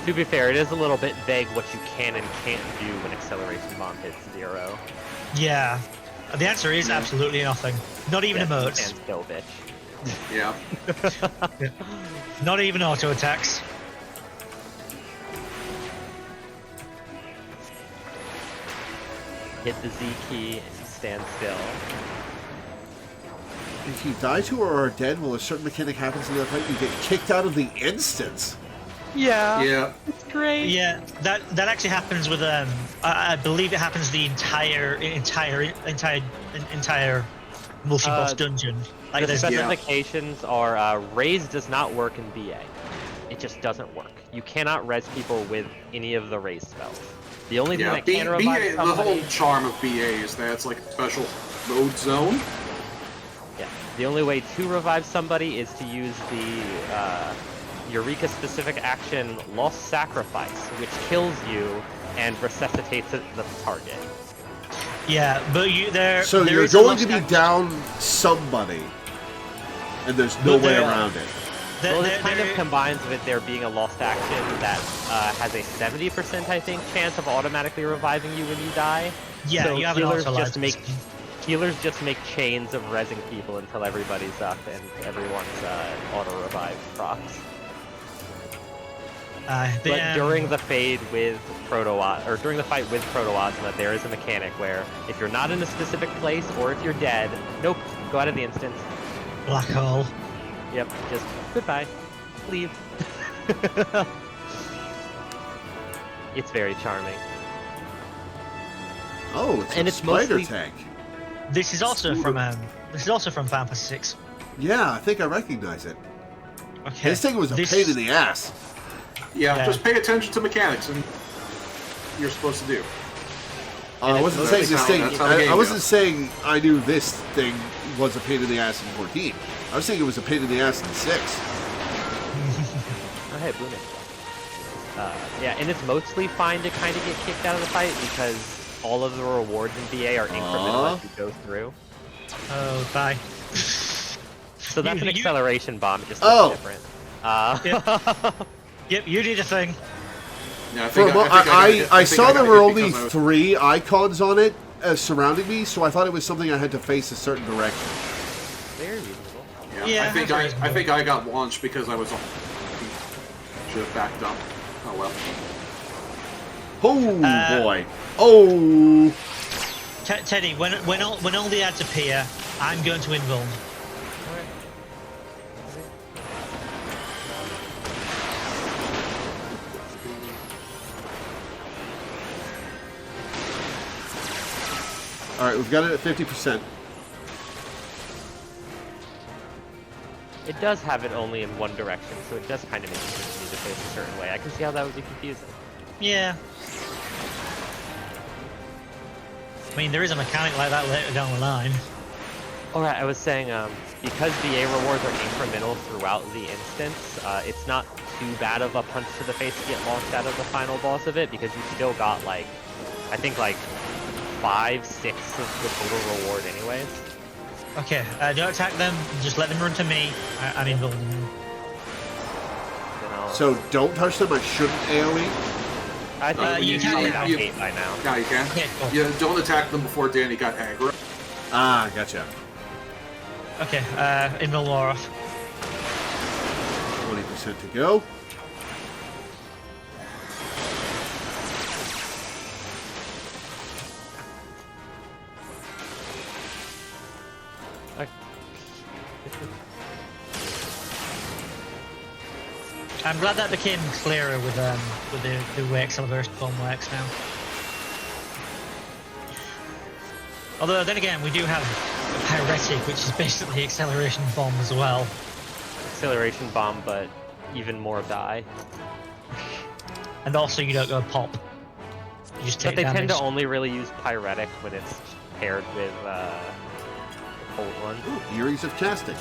To be fair, it is a little bit vague what you can and can't do when Acceleration Bomb hits 0. Yeah. The answer is absolutely nothing. Not even emotes. Stand still, bitch. Yeah. Not even auto attacks. Hit the Z key and stand still. If you die to or are dead while a certain mechanic happens in the fight, you get kicked out of the instance. Yeah. Yeah. It's great. Yeah, that actually happens with I believe it happens the entire multi-boss dungeon. Like the specifications are raise does not work in BA. It just doesn't work. You cannot res people with any of the raise spells. The only thing that can revive BA, somebody... The whole charm of BA is that it's like a special mode zone. Yeah. The only way to revive somebody is to use the Eureka specific action Lost Sacrifice, which kills you and resuscitates the target. Yeah, but So you're going to be down somebody, and there's no way around it. Well, it kind of combines with there being a lost action that has a 70%, I think, chance of automatically reviving you when you die. Yeah, so you have healers just make chains of rezzing people until everybody's up and everyone's auto revive procs. But during the fade with during the fight with Proto-Ozma, there is a mechanic where if you're not in a specific place or if you're dead, nope, go out of the instance. Black hole. Yep, just goodbye, leave. It's very charming. Oh, it's a spider tank. This is also from Final Fantasy VI. Yeah, I think I recognize it. Okay. This thing was a pain in the ass. Yeah, just pay attention to mechanics, and you're supposed to do. I wasn't saying this thing. I wasn't saying I knew this thing was a pain in the ass in 14. I was saying it was a pain in the ass in 6. Oh, hey, Blue yeah, and it's mostly fine to kind of get kicked out of the fight because all of the rewards in BA are incremental as you go through. Oh, bye. So that's an acceleration bomb. It just looks different. Yep, you did a thing. Yeah, I saw there were only 3 icons on it surrounding me, so I thought it was something I had to face a certain direction. Very reasonable. Yeah, I think I got launched because I was on. Should have backed up. Oh well. Oh boy. Oh. Teddy, when all the ads appear, I'm going to invuln. Alright, we've got it at 50%. It does have it only in one direction, so it does kind of make sense to me to face a certain way. I can see how that would be confusing. Yeah. I mean, there is a mechanic like that later down the line. Alright, I was saying, because the A rewards are incremental throughout the instance, it's not too bad of a punch to the face to get launched out of the final boss of it, because you still got, like, I think, like, 5, 6 of the total reward anyways. Okay, don't attack them, just let them run to me. I'm invulning them. So don't touch them, I shouldn't AoE? I think you can about 8 by now. Yeah, you can. Okay, cool. Yeah, don't attack them before Danny got aggro. Ah, gotcha. Okay, invuln war off. 20% to go. I'm glad that became clearer with the way acceleration bomb works now. Although then again, we do have a pyretic, which is basically acceleration bomb as well. Acceleration bomb, but even more die. And also, you don't go pop. You just take But they damage. tend to only really use pyretic when it's paired with cold one. Ooh, Earrings of Casting.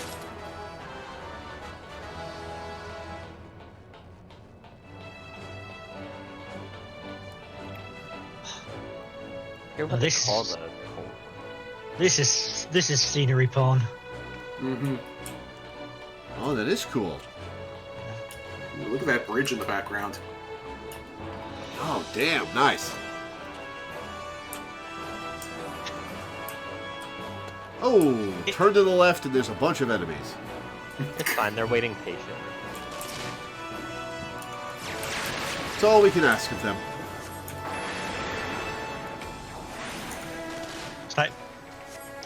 This is scenery porn. Mm-hmm. Oh, that is cool. Look at that bridge in the background. Oh, damn, nice. Oh, turn to the left and there's a bunch of enemies. It's fine, they're waiting patiently. That's all we can ask of them. It's like,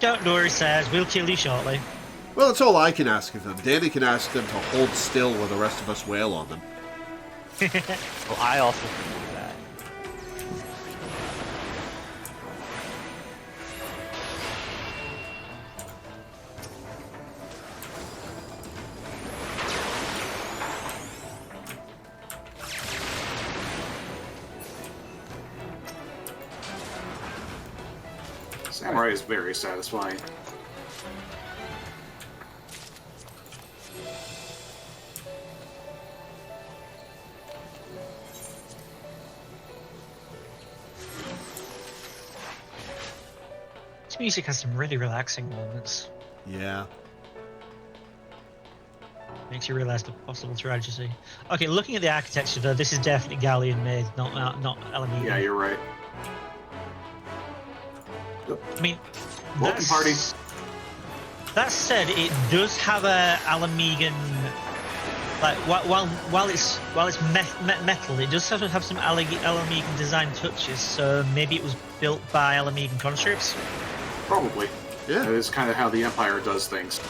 don't worry, Says, we'll kill you shortly. Well, that's all I can ask of them. Danny can ask them to hold still while the rest of us wail on them. Well, I also can do that. Samurai is very satisfying. This music has some really relaxing moments. Yeah. Makes you realise the possible tragedy. Okay, looking at the architecture though, this is definitely Galleon made, not Alameda. Yeah, you're right. I mean, welcome party. That said, it does have a Alamegan, like while it's metal, it does have some Alamegan design touches. So maybe it was built by Alamegan conscripts. Probably. Yeah. That is kind of how the Empire does things.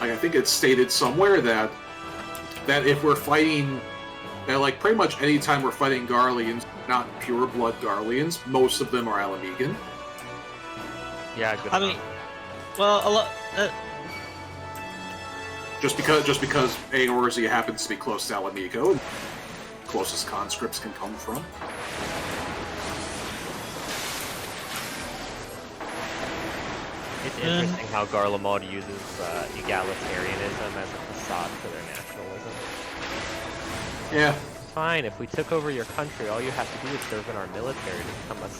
Like, I think it's stated somewhere that if we're fighting, that like pretty much any time we're fighting Garleans, not pure blood Garleans, most of them are Alamegan. Yeah, good. I mean, well, a lot. Just because Eorzea happens to be close to Alamigo, closest conscripts can come from. It's interesting how Garlemald uses egalitarianism as a facade for their nationalism. Yeah. Fine, if we took over your country, all you have to do is serve in our military to become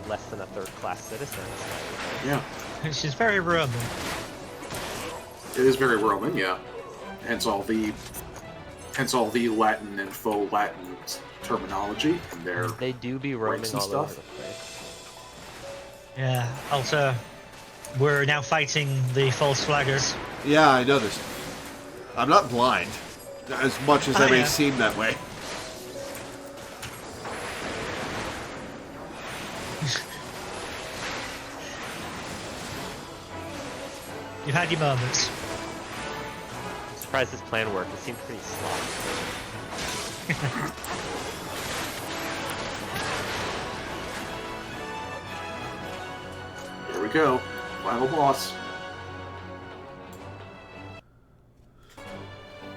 less than a third-class citizen. Yeah. She's very Roman. It is very Roman, yeah. Hence all the Latin and faux Latin terminology and their they do be roaming all stuff. over the place. Yeah. Also, we're now fighting the false flaggers. Yeah, I noticed. I'm not blind. as much as I may seem that way. You've had your moments. I'm surprised this plan worked. It seemed pretty sloppy. Here we go. Final boss.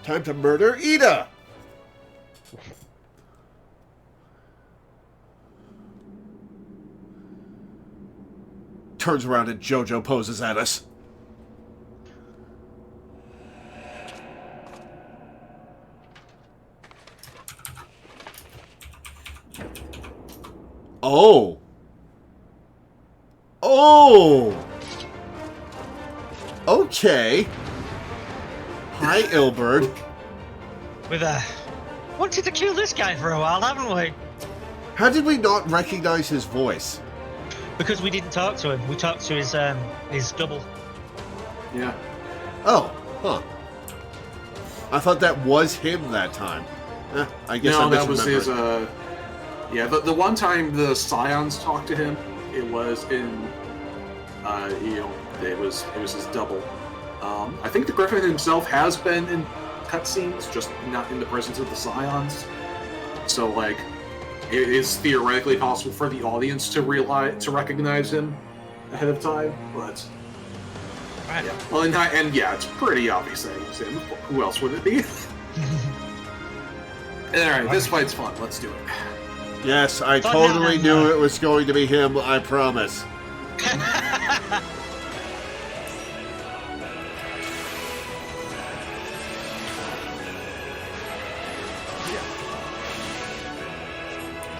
Time to murder Ida! Turns around and Jojo poses at us. Oh! Oh! Okay. Hi, Ilberd. We've wanted to kill this guy for a while, haven't we? How did we not recognize his voice? Because we didn't talk to him. We talked to his double. Yeah. Oh, huh. I thought that was him that time. I guess I that was his. misremembered. Yeah, the one time the Scions talked to him, it was in. It was his double. I think the Griffin himself has been in cutscenes, just not in the presence of the Scions. So, like, it is theoretically possible for the audience to recognize him ahead of time, but right. Yeah. Well, and yeah, it's pretty obvious that it was him. Who else would it be? Alright, this fight's fun. Let's do it. Yes, I totally knew it was going to be him, I promise.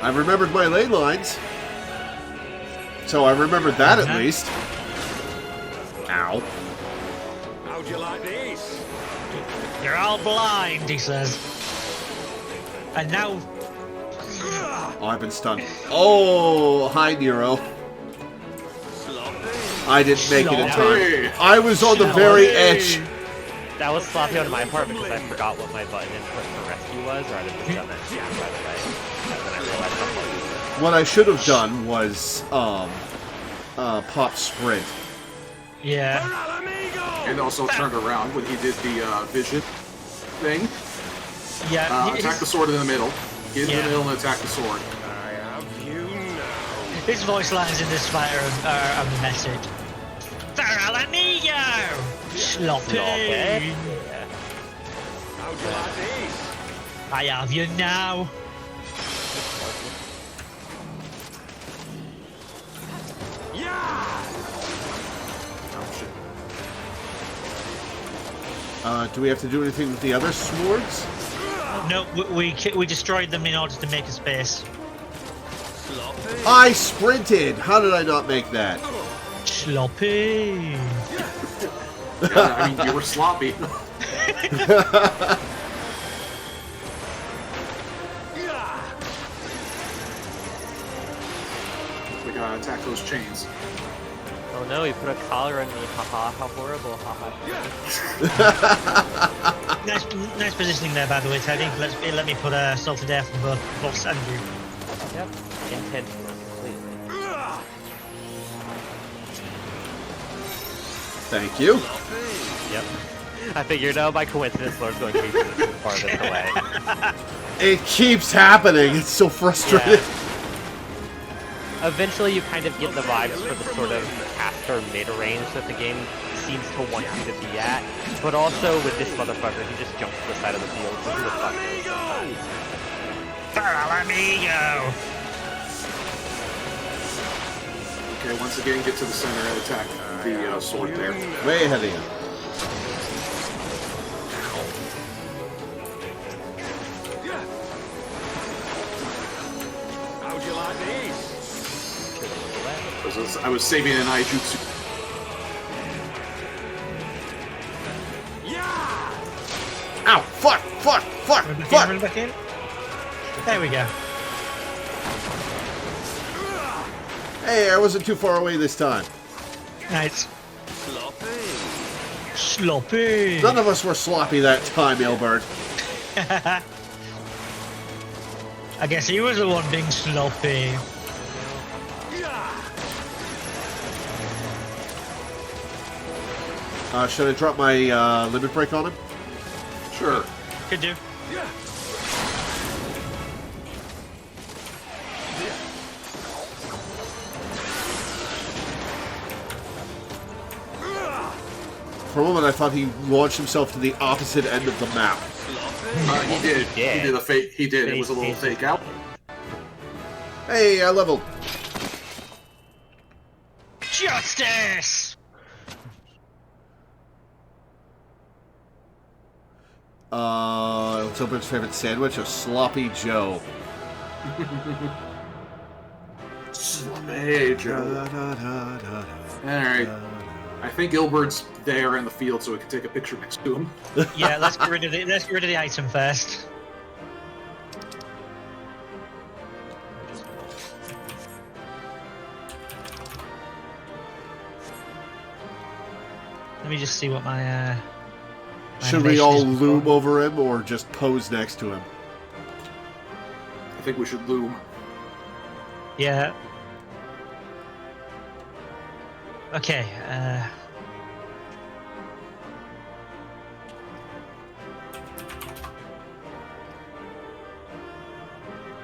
I remembered my ley lines. So I remembered that at least. Ow. How'd you like this? You're all blind, he says. And now... Oh, I've been stunned. Oh, hi, Nero. I didn't make it in time. I was on the very edge. That was sloppy on my part because I forgot what my button input for rescue was, or I'd have just done that too, by the way. And then I realized how far it was. What I should have done was pop sprint. Yeah. And also turned around when he did the vision thing. Yeah. Attack the sword in the middle. Get in the middle and attack the sword. I have you now. His voice lines in this fight are a message. Feral amigo! Sloppy! How'd you like this? I have you now. Do we have to do anything with the other swords? No, we destroyed them in order to make a space. I sprinted! How did I not make that? Sloppy! Yeah, I mean, you were sloppy. We gotta attack those chains. Oh no, he put a collar on me. Haha, how horrible. Haha. Nice positioning there, by the way, Teddy. Let me put a salted air from both boss and you. Yep, intentional, completely. Thank you. Yep. I figured out by coincidence Lord's going to be the farthest away. It keeps happening. It's so frustrating. Yeah. Eventually you kind of get the vibes for the sort of caster mid-range that the game seems to want you to be at. But also with this motherfucker, he just jumps to the side of the field, so who the fuck knows sometimes. Feral amigo! Okay, once again, get to the center and attack the sword there. Way ahead of you. How'd you like this? I was saving an Aijutsu. Ow! Fuck! Fuck! Fuck! Run back in. There we go. Hey, I wasn't too far away this time. Nice. Sloppy. None of us were sloppy that time, Ilbert. I guess he was the one being sloppy. Should I drop my limit break on him? Sure. Could do. For a moment, I thought he launched himself to the opposite end of the map. He did. He did a fake. He did. It was a little fake out. Hey, I leveled. Justice. What's Open's favorite sandwich? A sloppy Joe. Sloppy Joe. Alright. I think Gilbert's there in the field, so we can take a picture next to him. Yeah, let's get rid of the item first. Let me just see what my Should we all loom over him or just pose next to him? I think we should loom. Yeah. Okay,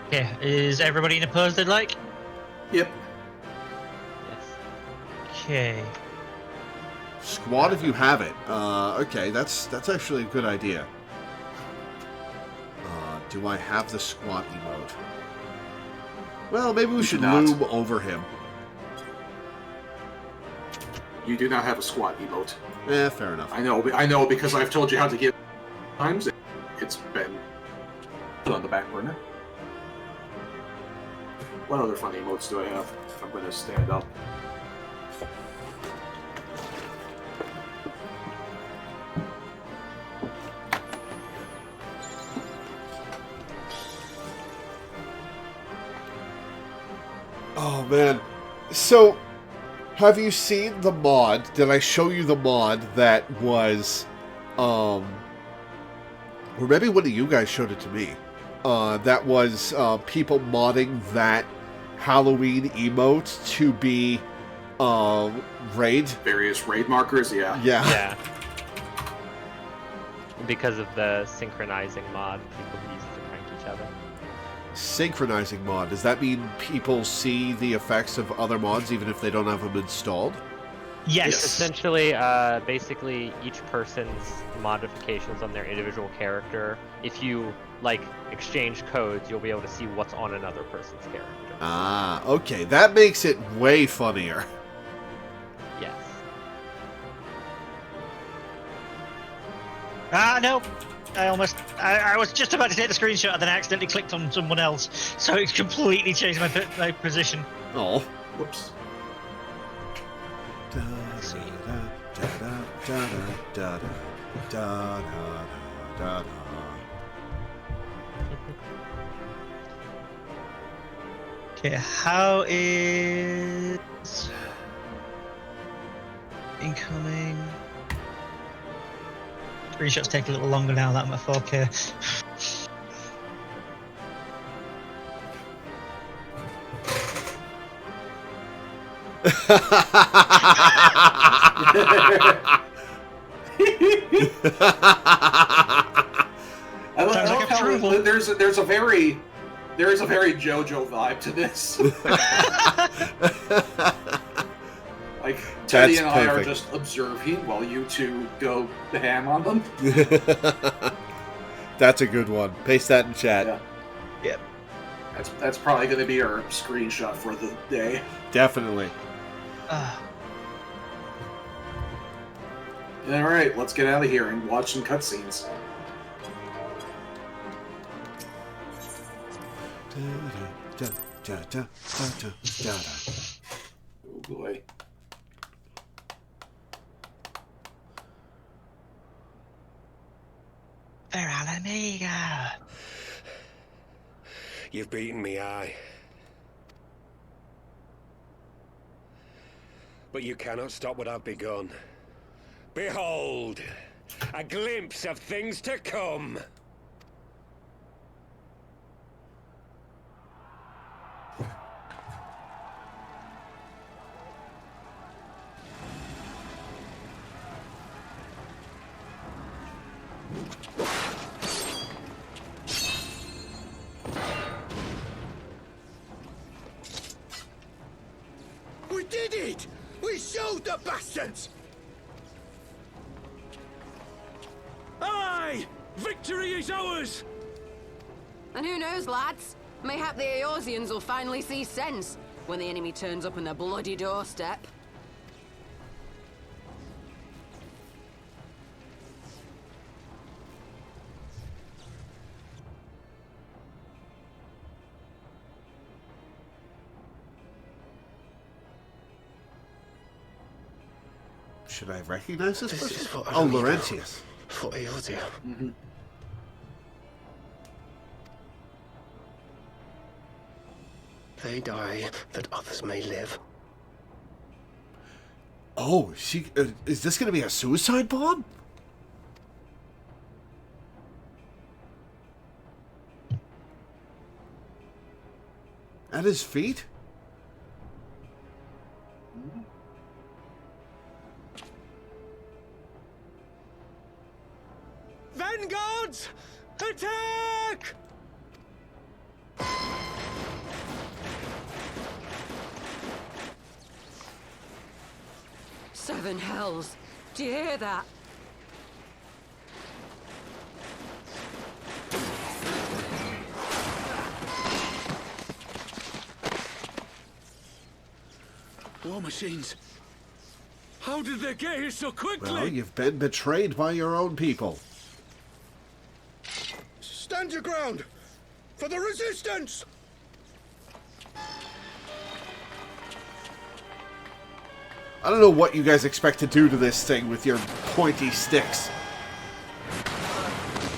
Okay, is everybody in a pose they'd like? Yep. Okay. Squad if you have it. Okay, that's actually a good idea. Do I have the squat emote? Well, maybe we should loom over him. You do not have a squat emote. Yeah, fair enough. I know because I've told you how to get times. It's been put on the back burner. What other funny emotes do I have? I'm going to stand up. Oh, man. So, have you seen the mod? Did I show you the mod that was, or maybe one of you guys showed it to me. That was people modding that Halloween emote to be raid. Various raid markers, yeah. Yeah. Because of the synchronizing mod, people use it to prank each other. Synchronizing mod. Does that mean people see the effects of other mods even if they don't have them installed? Yes. It's essentially, basically, each person's modifications on their individual character. If you, like, exchange codes, you'll be able to see what's on another person's character. Ah, okay. That makes it way funnier. Yes. No. I was just about to take the screenshot and then I accidentally clicked on someone else, so it's completely changed my position. Oh. Whoops. Okay, how is incoming? Screenshots take a little longer now that I'm at 4K. I love how there's a very JoJo vibe to this. Like Teddy and I are just observing while you two go ham on them. That's a good one. Paste that in chat. Yeah. Yep. That's probably going to be our screenshot for the day. Definitely. All right, let's get out of here and watch some cutscenes. Oh boy. Amigo. You've beaten me, aye. But you cannot stop what I've begun. Behold, a glimpse of things to come. the bastards! Aye! Victory is ours! And who knows, lads? Mayhap the Eorzeans will finally see sense when the enemy turns up on their bloody doorstep. Should I recognize this person? Is what I Oh, need Laurentius. For Eorzea. They die that others may live. Oh, is this going to be a suicide bomb? At his feet? Vanguards! Attack! Seven hells. Do you hear that? War machines. How did they get here so quickly? Well, you've been betrayed by your own people. Stand your ground! For the resistance! I don't know what you guys expect to do to this thing with your pointy sticks.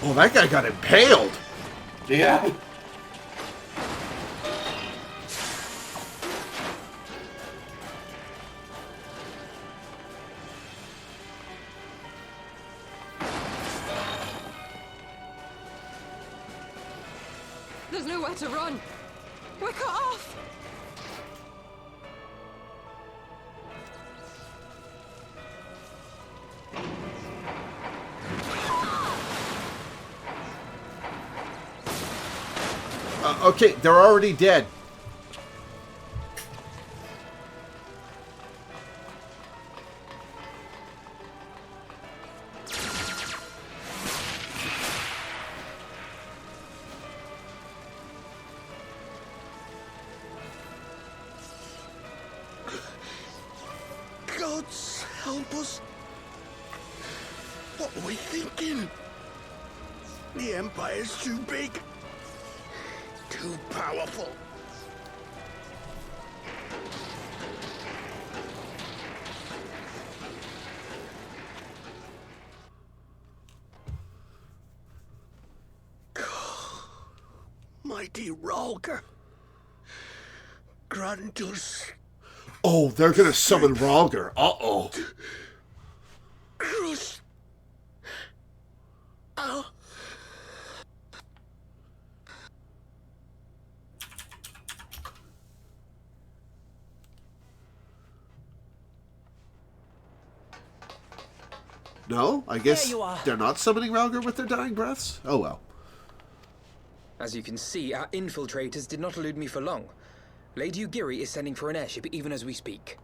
Oh, that guy got impaled! Yeah. There's nowhere to run. We're cut off. Okay, they're already dead. Gods help us! What were we thinking? The Empire's too big. Too powerful. Mighty Rhalgr. Grant us. Oh, they're gonna summon Rhalgr. Uh-oh. Crush. Oh. No, I guess There you are. they're not summoning Rhalgr with their dying breaths? Oh well. As you can see, our infiltrators did not elude me for long. Lady Ugiri is sending for an airship even as we speak.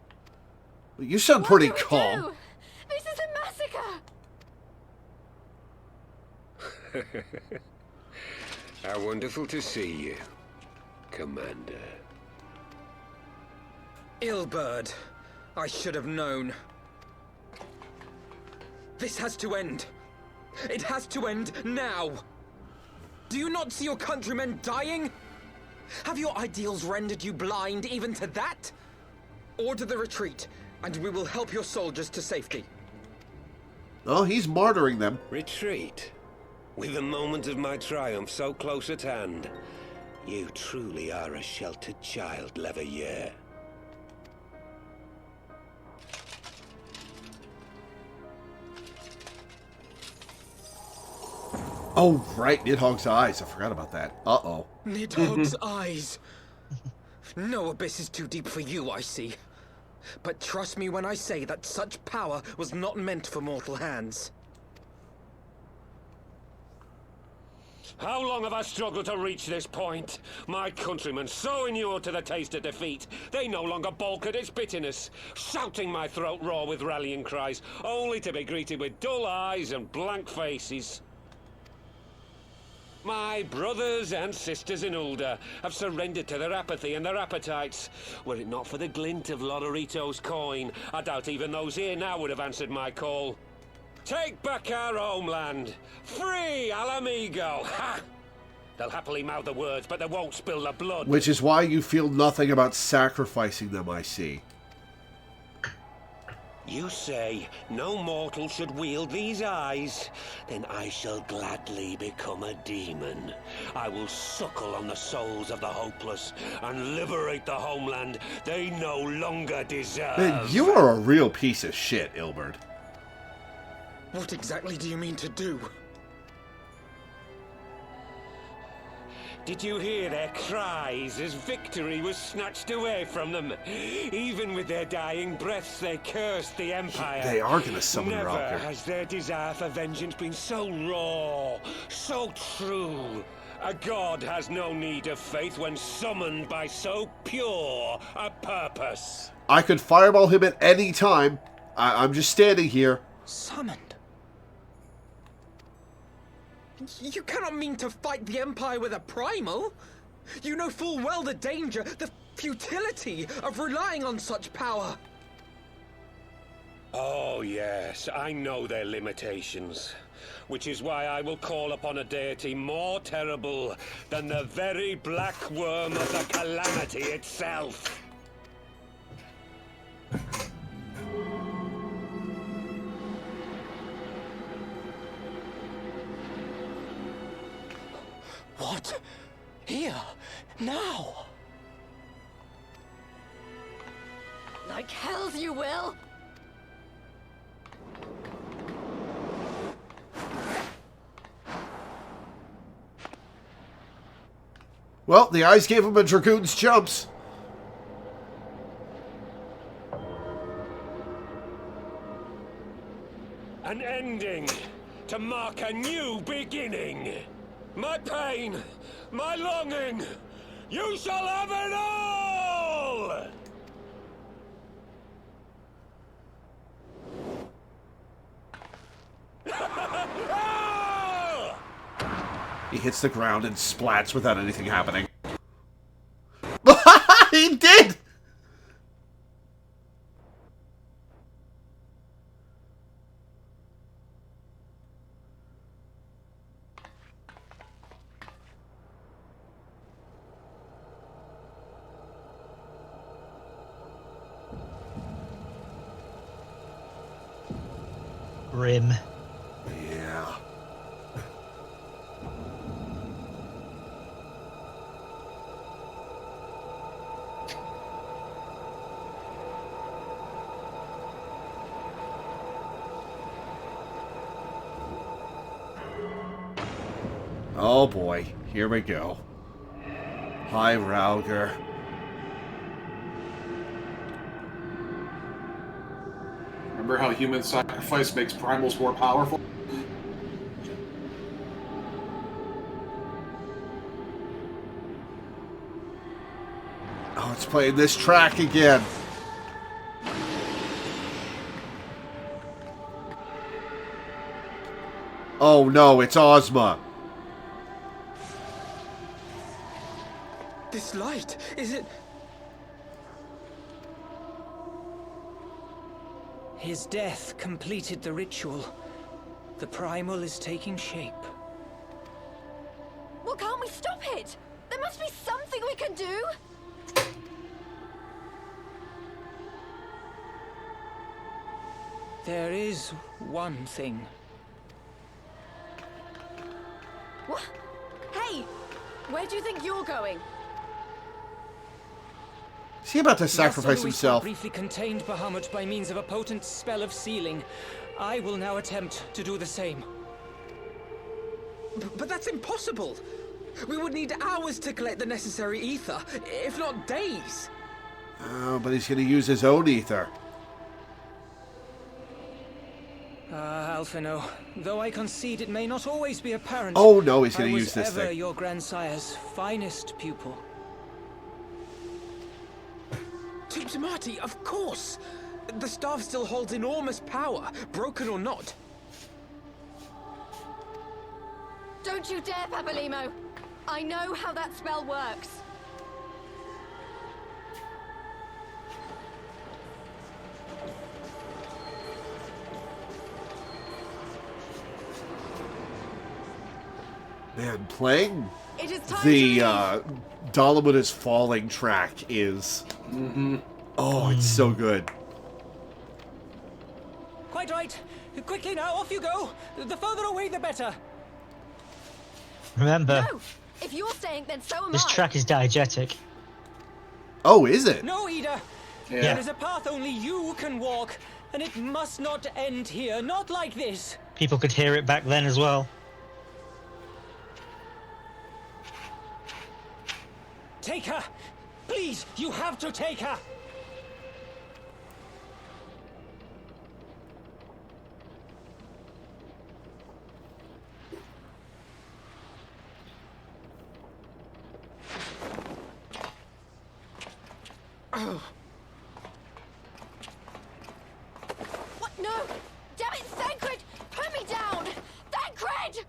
You sound pretty calm. This is a massacre! How wonderful to see you, Commander. Ilbird, I should have known. This has to end. It has to end now. Do you not see your countrymen dying? Have your ideals rendered you blind even to that? Order the retreat, and we will help your soldiers to safety. Oh, he's martyring them. Retreat? With the moment of my triumph so close at hand. You truly are a sheltered child, Loreweaver. Oh, right, Nidhogg's eyes. I forgot about that. Uh-oh. Nidhogg's eyes. No abyss is too deep for you, I see. But trust me when I say that such power was not meant for mortal hands. How long have I struggled to reach this point? My countrymen, so inured to the taste of defeat, they no longer balk at its bitterness, shouting my throat raw with rallying cries, only to be greeted with dull eyes and blank faces. My brothers and sisters in Ulda have surrendered to their apathy and their appetites. Were it not for the glint of Lodorito's coin, I doubt even those here now would have answered my call. Take back our homeland! Free Alamigo! Ha! They'll happily mouth the words, but they won't spill the blood. Which is why you feel nothing about sacrificing them, I see. You say no mortal should wield these eyes? Then I shall gladly become a demon. I will suckle on the souls of the hopeless and liberate the homeland they no longer deserve. Man, you are a real piece of shit, Ilbert. What exactly do you mean to do? Did you hear their cries as victory was snatched away from them? Even with their dying breaths, they cursed the Empire. They are going to summon her out Never there. has their desire for vengeance been so raw, so true. A god has no need of faith when summoned by so pure a purpose. I could fireball him at any time. I'm just standing here. Summoned? You cannot mean to fight the Empire with a primal. You know full well the danger, the futility of relying on such power. Oh yes, I know their limitations. Which is why I will call upon a deity more terrible than the very black worm of the calamity itself. What? Here? Now? Like hells you will! Well, the eyes gave him a Dragoon's jumps. An ending to mark a new beginning. My pain, my longing, you shall have it all! He hits the ground and splats without anything happening. He did! Grim. Yeah. Oh boy, here we go. Hi, Rauger. Remember how human sacrifice makes primals more powerful? Oh, it's playing this track again. Oh no, it's Ozma. This light, is it... His death completed the ritual. The primal is taking shape. Well, can't we stop it? There must be something we can do! There is one thing. What? Hey! Where do you think you're going? Is he about to sacrifice himself? Briefly contained Bahamut by means of a potent spell of sealing. I will now attempt to do the same. But that's impossible! We would need hours to collect the necessary ether, if not days. Oh, but he's going to use his own ether. Alphino, though I concede it may not always be apparent. Oh no, he's going to use this I was ever thing. your grandsire's finest pupil. Tiptimati, of course! The staff still holds enormous power, broken or not. Don't you dare, Papalymo! I know how that spell works. Man, playing It is time the to Dalamud is Falling track is... Oh, it's so good. Quite right. Quickly now, off you go. The further away, the better. Remember, No! If you're staying, then so am this I. track is diegetic. Oh, is it? No, Ida. Yeah. There is a path only you can walk, and it must not end here. Not like this. People could hear it back then as well. Take her! Please, you have to take her! What? No! Damn it, Thancred! Put me down! Thancred!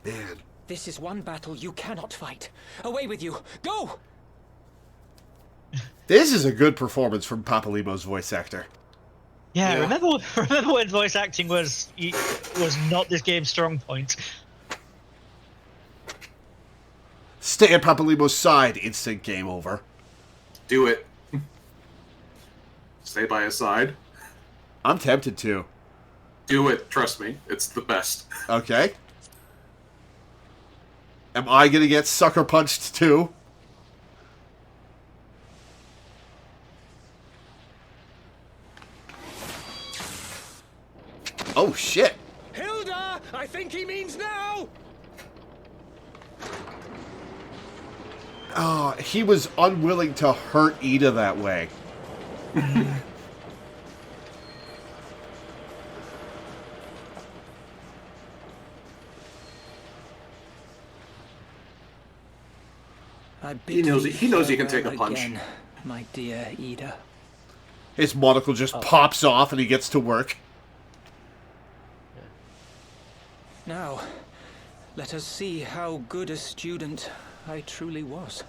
Man. This is one battle you cannot fight. Away with you! Go! This is a good performance from Papalymo's voice actor. Yeah, remember when voice acting was not this game's strong point. Stay at Papalymo's side, instant game over. Do it. Stay by his side. I'm tempted to. Do it. Trust me. It's the best. Okay. Am I gonna get sucker punched too? Oh shit! Hilda! I think he means now! Oh, he was unwilling to hurt Ida that way. He knows he can take a punch. Again, my dear Ida. His monocle just pops off and he gets to work. Now, let us see how good a student I truly was.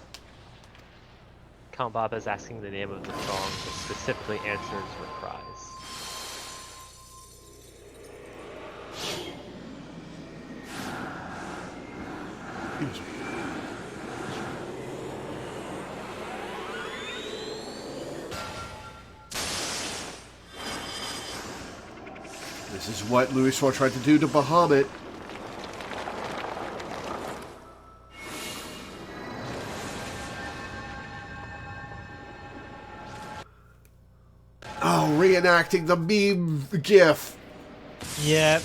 Count Bob is asking the name of the song that specifically answers her cries. This is what Louis Soir tried to do to Bahamut. Oh, reenacting the meme gif. Yeah.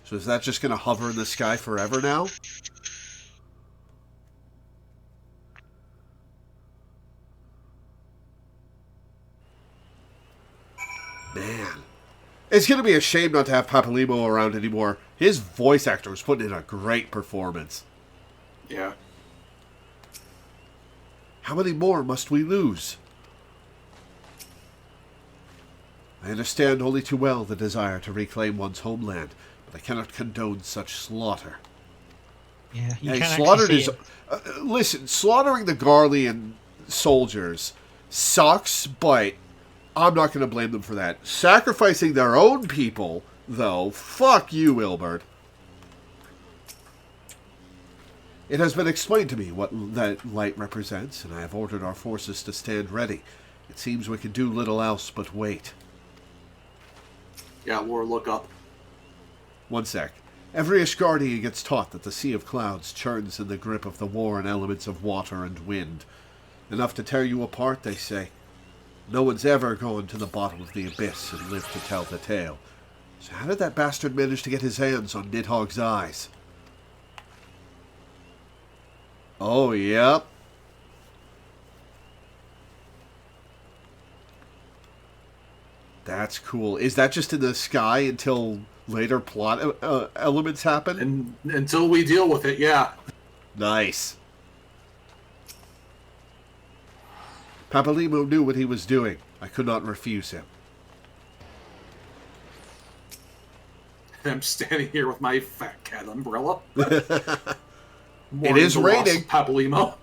So is that just going to hover in the sky forever now? Man. It's going to be a shame not to have Papalymo around anymore. His voice actor was putting in a great performance. Yeah. How many more must we lose? I understand only too well the desire to reclaim one's homeland, but I cannot condone such slaughter. Yeah, you Hey, can slaughtered actually is. see it. Listen, slaughtering the Garlean soldiers sucks, but I'm not going to blame them for that. Sacrificing their own people, though, fuck you, Ilbert. It has been explained to me what that light represents, and I have ordered our forces to stand ready. It seems we can do little else but wait. Yeah, war look up. One sec. Every Ishgardian gets taught that the Sea of Clouds churns in the grip of the warring elements of water and wind. Enough to tear you apart, they say. No one's ever gone to the bottom of the abyss and lived to tell the tale. So how did that bastard manage to get his hands on Nidhogg's eyes? Oh, yep. That's cool. Is that just in the sky until later plot elements happen? And until we deal with it, yeah. Nice. Papalymo knew what he was doing. I could not refuse him. I'm standing here with my fat cat umbrella. It is raining. Papalymo.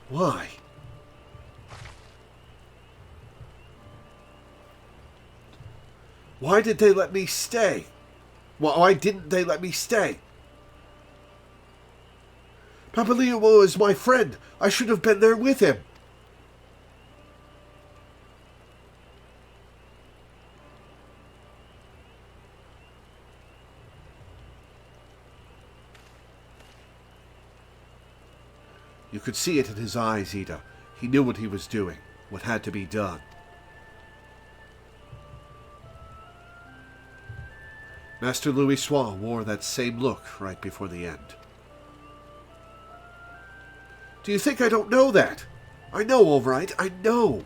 Why? Why did they let me stay? Why didn't they let me stay? Papalymo is my friend. I should have been there with him. You could see it in his eyes, Ida. He knew what he was doing, what had to be done. Master Louis Soin wore that same look right before the end. Do you think I don't know that? I know, all right, I know.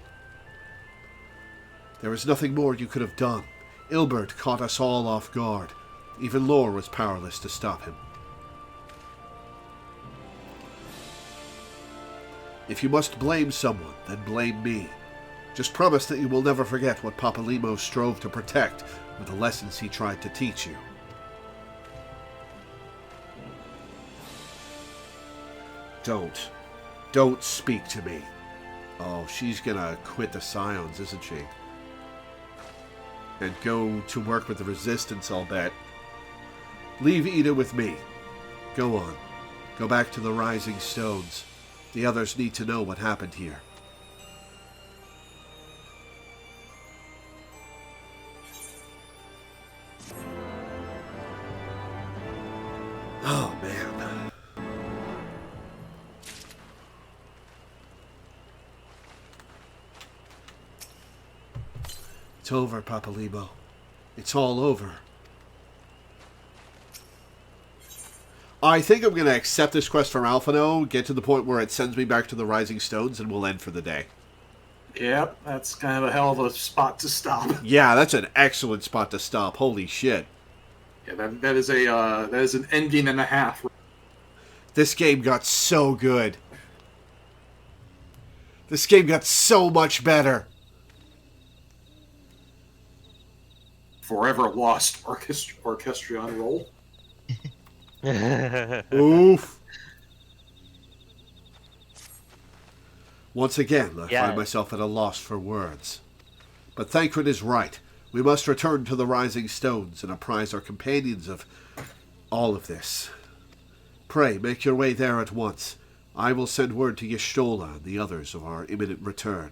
There was nothing more you could have done. Ilbert caught us all off guard. Even Lore was powerless to stop him. If you must blame someone, then blame me. Just promise that you will never forget what Papalymo strove to protect with the lessons he tried to teach you. Don't speak to me. Oh, she's gonna quit the Scions, isn't she? And go to work with the Resistance, I'll bet. Leave Ida with me. Go on. Go back to the Rising Stones. The others need to know what happened here. Oh, man. It's over, Papalymo. It's all over. I think I'm going to accept this quest for Alphino, get to the point where it sends me back to the Rising Stones, and we'll end for the day. Yep, that's kind of a hell of a spot to stop. Yeah, that's an excellent spot to stop. Holy shit. Yeah, that is an ending and a half. This game got so good. This game got so much better. Forever lost orchestrion role. Oof. Once again, I find myself at a loss for words. But Thancred is right. We must return to the Rising Stones and apprise our companions of all of this. Pray, make your way there at once. I will send word to Y'shtola and the others of our imminent return.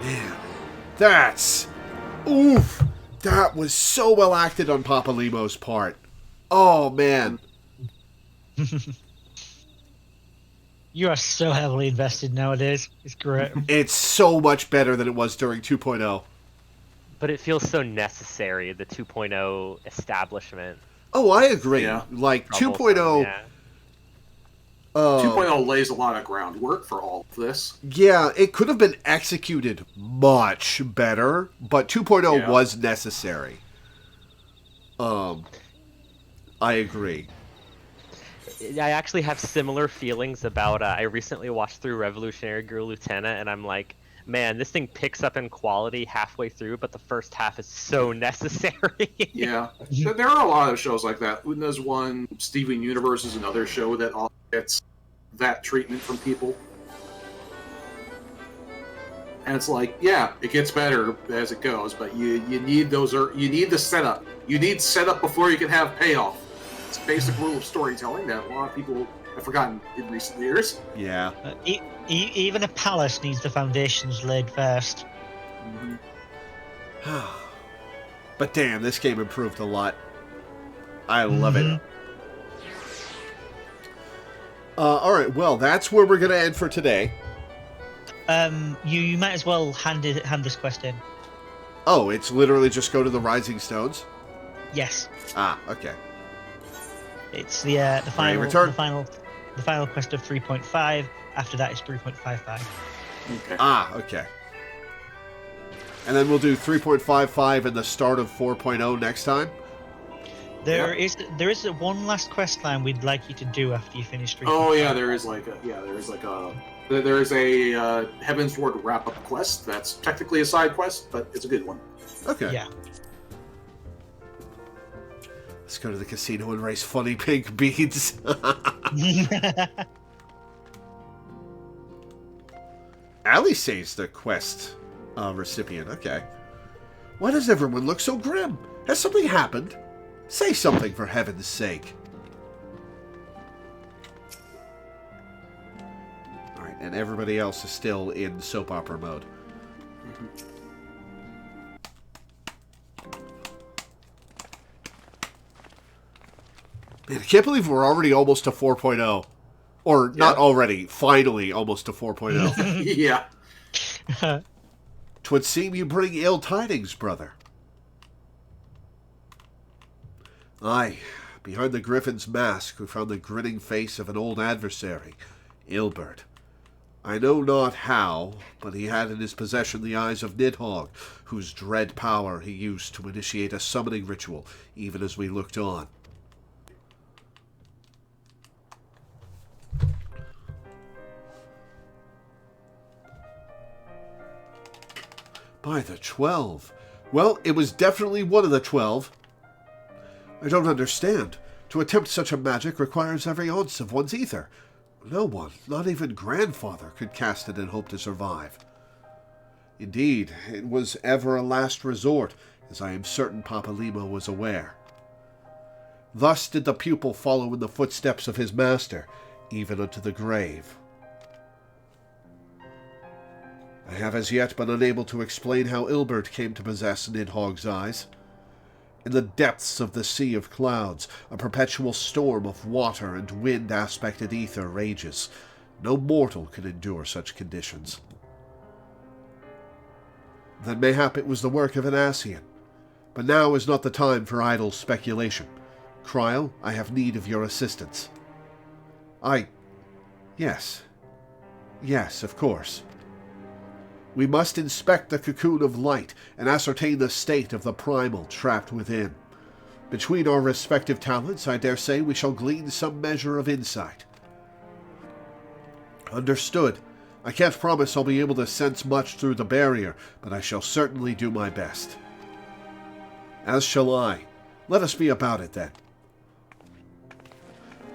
Man, that's... Oof! That was so well acted on Papalymo's part. Oh, man. You are so heavily invested nowadays. It's great. It's so much better than it was during 2.0. But it feels so necessary, the 2.0 establishment. Oh, I agree. Yeah. Like, 2.0... Yeah. 2.0 lays a lot of groundwork for all of this. Yeah, it could have been executed much better, but 2.0 was necessary. I agree. I actually have similar feelings about, I recently watched through Revolutionary Girl Lieutenant, and I'm like, man, this thing picks up in quality halfway through, but the first half is so necessary. Yeah. There are a lot of shows like that. There's one, Steven Universe is another show that all gets that treatment from people. And it's like, yeah, it gets better as it goes, but you need you need the setup. You need setup before you can have payoff. It's a basic rule of storytelling that a lot of people have forgotten in recent years. Yeah. Even a palace needs the foundations laid first. Mm-hmm. But damn, this game improved a lot. I love it. Alright, well, that's where we're going to end for today. You might as well hand this quest in. Oh, it's literally just go to the Rising Stones? Yes. Ah, okay. It's the final quest of 3.5. After that, it's 3.55. Okay. Ah, okay. And then we'll do 3.55 and the start of 4.0 next time? There is one last quest line we'd like you to do after you finish 3.5. Oh yeah, there is a Heaven's Ward wrap-up quest. That's technically a side quest, but it's a good one. Okay. Yeah. Let's go to the casino and race funny pink beads. Alisaie's the quest recipient. Okay. Why does everyone look so grim? Has something happened? Say something for heaven's sake. Alright, and everybody else is still in soap opera mode. Man, I can't believe we're already almost to 4.0. Or not already, finally almost to 4.0. Yeah. 'Twould seem you bring ill tidings, brother. Aye, behind the Griffin's mask we found the grinning face of an old adversary, Ilbert. I know not how, but he had in his possession the eyes of Nidhogg, whose dread power he used to initiate a summoning ritual, even as we looked on. By the 12. Well, it was definitely one of the 12. I don't understand. To attempt such a magic requires every ounce of one's ether. No one, not even grandfather, could cast it and hope to survive. Indeed, it was ever a last resort, as I am certain Papalimo was aware. Thus did the pupil follow in the footsteps of his master, even unto the grave. I have as yet been unable to explain how Ilbert came to possess Nidhogg's eyes. In the depths of the sea of clouds, a perpetual storm of water and wind-aspected ether rages. No mortal can endure such conditions. Then mayhap it was the work of an Ascian. But now is not the time for idle speculation. Cryle, I have need of your assistance. Yes, of course. We must inspect the cocoon of light and ascertain the state of the primal trapped within. Between our respective talents, I dare say we shall glean some measure of insight. Understood. I can't promise I'll be able to sense much through the barrier, but I shall certainly do my best. As shall I. Let us be about it then.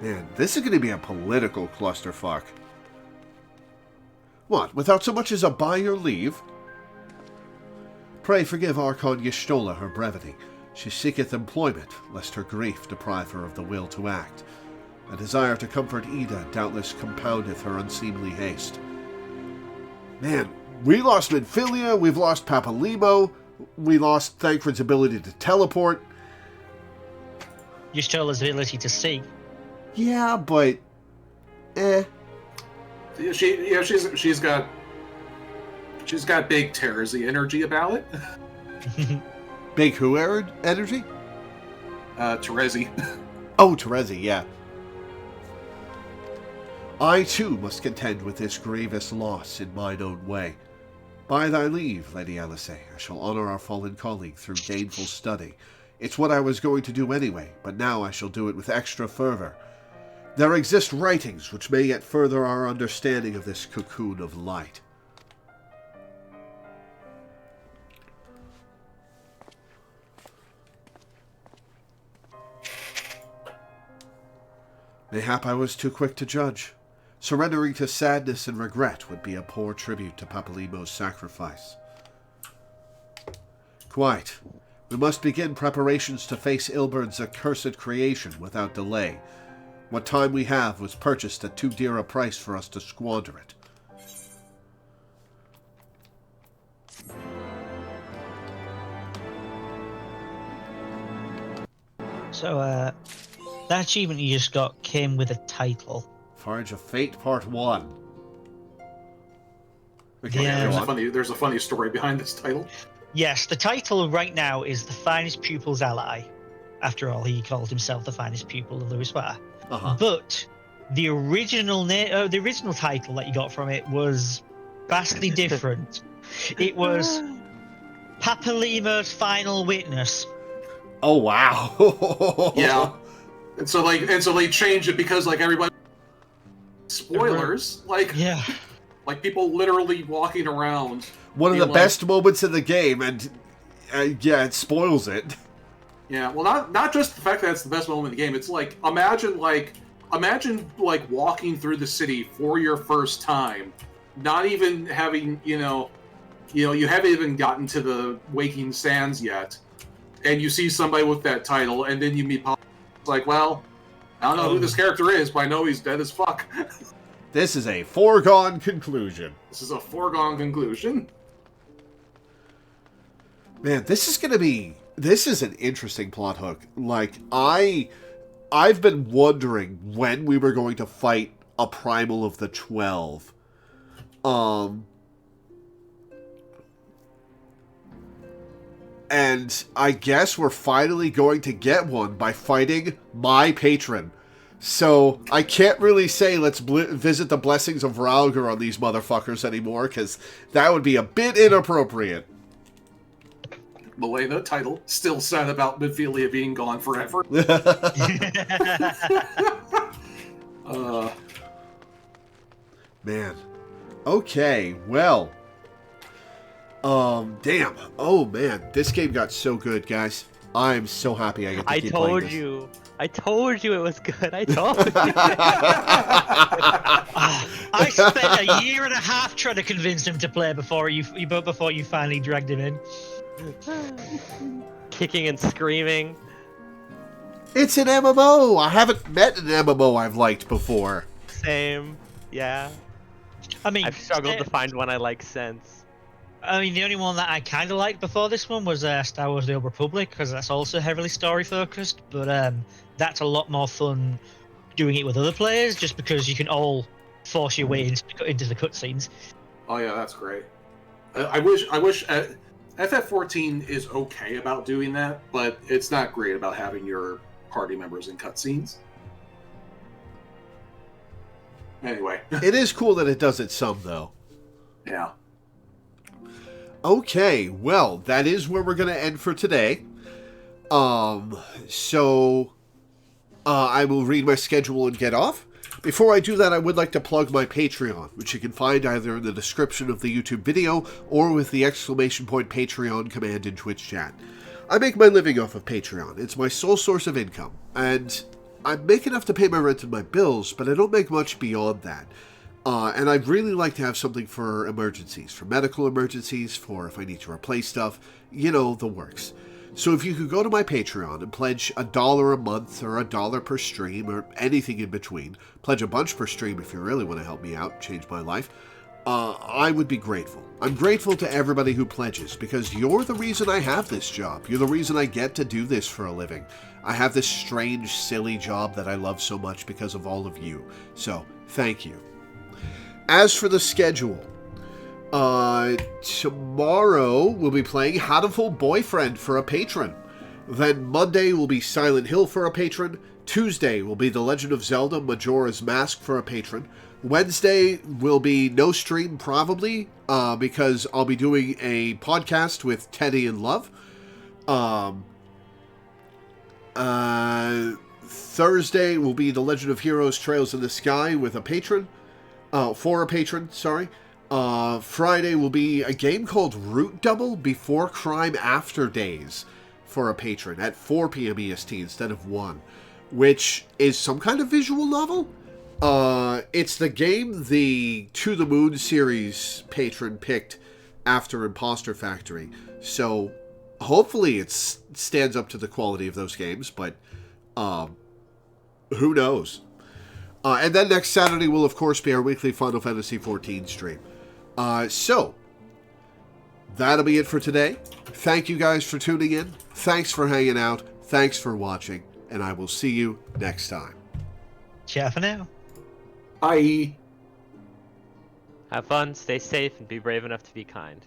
Man, this is going to be a political clusterfuck. What, without so much as a by your leave? Pray forgive Archon Y'shtola her brevity. She seeketh employment, lest her grief deprive her of the will to act. A desire to comfort Ida doubtless compoundeth her unseemly haste. Man, we lost Minfilia, we've lost Papalimo, we lost Thancred's ability to teleport. Y'shtola's ability to see. Yeah, but... She's got big Terezi energy about it. Big who energy? Terezi. Oh, Terezi, yeah. I too must contend with this grievous loss in mine own way. By thy leave, Lady Alisaie, I shall honor our fallen colleague through gainful study. It's what I was going to do anyway, but now I shall do it with extra fervor. There exist writings which may yet further our understanding of this cocoon of light. Mayhap I was too quick to judge. Surrendering to sadness and regret would be a poor tribute to Papalimo's sacrifice. Quite. We must begin preparations to face Ilbert's accursed creation without delay. What time we have was purchased at too dear a price for us to squander it. So, that achievement you just got came with a title. Forge of Fate Part 1. Okay, yeah. There's a funny story behind this title. Yes, the title right now is The Finest Pupil's Ally. After all, he called himself the finest pupil of Loreweaver. Uh-huh. But the original title that you got from it was vastly different. It was Papa Lima's final witness. Oh wow. Yeah. And so they changed it because like everybody spoilers, like yeah. Like people literally walking around. One of the best moments in the game, and yeah, it spoils it. Yeah, well, not just the fact that it's the best moment in the game. It's like imagine walking through the city for your first time, not even having you haven't even gotten to the Waking Sands yet, and you see somebody with that title, and then you meet Papa. It's like, well, I don't know who this character is, but I know he's dead as fuck. This is a foregone conclusion. This is a foregone conclusion. Man, this is an interesting plot hook. Like, I've been wondering when we were going to fight a primal of the 12. And I guess we're finally going to get one by fighting my patron. So, I can't really say let's visit the blessings of Ralgar on these motherfuckers anymore, because that would be a bit inappropriate. The way the title still said about Midphilia being gone forever. Man. Okay, well. Damn. Oh, man. This game got so good, guys. I'm so happy I get to keep playing this. I told you it was good. I told you. I spent a year and a half trying to convince him to play before you finally dragged him in. Kicking and screaming. It's an MMO. I haven't met an MMO I've liked before. Same. Yeah. I mean, I've struggled to find one I like since. I mean, the only one that I kind of liked before this one was Star Wars: The Old Republic, because that's also heavily story focused. But that's a lot more fun doing it with other players, just because you can all force your way into the cutscenes. Oh yeah, that's great. I wish FF14 is okay about doing that, but it's not great about having your party members in cutscenes. Anyway, it is cool that it does it some though. Yeah. Okay, well, that is where we're going to end for today. So I will read my schedule and get off. Before I do that, I would like to plug my Patreon, which you can find either in the description of the YouTube video or with the ! Patreon command in Twitch chat. I make my living off of Patreon. It's my sole source of income, and I make enough to pay my rent and my bills, but I don't make much beyond that. And I'd really like to have something for emergencies, for medical emergencies, for if I need to replace stuff, the works. So if you could go to my Patreon and pledge $1 a month or $1 per stream or anything in between, pledge a bunch per stream if you really want to help me out, change my life, I would be grateful. I'm grateful to everybody who pledges because you're the reason I have this job. You're the reason I get to do this for a living. I have this strange, silly job that I love so much because of all of you. So, thank you. As for the schedule, tomorrow we'll be playing Hatoful Boyfriend for a patron. Then Monday will be Silent Hill for a patron. Tuesday will be The Legend of Zelda Majora's Mask for a patron. Wednesday will be no stream probably, because I'll be doing a podcast with Teddy and Love. Thursday will be The Legend of Heroes Trails in the Sky with a patron. For a patron, sorry. Friday will be a game called Root Double Before Crime After Days for a patron at 4 p.m. EST instead of 1, which is some kind of visual novel. It's the game the To the Moon series patron picked after Imposter Factory, so hopefully it stands up to the quality of those games, but who knows. And then next Saturday will, of course, be our weekly Final Fantasy XIV stream. So, that'll be it for today. Thank you guys for tuning in. Thanks for hanging out. Thanks for watching. And I will see you next time. Ciao for now. Bye. Have fun, stay safe, and be brave enough to be kind.